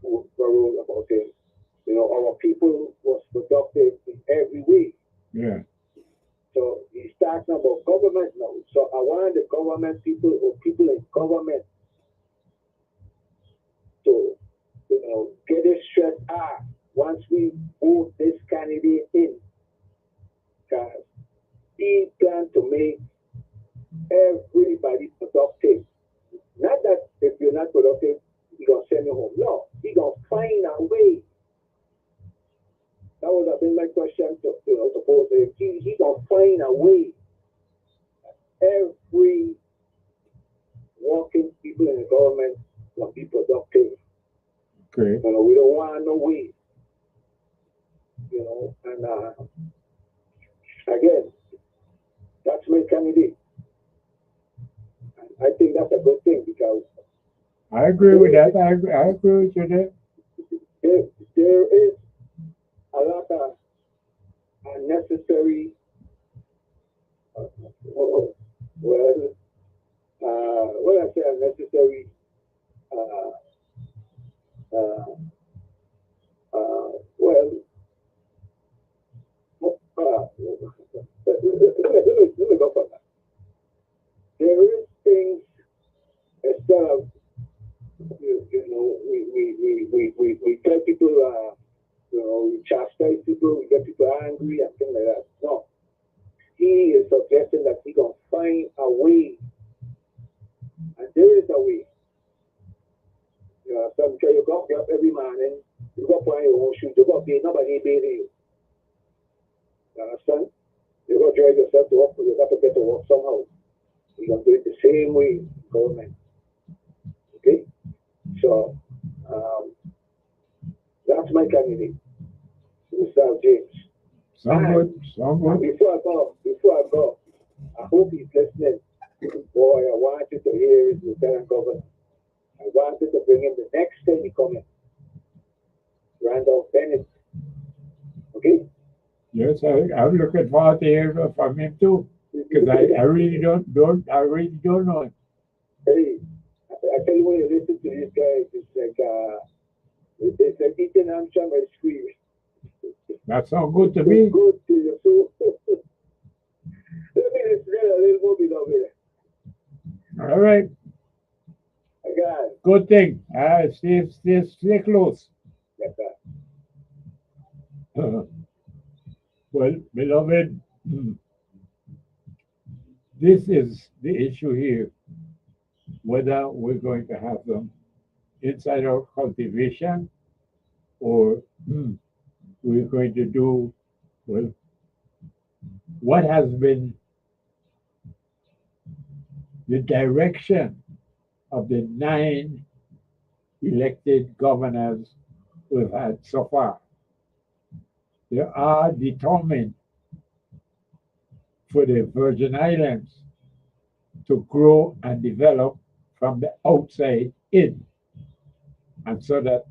who wrote about it, our people was productive in every way. Yeah. So he's talking about government now. So I want the government people or people in government to, get it straight out once we vote this candidate in. Because he plans to make everybody productive. Not that if you're not productive, he's going to send you home. No, he's going to find a way. That would have been my question to suppose that he's going to find a way. Every working people in the government will be productive. Okay. We don't want no way. And again, that's my candidate. I think that's a good thing because I agree with that. I agree with you there. there is a lot of unnecessary when I say unnecessary let me go for that. There is things instead of we tell people we chastise people, we get people angry and things like that. No. He is suggesting that he's gonna find a way. And there is a way. Some you go up every morning, you go find your own shoes, you go pay nobody bathing you. You understand? You go drive yourself to work, you got to get to work somehow. You're gonna do it the same way, government. Okay? So that's my candidate, Mr. James. Sound good. Before I go, I hope he's listening. Boy, I want you to hear his Lieutenant Governor. I want you to bring him the next time he comes in. Randolph Bennett. Okay? Yes, I'm looking forward to hearing from him too. Because I really don't know him. Hey, I tell you when you listen to these guys, it's like eating Amsterdam ice cream. That sounds good to me. Good to your soul. Let me listen a little more beloved. All right. I got it. Good thing. Stay close. Yes, sir. Well, beloved, this is the issue here. Whether we're going to have them inside our cultivation or we're going to do, well, what has been the direction of the 9 elected governors we've had so far. They are determined for the Virgin Islands to grow and develop from the outside in. And so that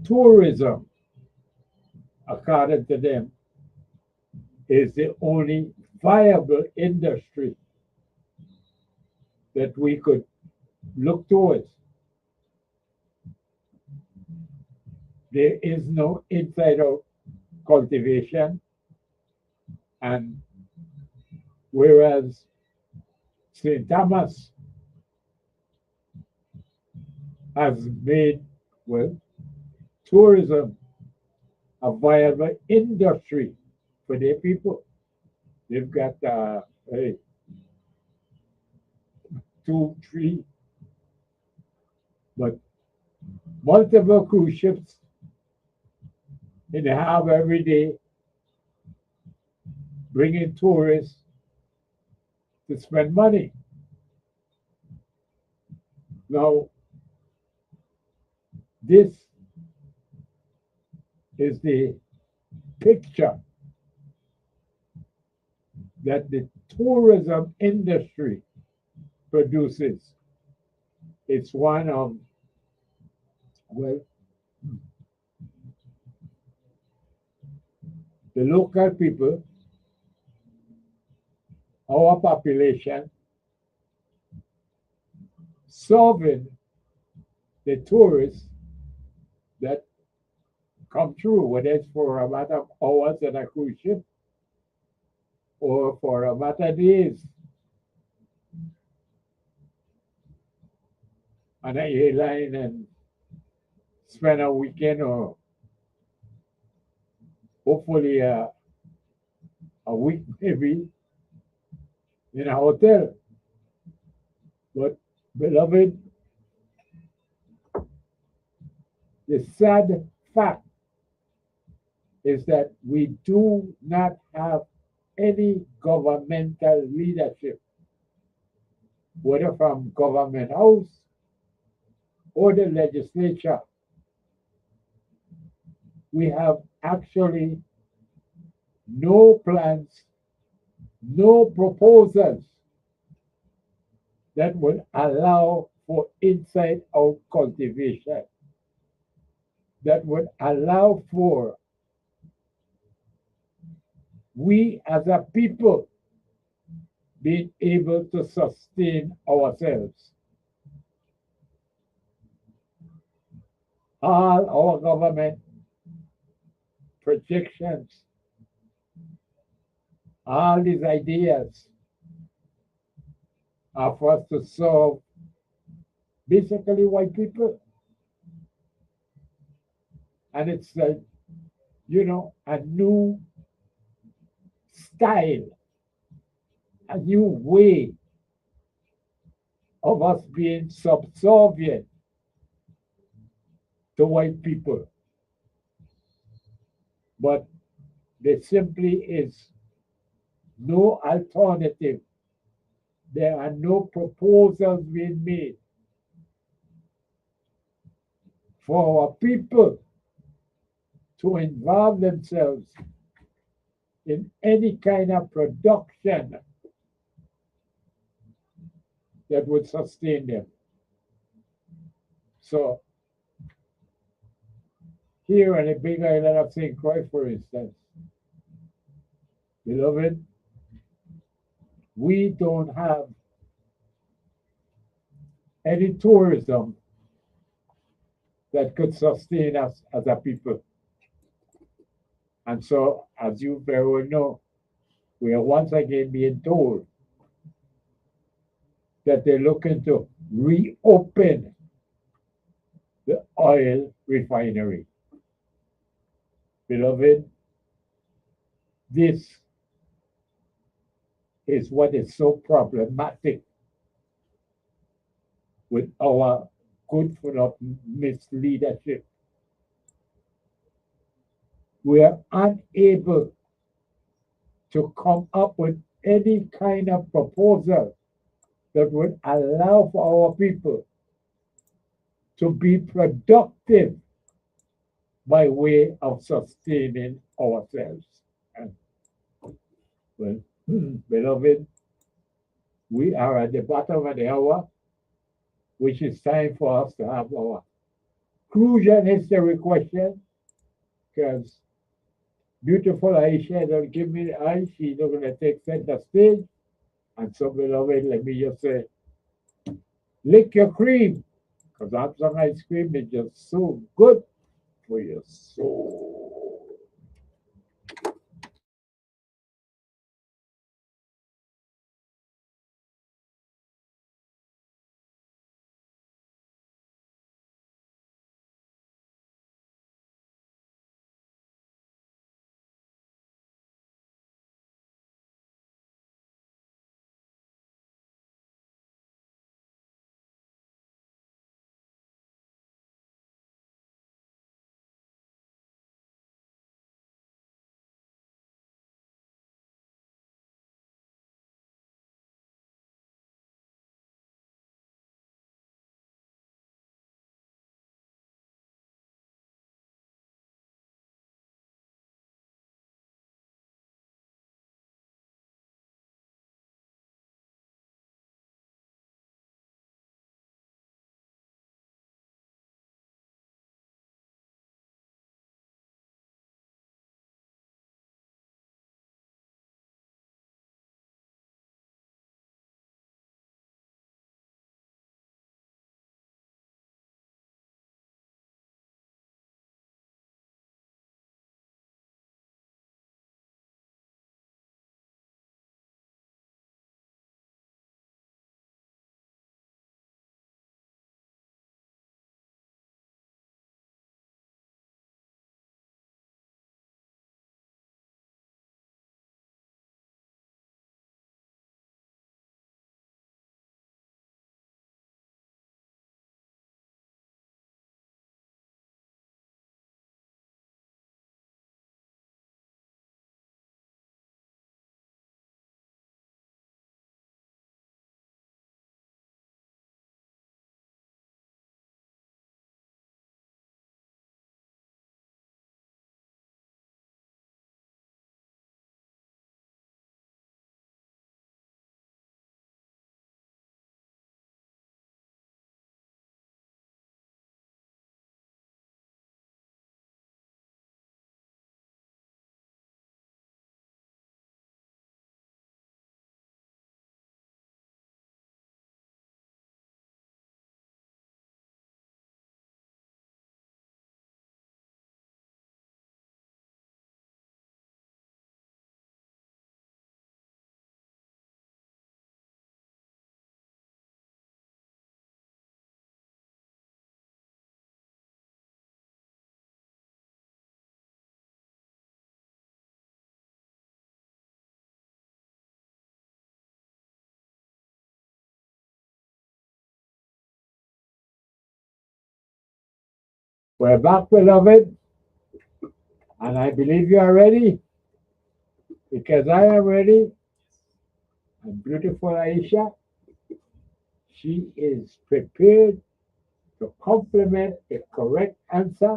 tourism, according to them, is the only viable industry that we could look towards. There is no inside out cultivation, and whereas St. Thomas has made, well, tourism a viable industry for their people. They've got hey, 2, 3, but multiple cruise ships in the harbor every day, bringing tourists to spend money. Now, this is the picture that the tourism industry produces. It's one of, well, the local people, our population, serving the tourists that come through, whether it's for a matter of hours on a cruise ship or for a matter of days on an airline and spend a weekend or hopefully a week maybe in a hotel. But beloved, the sad fact is that we do not have any governmental leadership, whether from government house or the legislature. We have actually no plans, no proposals that would allow for inside out cultivation, that would allow for we as a people being able to sustain ourselves. All our government projections, all these ideas are for us to serve basically white people. And it's a, a new style, a new way of us being subservient to white people. But there simply is no alternative. There are no proposals being made for our people to involve themselves in any kind of production that would sustain them. So, here on the big island of St. Croix, for instance, beloved, we don't have any tourism that could sustain us as a people. And so, as you very well know, we are once again being told that they're looking to reopen the oil refinery. Beloved, this is what is so problematic with our good for nothing misleadership. We are unable to come up with any kind of proposal that would allow for our people to be productive by way of sustaining ourselves. And, well, beloved, we are at the bottom of the hour, which is time for us to have our crucial history question, because beautiful Aisha don't give me the eye. She's not going to take center stage. And so, beloved, let me just say, lick your cream, because that some ice cream is just so good for your soul. We're back, beloved, and I believe you are ready, because I am ready. And beautiful Aisha, she is prepared to complement the correct answer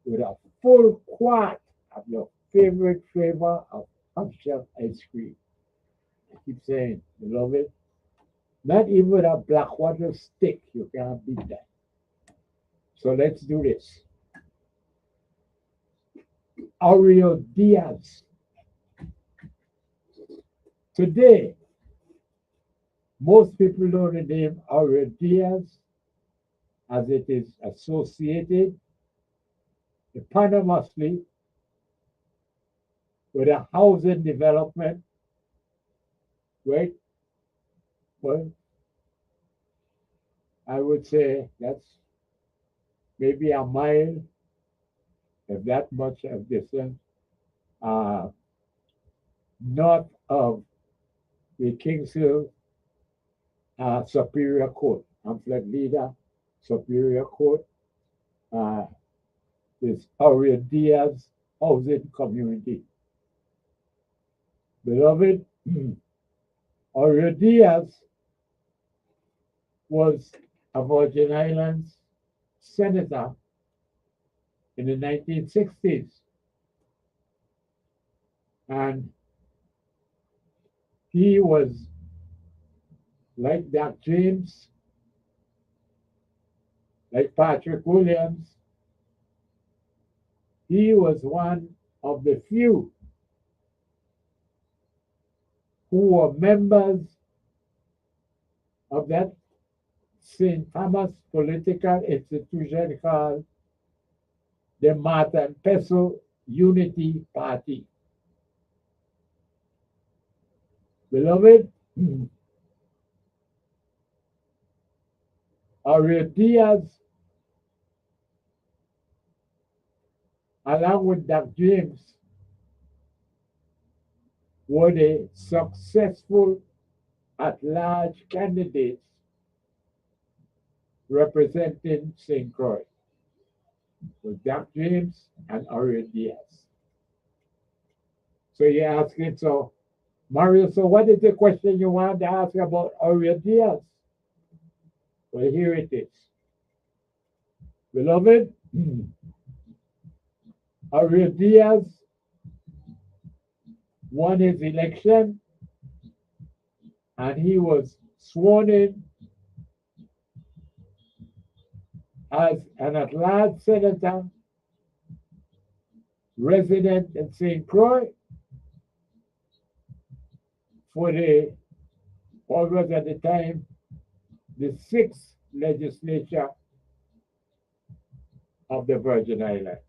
with a full quart of your favorite flavor of puff shell ice cream. I keep saying, beloved, not even a Blackwater stick, you can't beat that. So let's do this. Aureo Diaz. Today, most people know the name Aureo Diaz as it is associated eponymously with a housing development, right? Well, I would say that's maybe a mile, if that much of distance, uh, north of the Kings Hill Superior Court. I'm flag leader, Superior Court. Uh, this Aureo Diaz housing community. Beloved, Aureo Diaz was a Virgin Islands senator in the 1960s. And he was like like Patrick Williams, he was one of the few who were members of that St. Thomas political institution called the Martin Peso Unity Party. Beloved, Aurelio Diaz, along with Doc James, were the successful at-large candidates representing St. Croix, with Doc James and Aurelio Diaz. So you're asking, so Mario, so what is the question you want to ask about Aurelio Diaz? Well, here it is. Beloved, Aurelio Diaz won his election and he was sworn in as an at-large senator resident in St. Croix for what was at the time the 6th legislature of the Virgin Islands.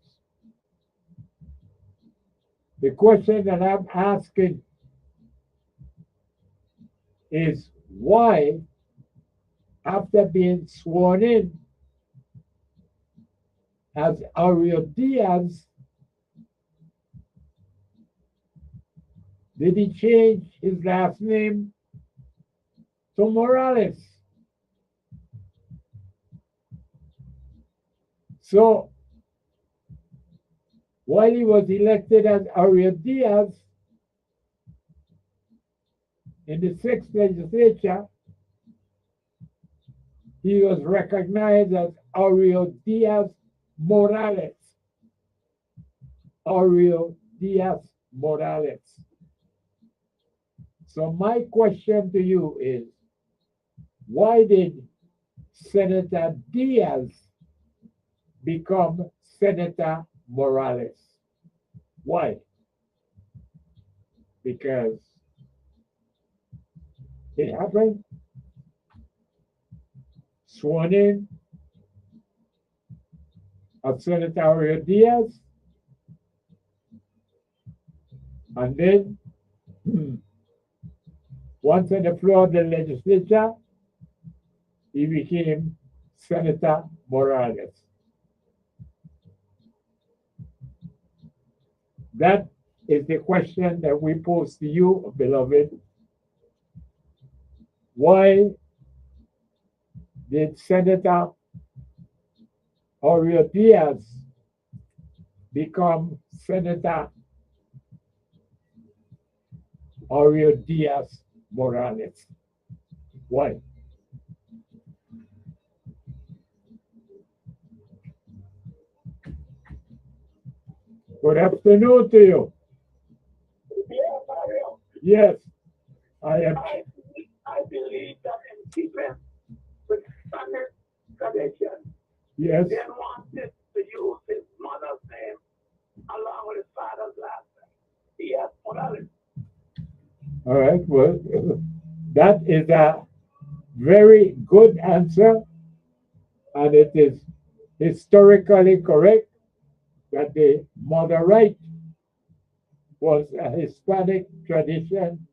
The question that I'm asking is why, after being sworn in as Aurelio Diaz, did he change his last name to Morales? So, while he was elected as Aurelio Diaz in the 6th legislature, he was recognized as Aurelio Diaz Morales. Aurelio Diaz Morales. So my question to you is, why did Senator Diaz become Senator Morales? Why? Because it happened, sworn in of Senator Aurelio Diaz, and then once on the floor of the legislature, he became Senator Morales. That is the question that we pose to you, beloved. Why did Senator Aurelio Diaz become Senator Aurelio Diaz Morales? Why? Good afternoon to you. Yeah, Mario. Yes, I am. I believe that in keeping with standard tradition, Yes, they wanted to use his mother's name along with his father's last name. Diaz Morales. all right. Well, that is a very good answer, and it is historically correct that the mother right was a Hispanic tradition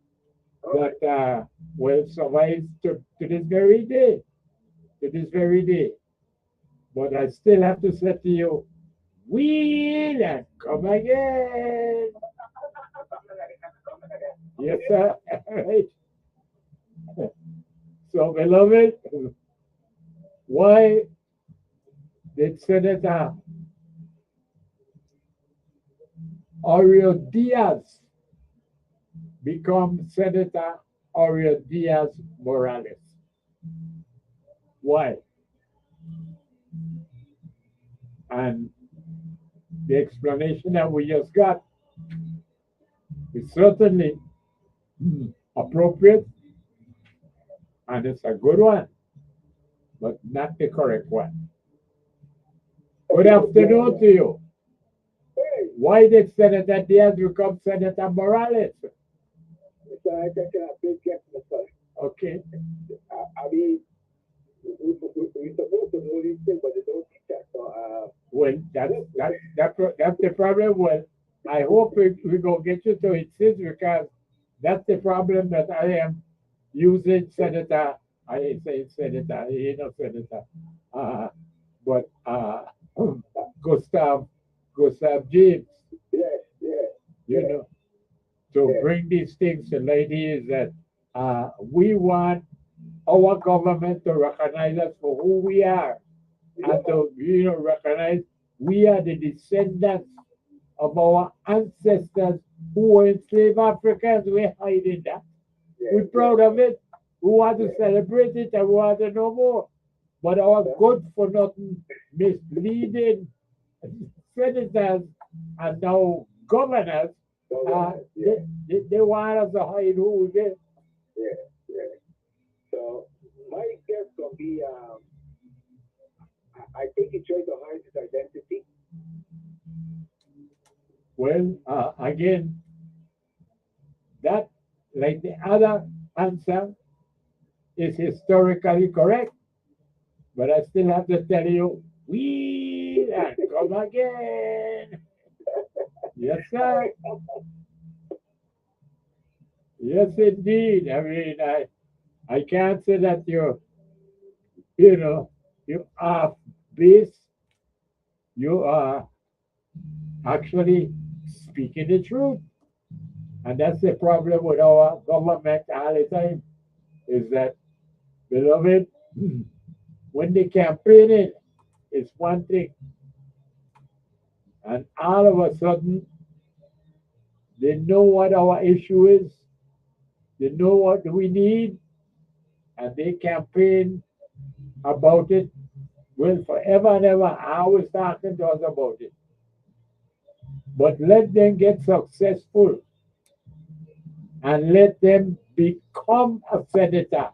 that will survive to this very day. To this very day. But I still have to say to you, we and come again. Yes, sir. Right. So, beloved, why did Senator Aurelio Diaz become Senator Aurelio Diaz Morales? Why? And the explanation that we just got is certainly appropriate, and it's a good one, but not the correct one. Good afternoon to you. Hey, Why did Senator Diaz become Senator Morales? so I think a big guess, Mr. Okay. I mean, we supposed to know these things, but they don't teach us. So, Well, that's the problem. Well, I hope we gonna get you to insist because that's the problem that I am using Senator. I ain't saying Senator, he ain't no Senator. Uh, but Gustav James, yes, yes, you yes, know, to yes. bring these things to light is that we want our government to recognize us for who we are and to recognize we are the descendants of our ancestors who were enslaved Africans. We're hiding that. yes, We're proud of it. We want to celebrate it and we want to know more. But our good for nothing, misleading senators and now governors, they want us to hide who we get. Yeah, yeah. So my guess gonna be, I think he tried to hide his identity. Well, again, that, like the other answer, is historically correct. But I still have to tell you, we and come again. Yes, sir. Yes, indeed. I mean, I can't say that you are base. You are actually speaking the truth. And that's the problem with our government all the time, is that, beloved, when they campaigning, it's one thing. And all of a sudden, they know what our issue is. They know what we need, and they campaign about it. Well, forever and ever, always talking to us about it. But let them get successful and let them become a senator.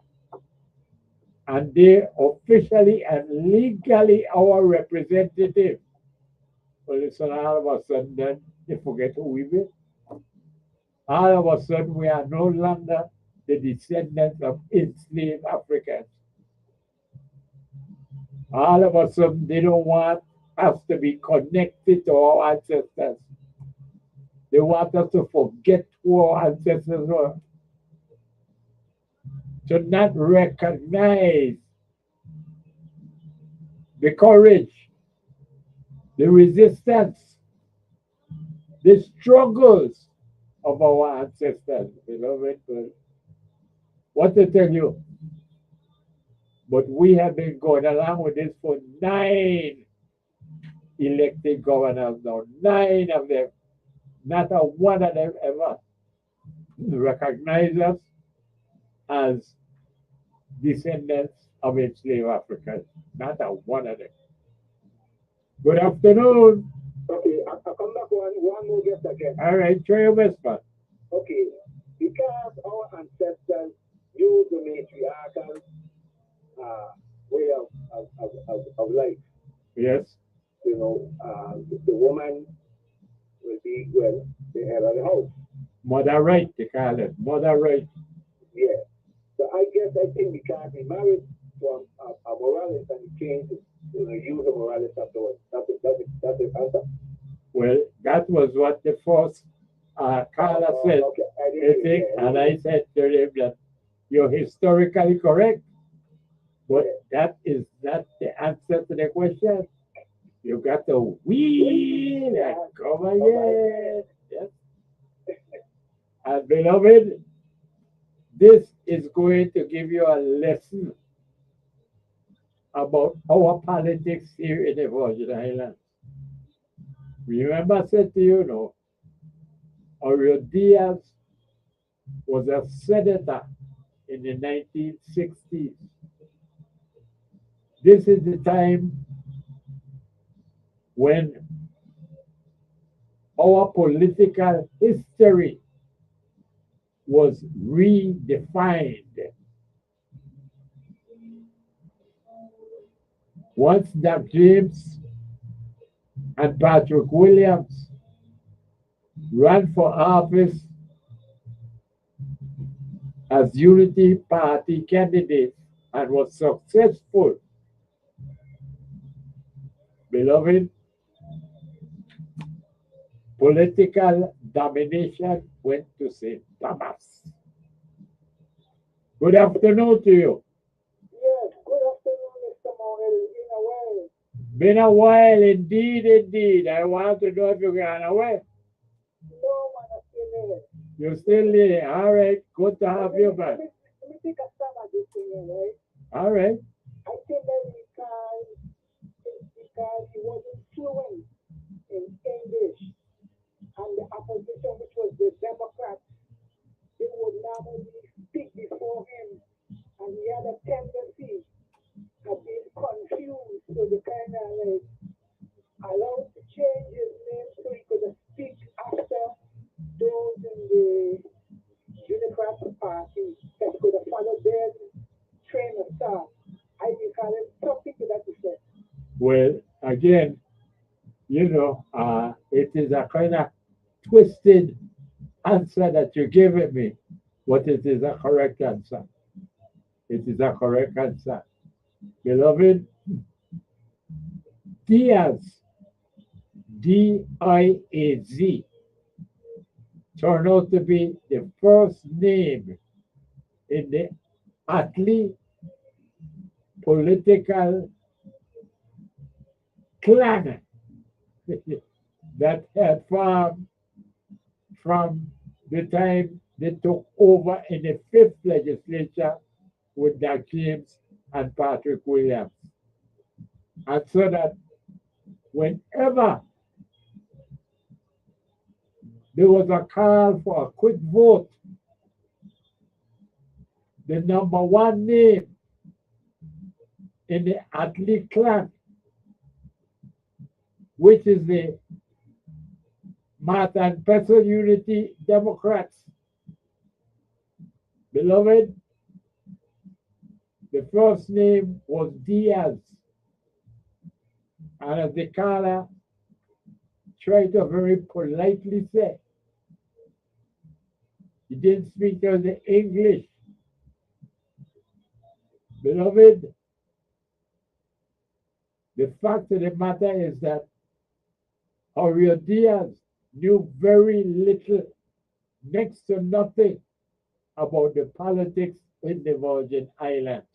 And they officially and legally our representative. Well, listen, all of a sudden, then they forget who we were. All of a sudden, we are no longer the descendants of enslaved Africans. All of a sudden, they don't want us to be connected to our ancestors. They want us to forget who our ancestors were, to not recognize the courage, the resistance, the struggles of our ancestors, beloved. What to tell you? But we have been going along with this for 9 elected governors now. 9 of them. Not a one of them ever recognize us as descendants of enslaved Africans. Not a one of them. Good afternoon. Okay, I'll come back one more guess again. All right, try your best, man. Okay, because our ancestors used the matriarchal way of life. Yes. You know, the woman will be, well, the head of the house. Mother right, they call it. Mother right. Yeah. So I think because he married to a Morales and he changed to use a Morales afterwards. That's the answer. Well, that was what the first caller said. Okay. And I said to him that you're historically correct, but that is not the answer to the question. You got to win and come again. Yes. And beloved, this is going to give you a lesson about our politics here in the Virgin Islands. Remember I said to you, no, Aurelio Diaz was a senator in the 1960s. This is the time when our political history was redefined. Once Dr. James and Patrick Williams ran for office as Unity Party candidate and was successful. Beloved, political domination went to St. Thomas. Good afternoon to you. Yes, good afternoon, Mr. Morel. In a while. Been a while, indeed, indeed. I want to know if you got away. No, man, I'm still there. You're still there. All right, good to have you back. Let me take a stab at this thing, right? All right. I think that it's because he wasn't fluent in English. And the opposition, which was the Democrats, they would normally speak before him. And he had a tendency of being confused. So they kind of like allowed to change his name so he could speak after those in the Democratic Party that could have followed their train of thought. I recall it something to that effect. Well, again, it is a kind of twisted answer that you gave me, but it is a correct answer. It is a correct answer. Beloved, Diaz, D-I-A-Z, turned out to be the first name in the Atlee political clan that had formed from the time they took over in the 5th legislature with Doug James and Patrick Williams. And so that whenever there was a call for a quick vote, the number one name in the Atlee clan, which is the Martha and Pestle Unity Democrats. Beloved, the first name was Diaz. And as the caller tried to very politely say, he didn't speak the English. Beloved, the fact of the matter is that Aurelio Diaz knew very little, next to nothing, about the politics in the Virgin Islands.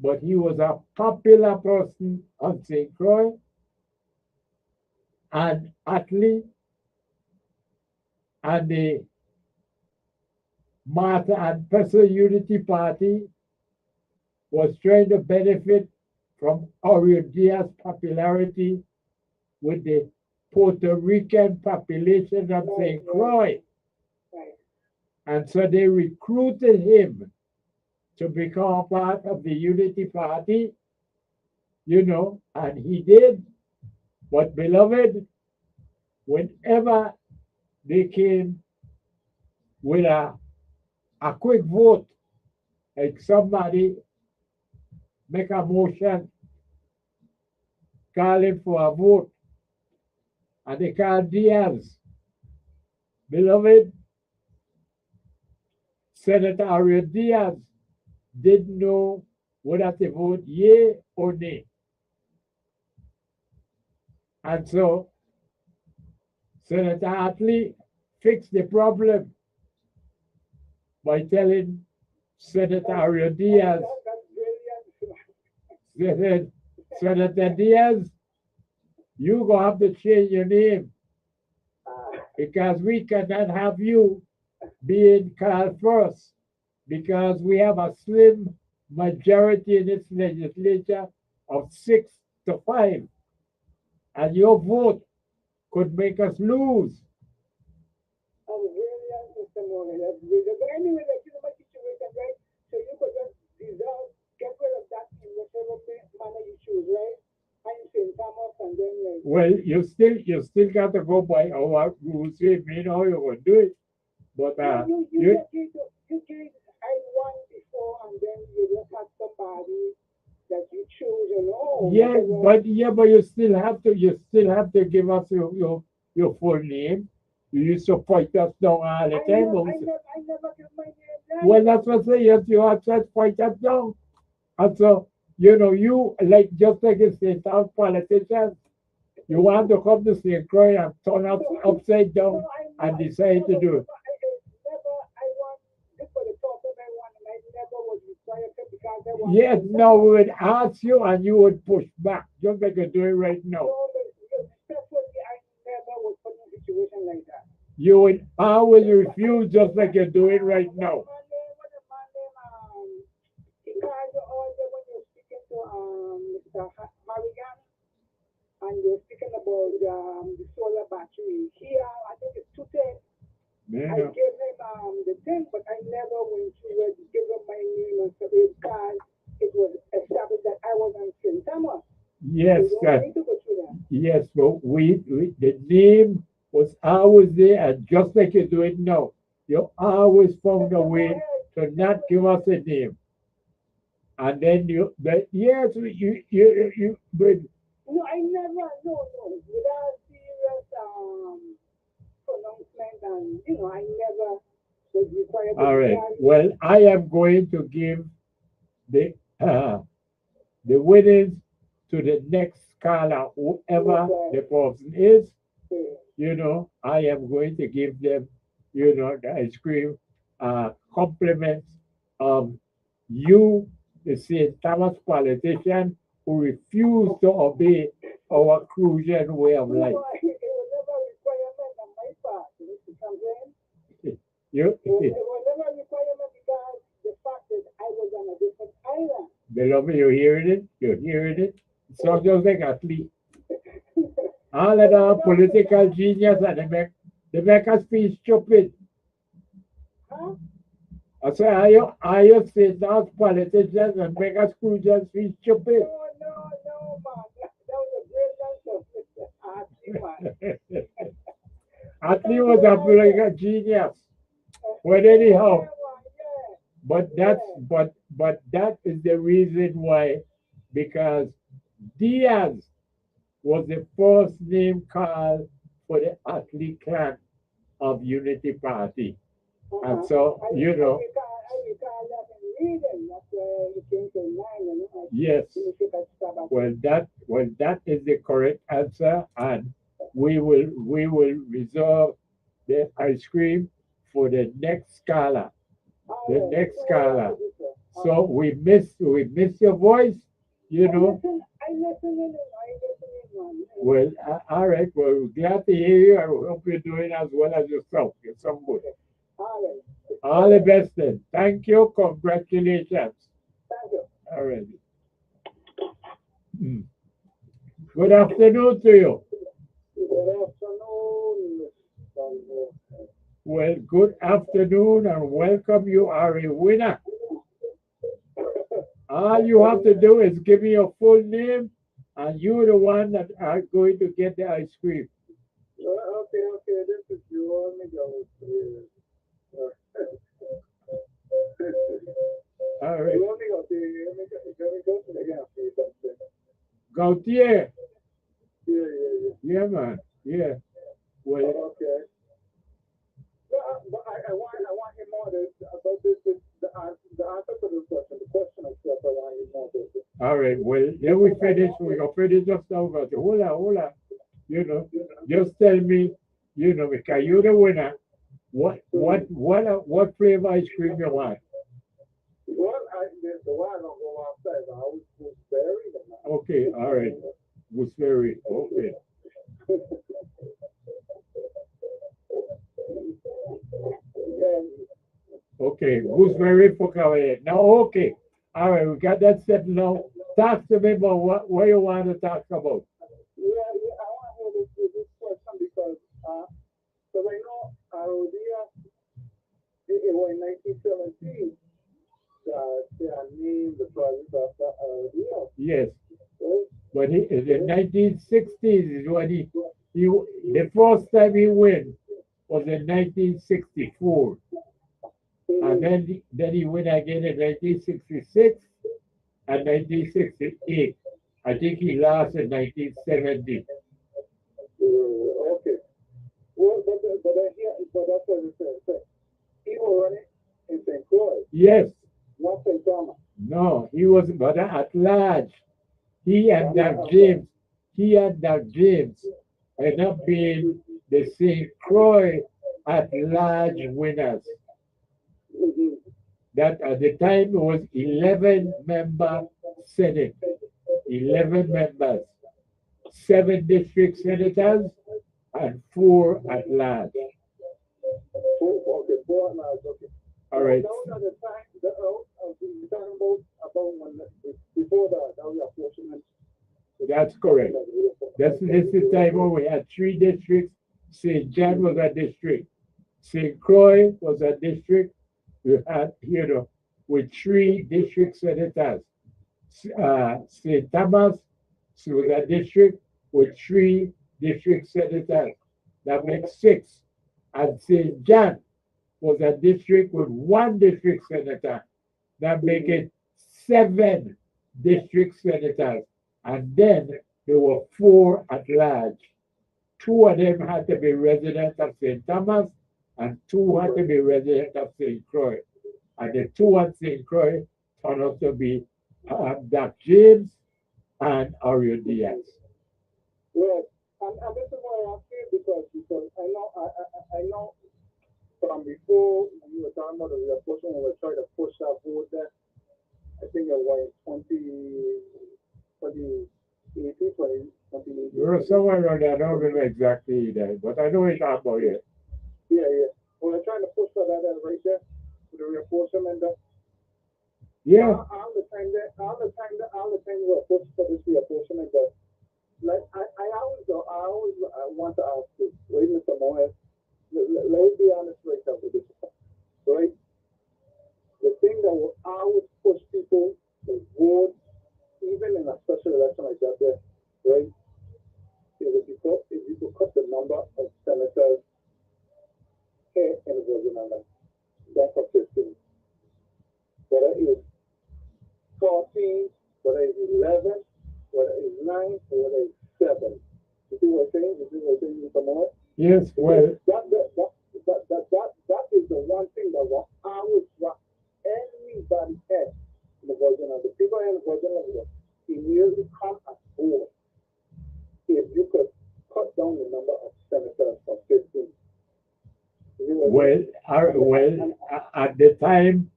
But he was a popular person on St. Croix and Atlee and the Martha and Pestle Unity Party was trying to benefit from Aurelio Diaz's popularity with the Puerto Rican population of St. Croix. Right. And so they recruited him to become part of the Unity Party, and he did. But beloved, whenever they came with a quick vote, like somebody make a motion calling for a vote, and they called Diaz. Beloved, Senator Aurelio Diaz didn't know whether to vote yea or nay. And so Senator Atlee fixed the problem by telling Senator Aurelio Diaz, they said, Senator Diaz, you're going to have to change your name because we cannot have you being called first because we have a slim majority in this legislature of 6-5. And your vote could make us lose. I'm really testimony. That's really, but anyway, like, my situation, right? So you could just dissolve, get rid of that in whatever manner you choose, right? And St. Thomas, and then like. Well, you still got to go by our rules. You know how you're going to do it. But you gave I won before, and then you just had somebody that you choose, know. Yeah, because, but you still have to give us your full name. You used to point us down all the I time. never, but I we say, never, I never give my name. well, that's what I say. Yes, you have to point us down. And so, you like just like a St. Thomas politicians, you want to come to St. Croix and turn us upside down and decide to do it. I want this for the top of everyone, and I never was required to because I want. Yes, no, we would ask you and you would push back, just like you're doing right now. Respectfully, I never was put in a situation like that. You would always refuse, just like you're doing right now. Mr. Harrigan, and you're speaking about the solar battery. Here, I think it's 210. I Yeah. gave him the thing, but I never went to give him my name and stuff because it was established that I was on St. Thomas. Yes, So you don't need to go through that. yes, but the name was always there, and just like you do it now, you always found a way to not give us a name. And then but yes, but No, I never, no, without serious pronouncement, and I never was required to all right. carry- Well, I am going to give the winners to the next caller, whoever the person is. I am going to give them, the ice cream, compliments of you, the St. Thomas politician who refused to obey our Crucian way of life. It was never a requirement on my part, Mr. Cameron. You, It was never a requirement because the fact that I was on a different island. beloved, you're hearing it? You're hearing it? It sounds just like athlete. All of the political genius and they make us feel stupid. Huh? I say, are you St. Thomas politicians and make us Crucians feel stupid? No, man. That was a brilliant of Mr. Archie, man. Athlete was a political genius. Well, anyhow, Yeah. but that is the reason why, because Diaz was the first name called for the athlete clan of Unity Party. And so, I recall that in reading. That's where it came to mind. yes, well, that is the correct answer, and we will reserve the ice cream for the next caller. The next caller. So we miss your voice, I listen in. Well, all right. Well, we're glad to hear you. I hope you're doing as well as yourself. You're some good. All right. All the best then. Thank you. Congratulations. Thank you. All right. Good afternoon to you. Good afternoon, Mr. Well, good afternoon and welcome. You are a winner. All you have to do is give me your full name, and you're the one that are going to get the ice cream. Okay. This is you. Let me go. All right. You want me to go? Let me go to the gas station. Gautier. Yeah. Yeah, man. Yeah. Well, Okay. No, but I want him more about this. The answer to this question. The question itself. I want him more about this. all right. Well, then we finish. We go finish just now. But hold on. Just tell me, because you're the winner. What flavor ice cream you want? Well, the one I don't go outside. I always was buried. Okay, all right. Gooseberry. Okay. Okay, gooseberry for Cavalier. Now, okay. All right, we got that set now. Talk to me about what you want to talk about. Yeah, I want to hear this question because I know Arodia, it was in 1917, they are named the province after Arodia. Yes, Right? but in the 1960s is when the first time he win was in 1964. And then he win again in 1966 and 1968. I think he lost in 1970. Okay. Well, but I hear, but that's what it says. He was running in St. Croix, Yes, not St. Thomas. no, he was but at large. He and Doug James, end up being the St. Croix at large winners. Mm-hmm. That at the time it was 11-member Senate, 11 members, 7 district senators, and 4 at large. Okay, 4 hours, okay. All right. Those are the time, we're talking about when, before the reapportionment. That's correct. This is the time when we had 3 districts. St. John was a district. St. Croix was a district. We had, with 3 district senators. St. Thomas was a district with 3 district senators. That makes 6. And St. John was a district with 1 district senator. That makes it 7 district senators. And then there were 4 at large. 2 of them had to be residents of St. Thomas, and 2 had to be residents of St. Croix. And the 2 at St. Croix turned out to be Doug James and Orion Diaz. Yes, and this is why I ask you because I know from before when you were talking about the reapportionment, we were trying to push that vote there. I think it was 2018. We were somewhere around there, I don't remember exactly that, but I know it's not about it. Yeah. We were trying to push for that right there, for the reapportionment there. Yeah. All the time we were pushing for this reapportionment, but like I always want to ask you, wait, Mr. Moyes, let's be honest right now with this, right? The thing that will always push people to vote, even in a special election like that, there, right? Is if you could cut the number of senators here in the Virgin Islands, that's for 15. Whether it's 14, whether it's 11, whether it's 9, or whether it's 7. You see what I'm saying? Mr. Moore? Yes, well. That is the one thing that will always rock everybody's head in the Virgin Islands. The people in the Virgin Islands immediately come at board if you could cut down the number of senators from 15. Well, at the time,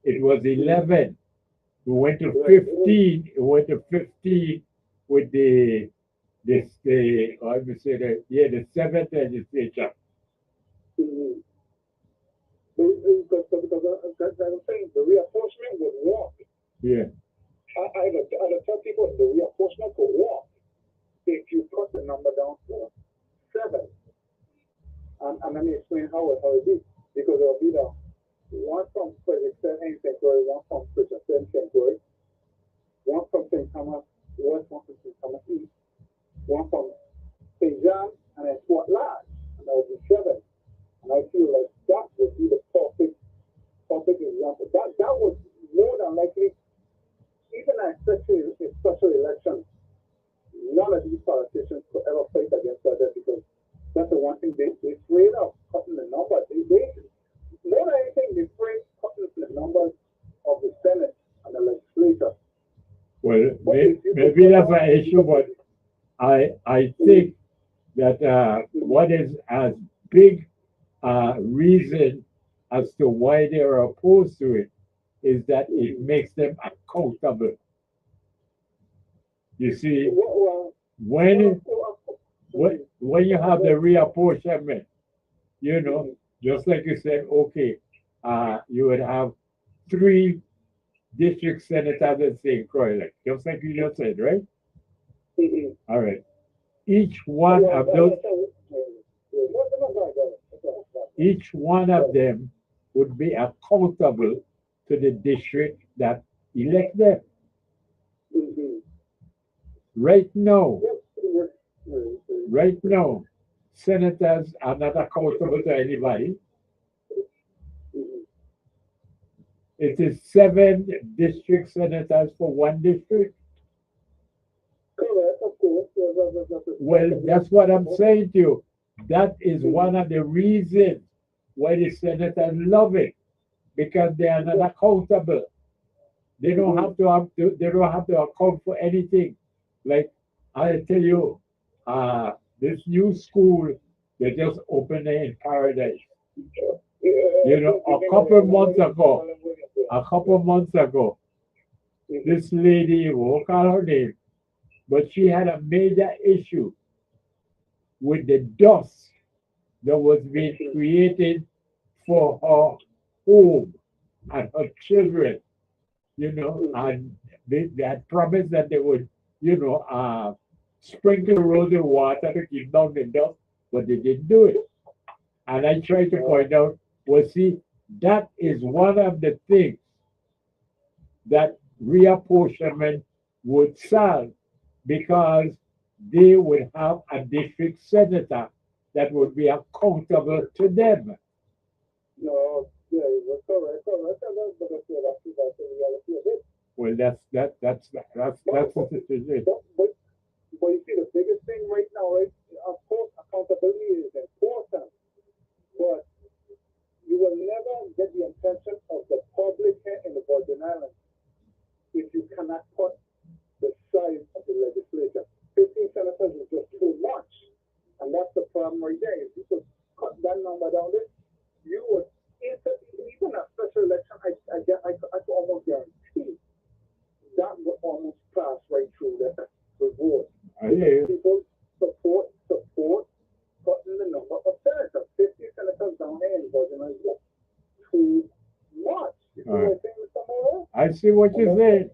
it was 11. We went to 15. We went to 15 with the 7th legislature. Mm-hmm. Because I'm saying the reapportionment would work. Yeah. I tell people the reapportionment would work if you cut the number down to 7. And let me explain how it be. Because it will be the one from Frederickson and St. Croix, one from Frederickson and St. Croix, one from St. Thomas West, one from St. Thomas East, one from St. John, and then Fort Large. And that would be 7. And I feel like that would be the perfect example. That would more than likely, even a special election, none of these politicians could ever fight against that because that's the one thing they're afraid of cutting the number. They more than anything, they're afraid of cutting the numbers of the Senate and the legislature. Well, maybe that's an issue, but I think that what is as big reason as to why they are opposed to it is that it makes them accountable. You see, when you have the reapportionment, just like you said, okay, you would have 3 district senators in St. Croix, just like you just said, right? Mm-hmm. All right. Each one of them would be accountable to the district that elect them. Mm-hmm. Right now, senators are not accountable to anybody. Mm-hmm. It is 7 district senators for 1 district. Well, that's what I'm saying to you. That is one of the reasons why the senators love it, because they are not accountable. They don't have to account for anything. Like I tell you, this new school they just opened it in Paradise. You know, a couple months ago, this lady, won't call her name, but she had a major issue with the dust that was being created for her home and her children, you know, and they had promised that they would, you know, sprinkle rosy water to keep down the dust, but they didn't do it. And I tried to point out, well, see, that is one of the things that reapportionment would solve, because they would have a district senator that would be accountable to them. No, yeah, it was correct. But that's the reality of it. Well, that's the situation. But you see, the biggest thing right now, right? Of course, accountability is important, but you will never get the attention of the public here in the Virgin Islands if you cannot put the size of the legislature. 15 senators is just too much. And that's the problem right there. If you could cut that number down there, you would instantly, even a special election, I could almost guarantee that would almost pass right through the vote. I hear you. People support cutting the number of senators. 50 senators down here in Virgin Islands is too much. You see what I'm saying, Mr. Moore? I see what you're saying.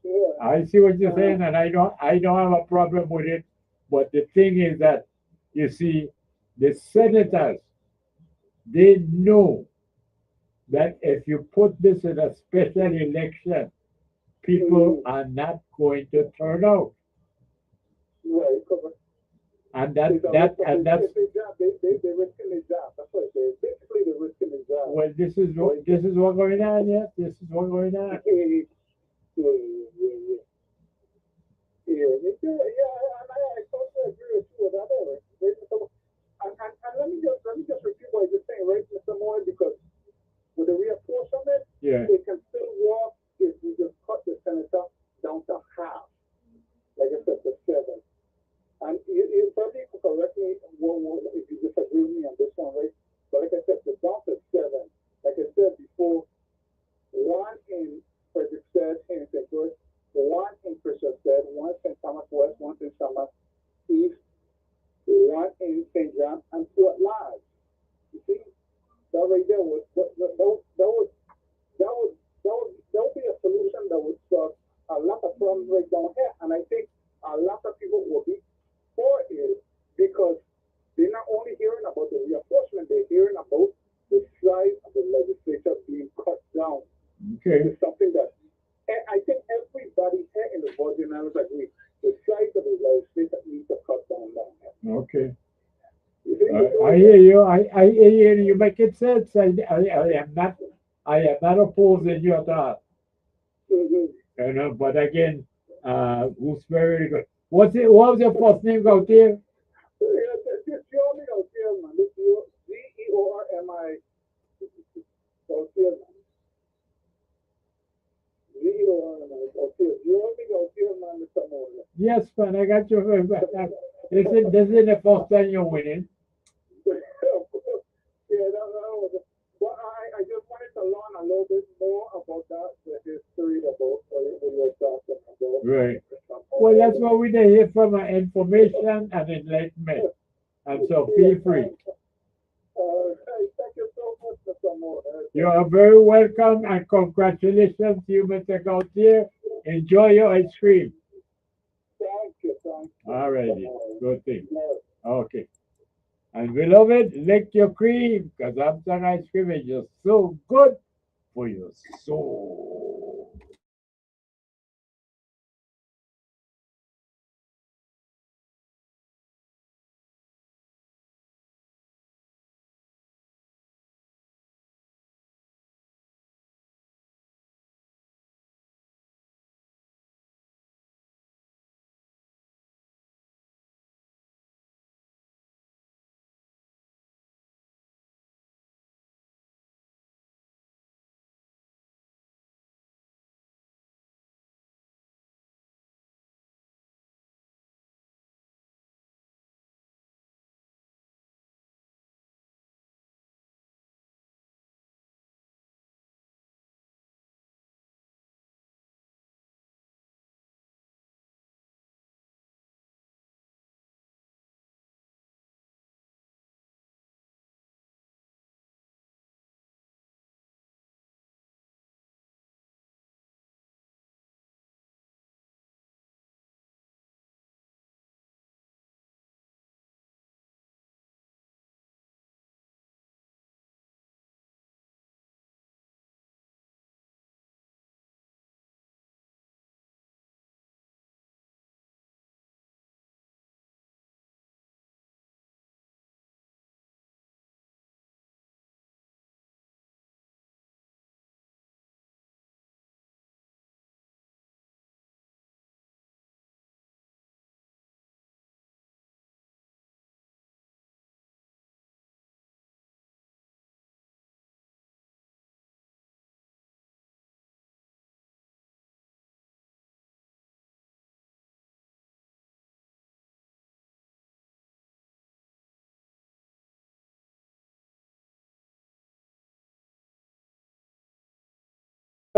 Yeah. I see what you're saying, and I don't have a problem with it. But the thing is that, you see, the senators, they know that if you put this in a special election, people are not going to turn out. Right, correct. And They that's risking their job. That's what it is. Basically, they're risking their job. well, this is what going on. Yes, this is what going on. Yeah, and I totally agree with you with that. And let me just repeat what you're saying, right, Mr. Moore, because with the reapportionment, Yeah. it can still work if we just cut the senator down to half, like I said, to 7. And you probably could correct me if you disagree with me on this one, right? But like I said, the down to 7, like I said before, 1 in Frederickstead and St. Louis, 1 in Christiansted, 1 in St. Thomas West, 1 in St. Thomas East, 1 in St. John, and Fort Lodge. You see, that right there that would be a solution that would solve a lot of problems right down here. And I think a lot of people will be for it because they're not only hearing about the reapportionment, they're hearing about the size of the legislature being cut down. Okay. It's something that, and I think everybody here in the Virgin Islands agree. The size of the legislature needs to cut down here. Okay. You see, I hear you. I hear you. You make it sense. I am not opposing you at all. Mhm. You know, but again, who's very good. What was your first name out there? This Geormi Gautierman, this Geormi Gautierman. Geormi Gautierman, Mr. Moore. Yes, man, I got you. This is the first time you're winning. Yeah, that was it. Well, I just wanted to learn a little bit more about that, the history about what you were talking about. Right. Well, that's what we did here from information and enlightenment. And so feel free. Thank you so much, Mr. Moore. You are very welcome and congratulations to you, Mr. Gautier. Enjoy your ice cream. Thank you. All righty. Good thing. Okay. And beloved, lick your cream because Amazon ice cream is just so good for your soul.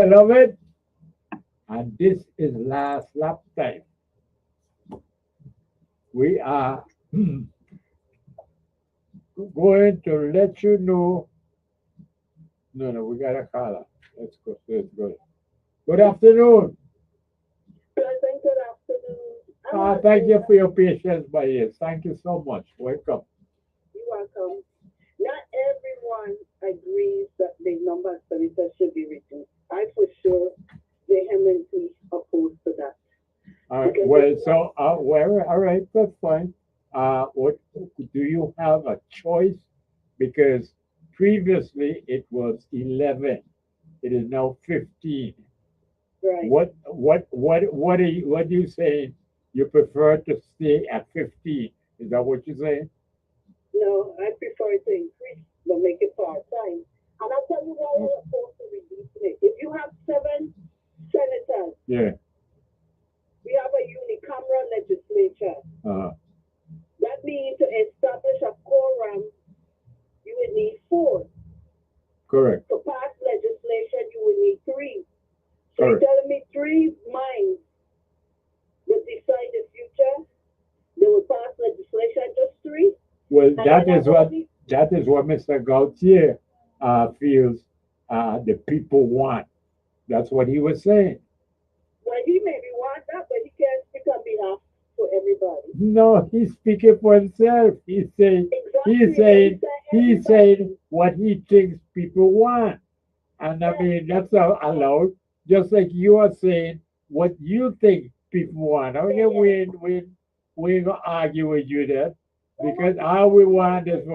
Beloved, and this is last lap time. We are going to let you know. No, we got a caller. Let's go. Let's go. Good afternoon. Pleasant good afternoon. Thank you for your patience, my dear. Thank you so much. Welcome. You're welcome. Not everyone agrees that the number of senators should be reduced. I for sure vehemently opposed to that. All right. Because Well, it's so well, all right, that's fine. What do you have a choice? Because previously it was 11. It is now 15. right. What are you saying? You prefer to stay at 15? Is that what you're saying? No, I prefer to increase, but make it part-time. And I'll tell you why we're opposed to reducing it. If you have 7 senators, Yeah. we have a unicameral legislature. Uh, That means to establish a quorum, you would need 4. correct. To pass legislation, you would need 3. So Correct. you're telling me 3 minds would decide the future? They would pass legislation, just 3? Well, And that then is what only- Mr. Gautier feels the people want. That's what he was saying. Well, he maybe want that, but he can't speak on behalf for everybody. No, he's speaking for himself. He's saying Exactly. he's saying everybody. what he thinks people want. And I mean that's allowed, just like you are saying what you think people want. I mean, we ain't gonna argue with you there because all we want is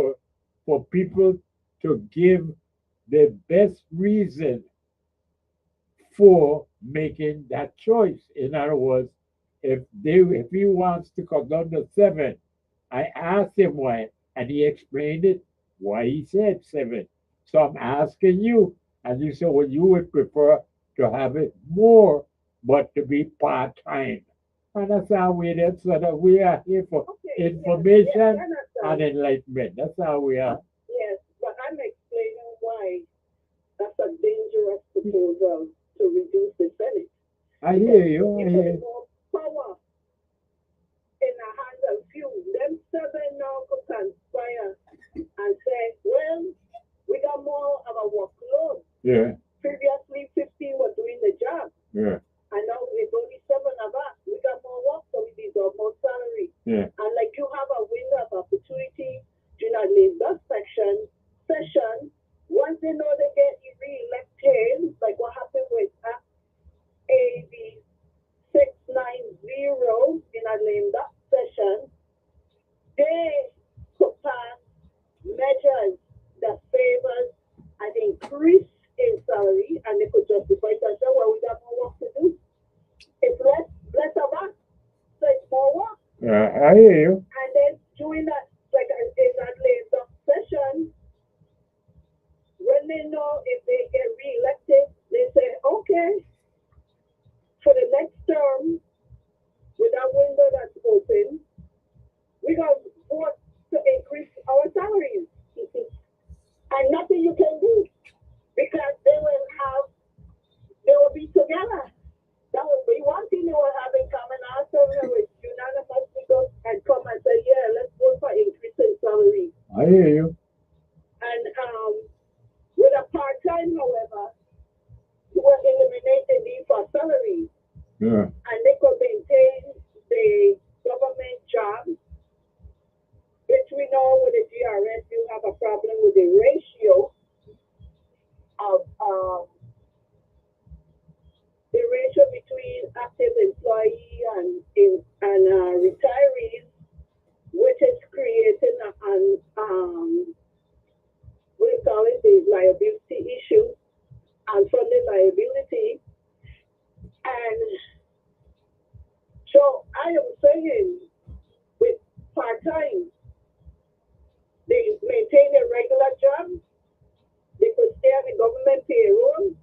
for people to give the best reason for making that choice. In other words, if he wants to come down to 7, I asked him why, and he explained it why he said 7. So I'm asking you, and you said, well, you would prefer to have it more, but to be part time. And that's how we did. So that we are here for Okay, information yes, I and understand. enlightenment. That's how we are. Yes, but I'm explaining why that's a dangerous proposal to reduce the Senate. I hear you. I You hear put you. more power in the hands of few. Them 7 now could conspire and say, well, we got more of a workload. Yeah, Previously, 15 were doing the job. yeah, And now it's only 7 of us. We got more work, so we deserve more salary. yeah. And like you have a window of opportunity during a labor session, once they know they get re-elected, like what happened with AB 690 in a labor session, they could pass measures that favors an increase in salary, and they could justify it and say, well, we got more work to do. It's less of us, so it's more work. I hear you. And then during that, like in that labor session, when they know if they get re-elected, they say, okay, for the next term, with that window that's open, we got to vote to increase our salaries. And nothing you can do because they will be together. That would be one thing they will have in common. Also, they would unanimously go and come and say, yeah, let's vote for increase in salary. I hear you. And with a part-time, however, you will eliminate the need for salary. Yeah. And they could maintain the government job, which we know with the GRS, you have a problem with the ratio of between active employee and retirees, which is creating an what do you call it, the liability issue and funding liability. And so I am saying with part-time, they maintain a regular job, they could stay on the government payroll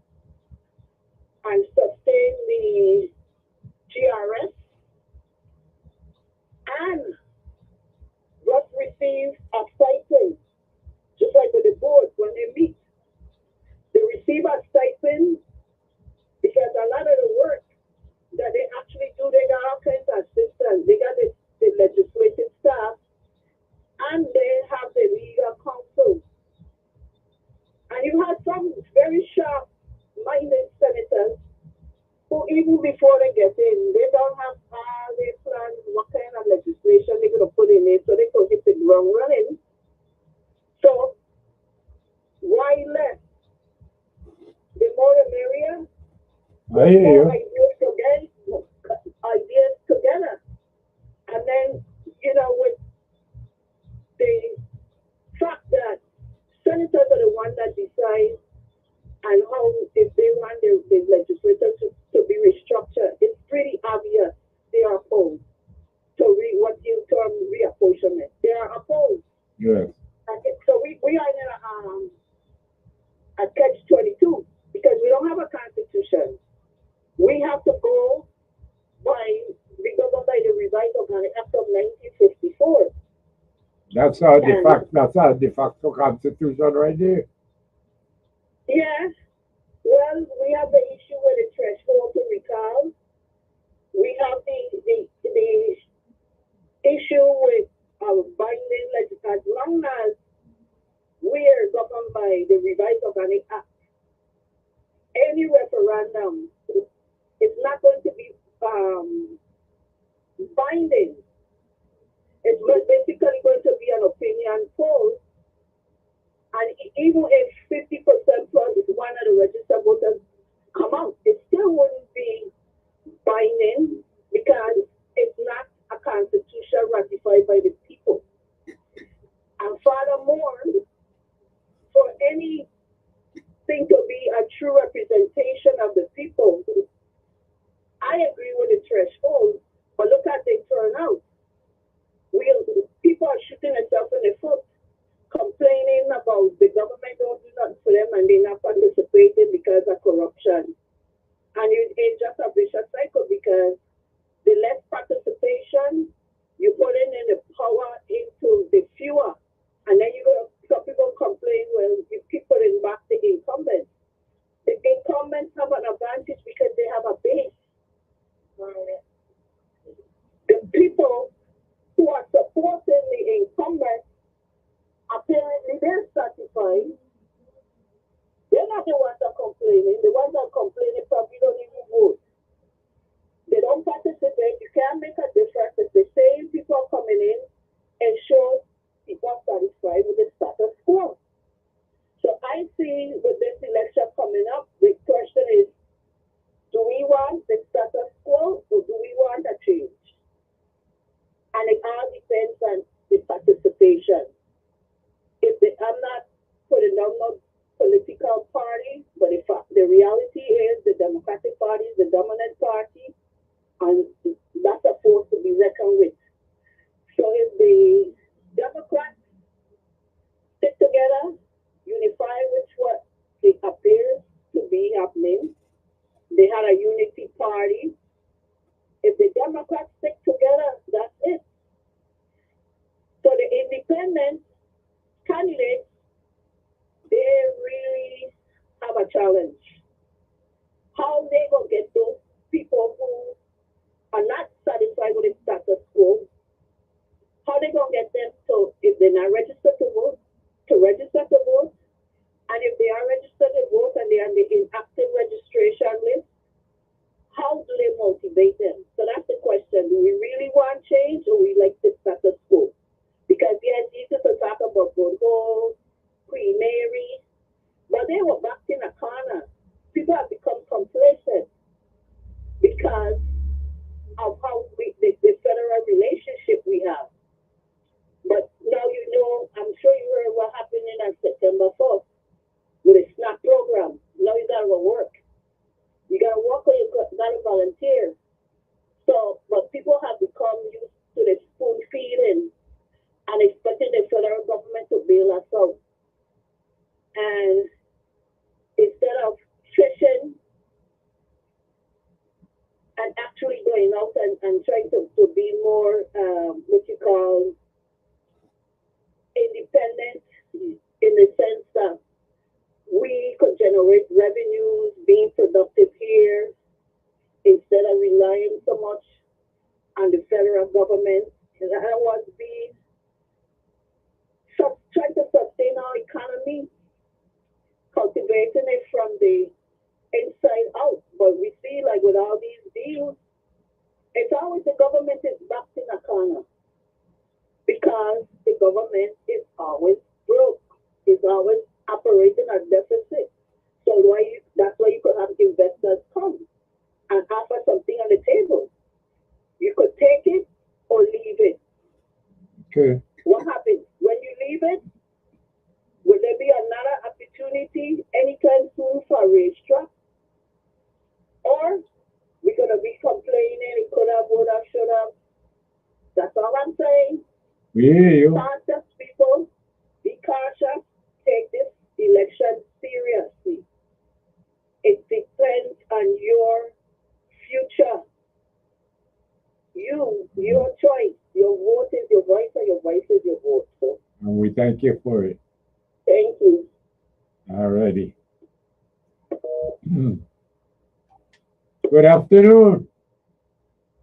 and sustain the GRS and just receive a stipend, just like with the board when they meet. They receive a stipend even before they get in, they don't have they plan what kind of legislation they're going to put in it so they can hit the ground running. So why less? The more the merrier. I hear More you. ideas together. And then, with the fact that senators are the ones that decide and how, if they want the legislature to be restructured, it's pretty obvious they are opposed to what you term reapportionment. They are opposed. Yes. So we are in a catch-22 because we don't have a constitution. We have to go be governed by the Revised Organic Act of 1954. That's our de facto constitution right there. Yes. Well, we have the issue with the threshold to recall. We have the issue with binding legislation. As long as we are governed by the Revised Organic Act, any referendum is not going to be binding. It's basically going to be an opinion poll. And even if 50% plus one of the registered voters come out, it still wouldn't be binding because it's not a constitution ratified by the people. And furthermore, for anything to be a true representation of the people, I agree with the threshold, but look at the turnout. People are shooting themselves in the foot, complaining about the government don't do nothing for them and they're not participating because of corruption. And it's just a vicious cycle because the less participation, you put in the power into the fewer. And then some people complain, well, you keep putting back the incumbents. The incumbents have an advantage because they have a base. The people who are supporting the incumbents, apparently they're satisfied. They're not the ones that are complaining. The ones that are complaining probably don't even vote. They don't participate. You can't make a difference if the same people are coming in and show people are satisfied with the status quo. So I see with this election coming up, the question is, do we want the status quo or do we want a change? And it all depends on the participation. I'm not putting down no political party, but the reality is the Democratic Party is the dominant party, and that's a force to be reckoned with. So if the Democrats stick together, unify with what it appears to be happening, they had a unity party. If the Democrats stick together, that's it. So the independent candidates, they really have a challenge. How they gonna get those people who are not satisfied with the status quo? How they gonna get them to, if they're not registered to vote, to register to vote? And if they are registered to vote and they're on the inactive registration list, how do they motivate them? So that's the question. Do we really want change or we like the status quo? Because yes, Jesus will talk about Bordeaux, Queen Mary, but they were backed in a corner. People have become complacent because of how the federal relationship we have. But now I'm sure you heard what happened on September 4th with the SNAP program. Now you gotta go work. You gotta work or you gotta volunteer. So, but people have become used to the spoon feeding and expecting the federal government to bail us out. And instead of fishing and actually going out and trying to be more, what you call, independent in the sense that we could generate revenues, being productive here, instead of relying so much on the federal government. And I was trying to sustain our economy, cultivating it from the inside out. But we see, like with all the now is the government is backed in a corner because the government is always broke, is always operating at deficit. So that's why you could have investors come and offer something on the table. You could take it or leave it. Okay. What happens when you leave it? Will there be another opportunity anytime soon for a racetrack? Or we're gonna be complaining, it could have, would have, should have. That's all I'm saying. We hear you. Cautious people, be cautious, take this election seriously. It depends on your future. Your choice. Your vote is your voice, and your voice is your vote. So And we thank you for it. thank you. Alrighty. Good afternoon.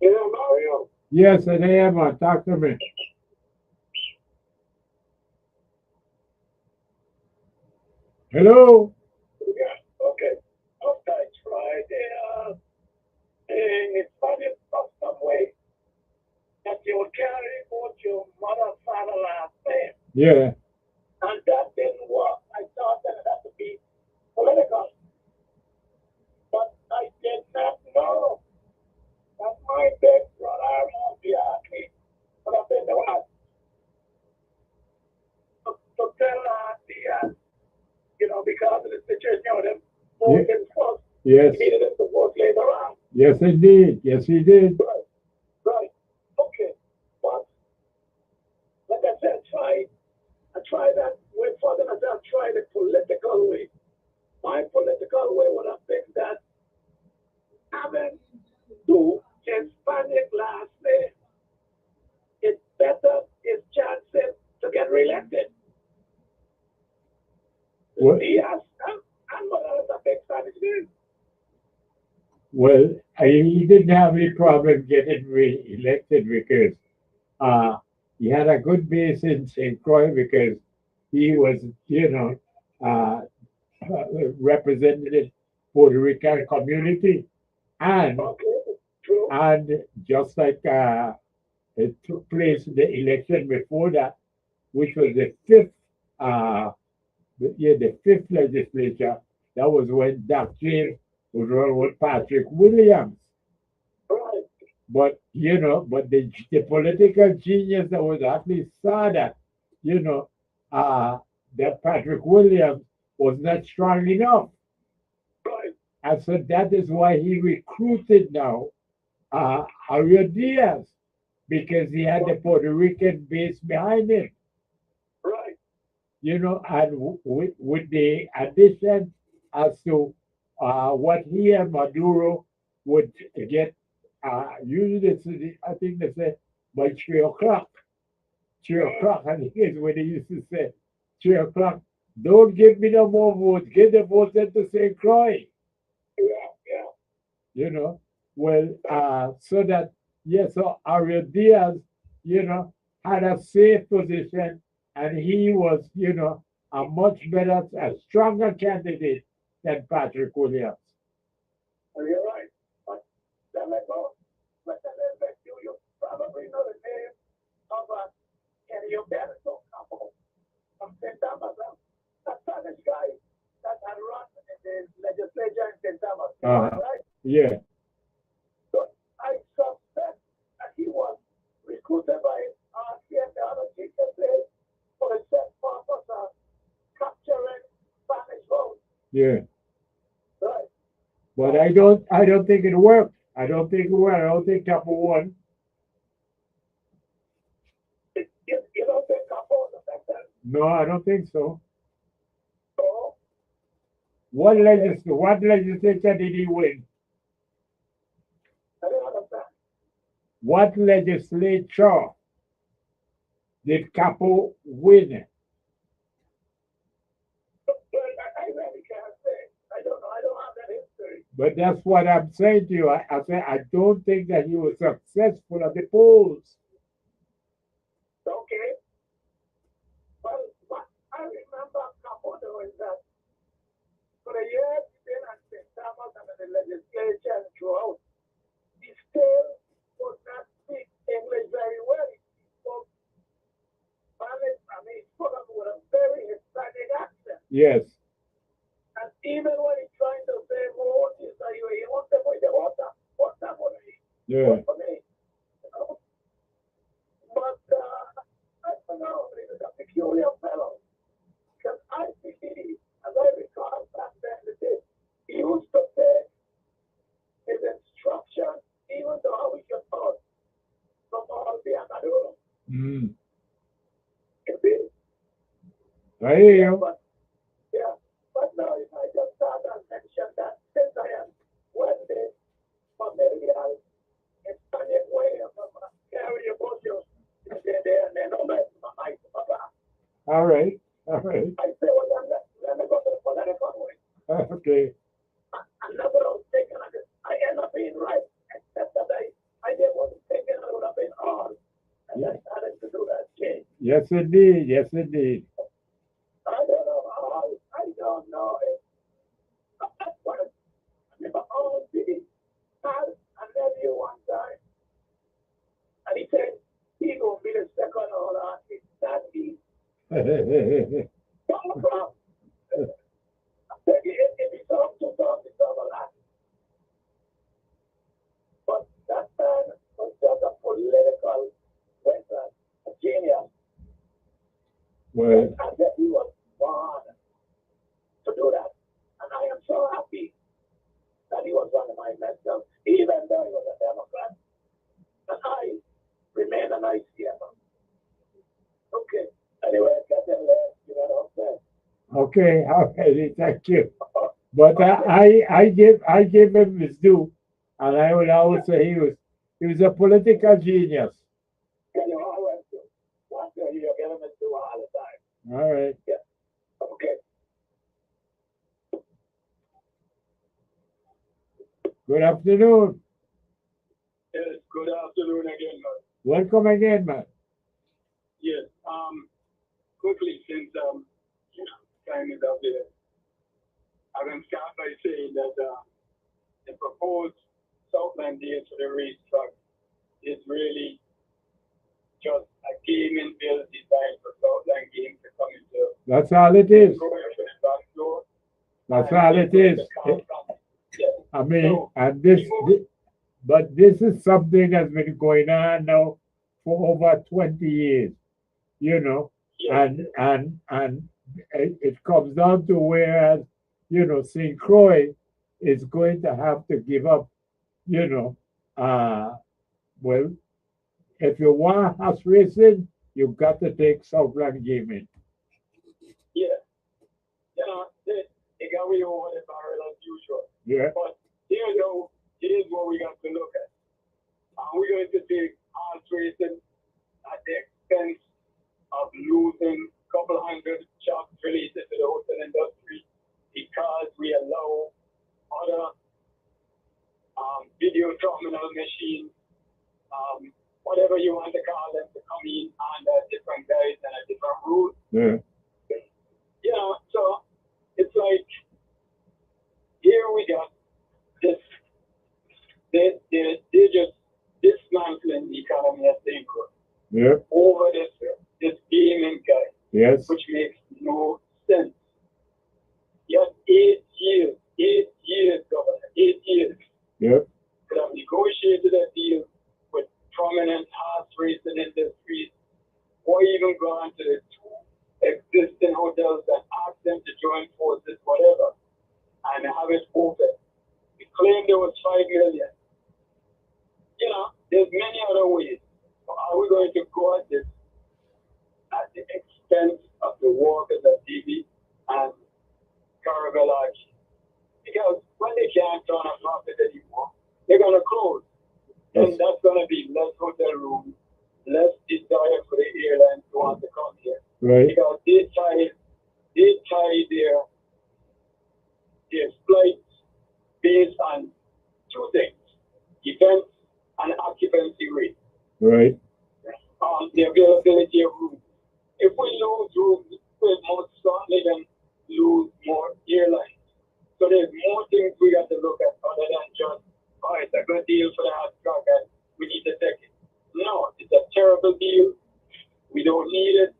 Yeah, Mario. Yes, I am. Talk to me. Hello. Yeah, okay. After I tried, it's funny some way that you will carry both your mother, father, last name. Yeah. And that didn't work. I thought that it had to be political. But I did not know that my big brother won't be happy. But I've been the one to tell the, because of the situation, them voting first. Yes. He needed them to vote later on. Yes, indeed. Yes, he did. Right. Right. Okay. But like I said, I tried that way further than I tried the political way. My political way would have been that having two Hispanic last name, it's better his chances to get reelected. What? Yes, I'm a big Spanish name. Well, he didn't have any problem getting re-elected because he had a good base in St. Croix because he was, represented Puerto Rican community, and Okay, true. just like it took place in the election before that, which was the fifth legislature. That was when Doc James was running with Patrick Williams. Right. But the political genius that was actually saw that, that Patrick Williams was not strong enough. Right. And so that is why he recruited now Ariel Diaz, because he had the Puerto Rican base behind him. Right. And with the addition as to what he and Maduro would get, usually I think they say by 3 o'clock. 3 o'clock, I think is when they used to say 3 o'clock. Don't give me no more votes. Get the votes into St. Croix. Yeah. Well, so that, so Ariel Diaz, had a safe position, and he was, a much better, a stronger candidate than Patrick Williams. You're right. But then you probably know the name of Kenny Oberto from St. Thomas. That Spanish guy that had run in the legislature in St. Thomas. Right? Yeah. So I suspect that he was recruited by the other GSA for the set purpose of capturing Spanish votes. Yeah. Right. But I don't think it worked. I don't think it worked. I don't think Capo won. You don't think Capo was affected? No, I don't think so. So, What legislature did he win? I don't understand. What legislature did Capo win? Well, I really can't say. I don't know. I don't have that history. But that's what I'm saying to you. I say I don't think that he was successful at the polls. Okay. Well, what I remember Capo doing that for the years he's been at St. Thomas and in the legislature and throughout, he still was not Yes. And even when he's trying to save roads, he wants to put the water money. Yeah. For me, you know. But I don't know, he's a peculiar fellow. Because I believe, as I recall back then, he used to take his instructions, even though we should thought from all the Amaduro. Mm. You see? I hear you. But now if I just start and mention that since I am well the familiar Hispanic way of carry your bushel, and then no mess my papa. All right. All right. I say, well, let me go to the political way. Okay. And that's what I was thinking. I end up being right, except that I wasn't thinking I would have been wrong. And I started to do that change. Yes, indeed. Yes, indeed. I don't know how, I don't know if that's what I remember all the had a nephew one time. And he said, he gonna be the second or last. It's that easy. No problem. I said, if he talks to talk, it's all a lot. But that man was just a political wizard, a genius. Well, I said he was born to do that. And I am so happy that he was one of my mentors, even though he was a Democrat. And I remain an ICM. Okay. Anyway, get them there. You know what I'm saying? okay. All righty. Thank you. But I give him his due, and I would always say he was a political genius. Can you always do? Once you're getting it through all the time. All right. Okay. Good afternoon. Yes, good afternoon again, man. Welcome again, man. Yes. Quickly, since time is up there, I can start by saying that the proposed Southland deal for the racetrack is really just a gaming bill designed for Southland games to come into That's all it is. backdoor. That's all it is. I mean, and but this is something that's been going on now for over 20 years, you know, and it comes down to whereas, you know, St. Croix is going to have to give up, you know, well, if you want horse racing, you've got to take Southland Gaming. Yeah. They got me over the barrel as usual. Yeah. But here's what we got to look at. We're going to take horse racing at the expense of losing a couple hundred jobs related to the hotel industry because we allow other video terminal machines, whatever you want to call them, to come in under different guides and a different route. Yeah. So it's like here we got this. They're just dismantling the economy at St. Croix Yeah. over this gaming guy, Yes. which makes no sense. Yet 8 years, Governor, 8 years. Yeah. Could have negotiated a deal with prominent horse racing industries, or even gone to the two existing hotels and asked them to join forces, whatever, and have it open. We claimed there was 5 million. There's many other ways. So are we going to go at this at the expense of the workers at TV and Caravellage? Because when they can't turn a profit anymore, they're going to close. And that's going to be less hotel rooms, less desire for the airlines to want to come here. Right. Because they tie their flights based on two things: events and occupancy rate. Right. The availability of rooms. If we lose rooms, we'll most certainly then lose more airlines. So there's more things we got to look at other than just, it's a good deal for the hot truck and we need to take it. No, it's a terrible deal. We don't need it.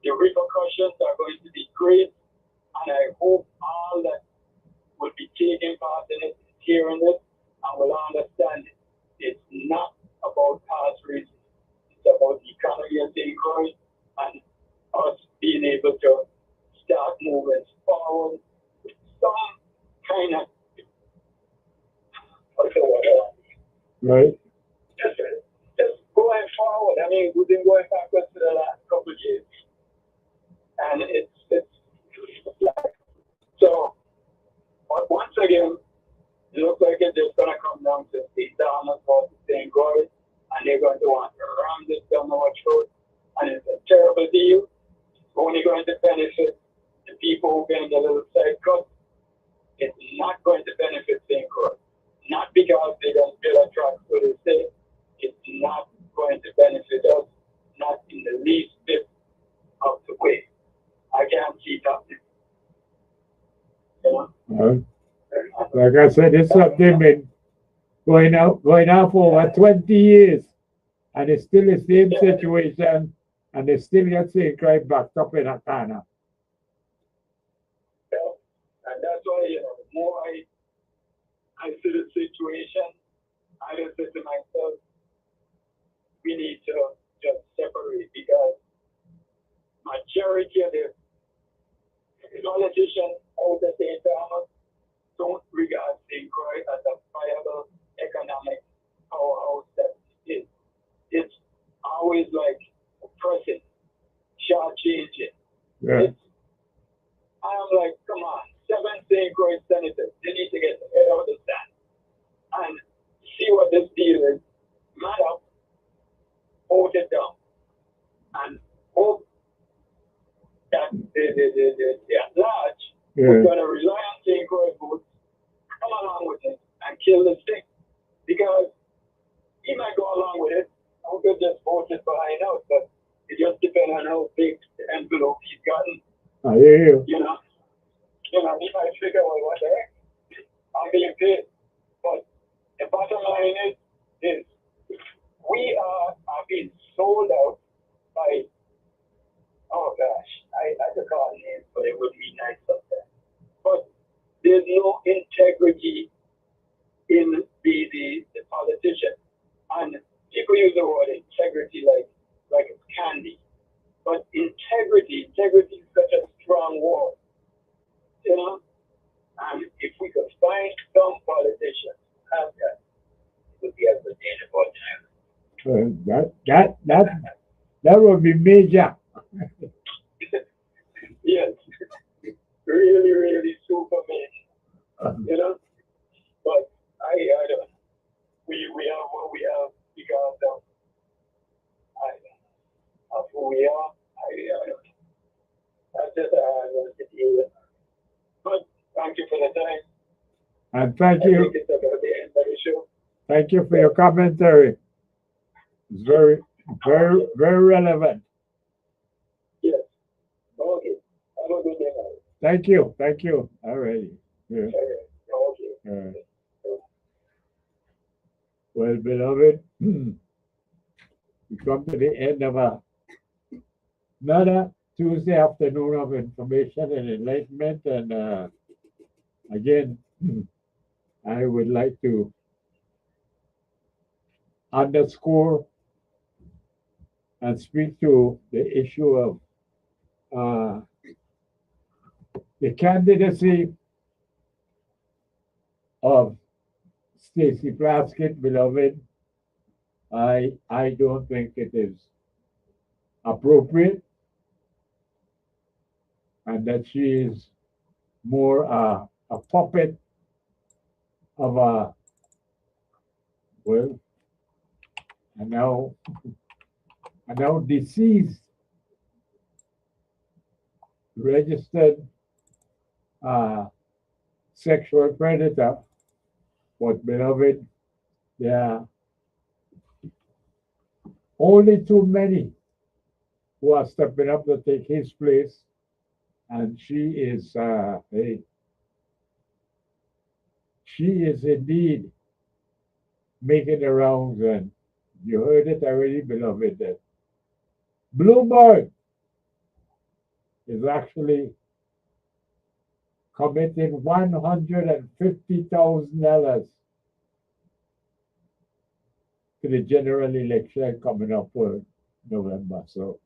The repercussions are going to be great. And I hope all that will be taking part in it, hearing it, and will understand it. It's not about past reasons. It's about the economy of St. Croix and us being able to start moving forward with some kind of Right. just going forward. I mean, we've been going backwards for the last couple of years, and it's so. But once again, it looks like it's just gonna come down to the Thomas versus St. Croix, and they're going to want to ram this down our throat, and it's a terrible deal. It's only going to benefit the people who get a little side cut. It's not going to benefit St. Croix. Not because they don't build a track for the state. It's not going to benefit us, not in the least bit of the way. I can't see that. You know? Like I said, it's something been going on for over 20 years, and it's still the same situation, and they still get St. Croix backed up in a corner. Yeah. And that's why, you know, the more I see the situation, I just say to myself, we need to just separate, because majority of the politicians out of St. Thomas don't regard St. Croix as a viable economic powerhouse that it is. It's always like oppressing, short-changing. Yeah. I'm like, come on, 7 St. Croix senators, they need to get the head out of the stand and see what this deal is, man up, hold it down, and hope that the at large we're going to rely on St. Croix votes, come along with it, and kill this thing. Because he might go along with it, and we could just vote it behind out, but it just depends on how big the envelope he's gotten. I hear you. You know, he might figure, well, what the heck? I'm being paid. But the bottom line is we are being sold out by, oh gosh, I could call names, but it would be nice sometimes. But there's no integrity in the politician. And people use the word integrity like it's candy. But integrity is such a strong word. You know? And if we could find some politicians who have that, it would be a sustainable time. That would be major. Yes. Really, really super major. You know? But I don't. We have what we have because of who we are. I don't. That's just how I'm going to deal with it. But thank you for the time. And thank I you. think it's about the end of the show. Thank you for your commentary. It's very, very, very relevant. Yes. Okay. Have a good day. Thank you. Thank you. All right. Yeah. Okay. Well, beloved, we come to the end of another Tuesday afternoon of information and enlightenment. And again, I would like to underscore and speak to the issue of the candidacy of Stacey Plaskett, beloved. I don't think it is appropriate, and that she is more a puppet of a, well, a now deceased registered sexual predator. But beloved, there are only too many who are stepping up to take his place, and she is indeed making the rounds, and you heard it already, beloved, that Bloomberg is actually committing $150,000 to the general election coming up for November. So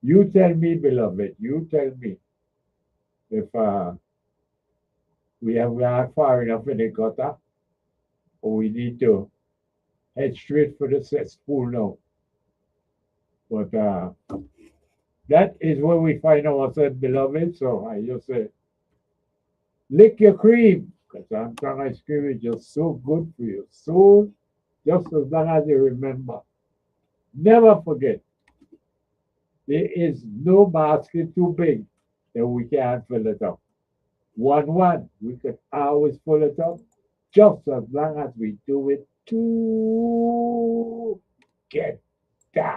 you tell me, beloved, you tell me if we have gone far enough in the gutter or we need to head straight for the cesspool now. But that is where we find ourselves, beloved. So I just say, lick your cream, because Armstrong ice cream is just so good for you. So, just as long as you remember, never forget, there is no basket too big that we can't fill it up. One, we could always fill it up, just as long as we do it together.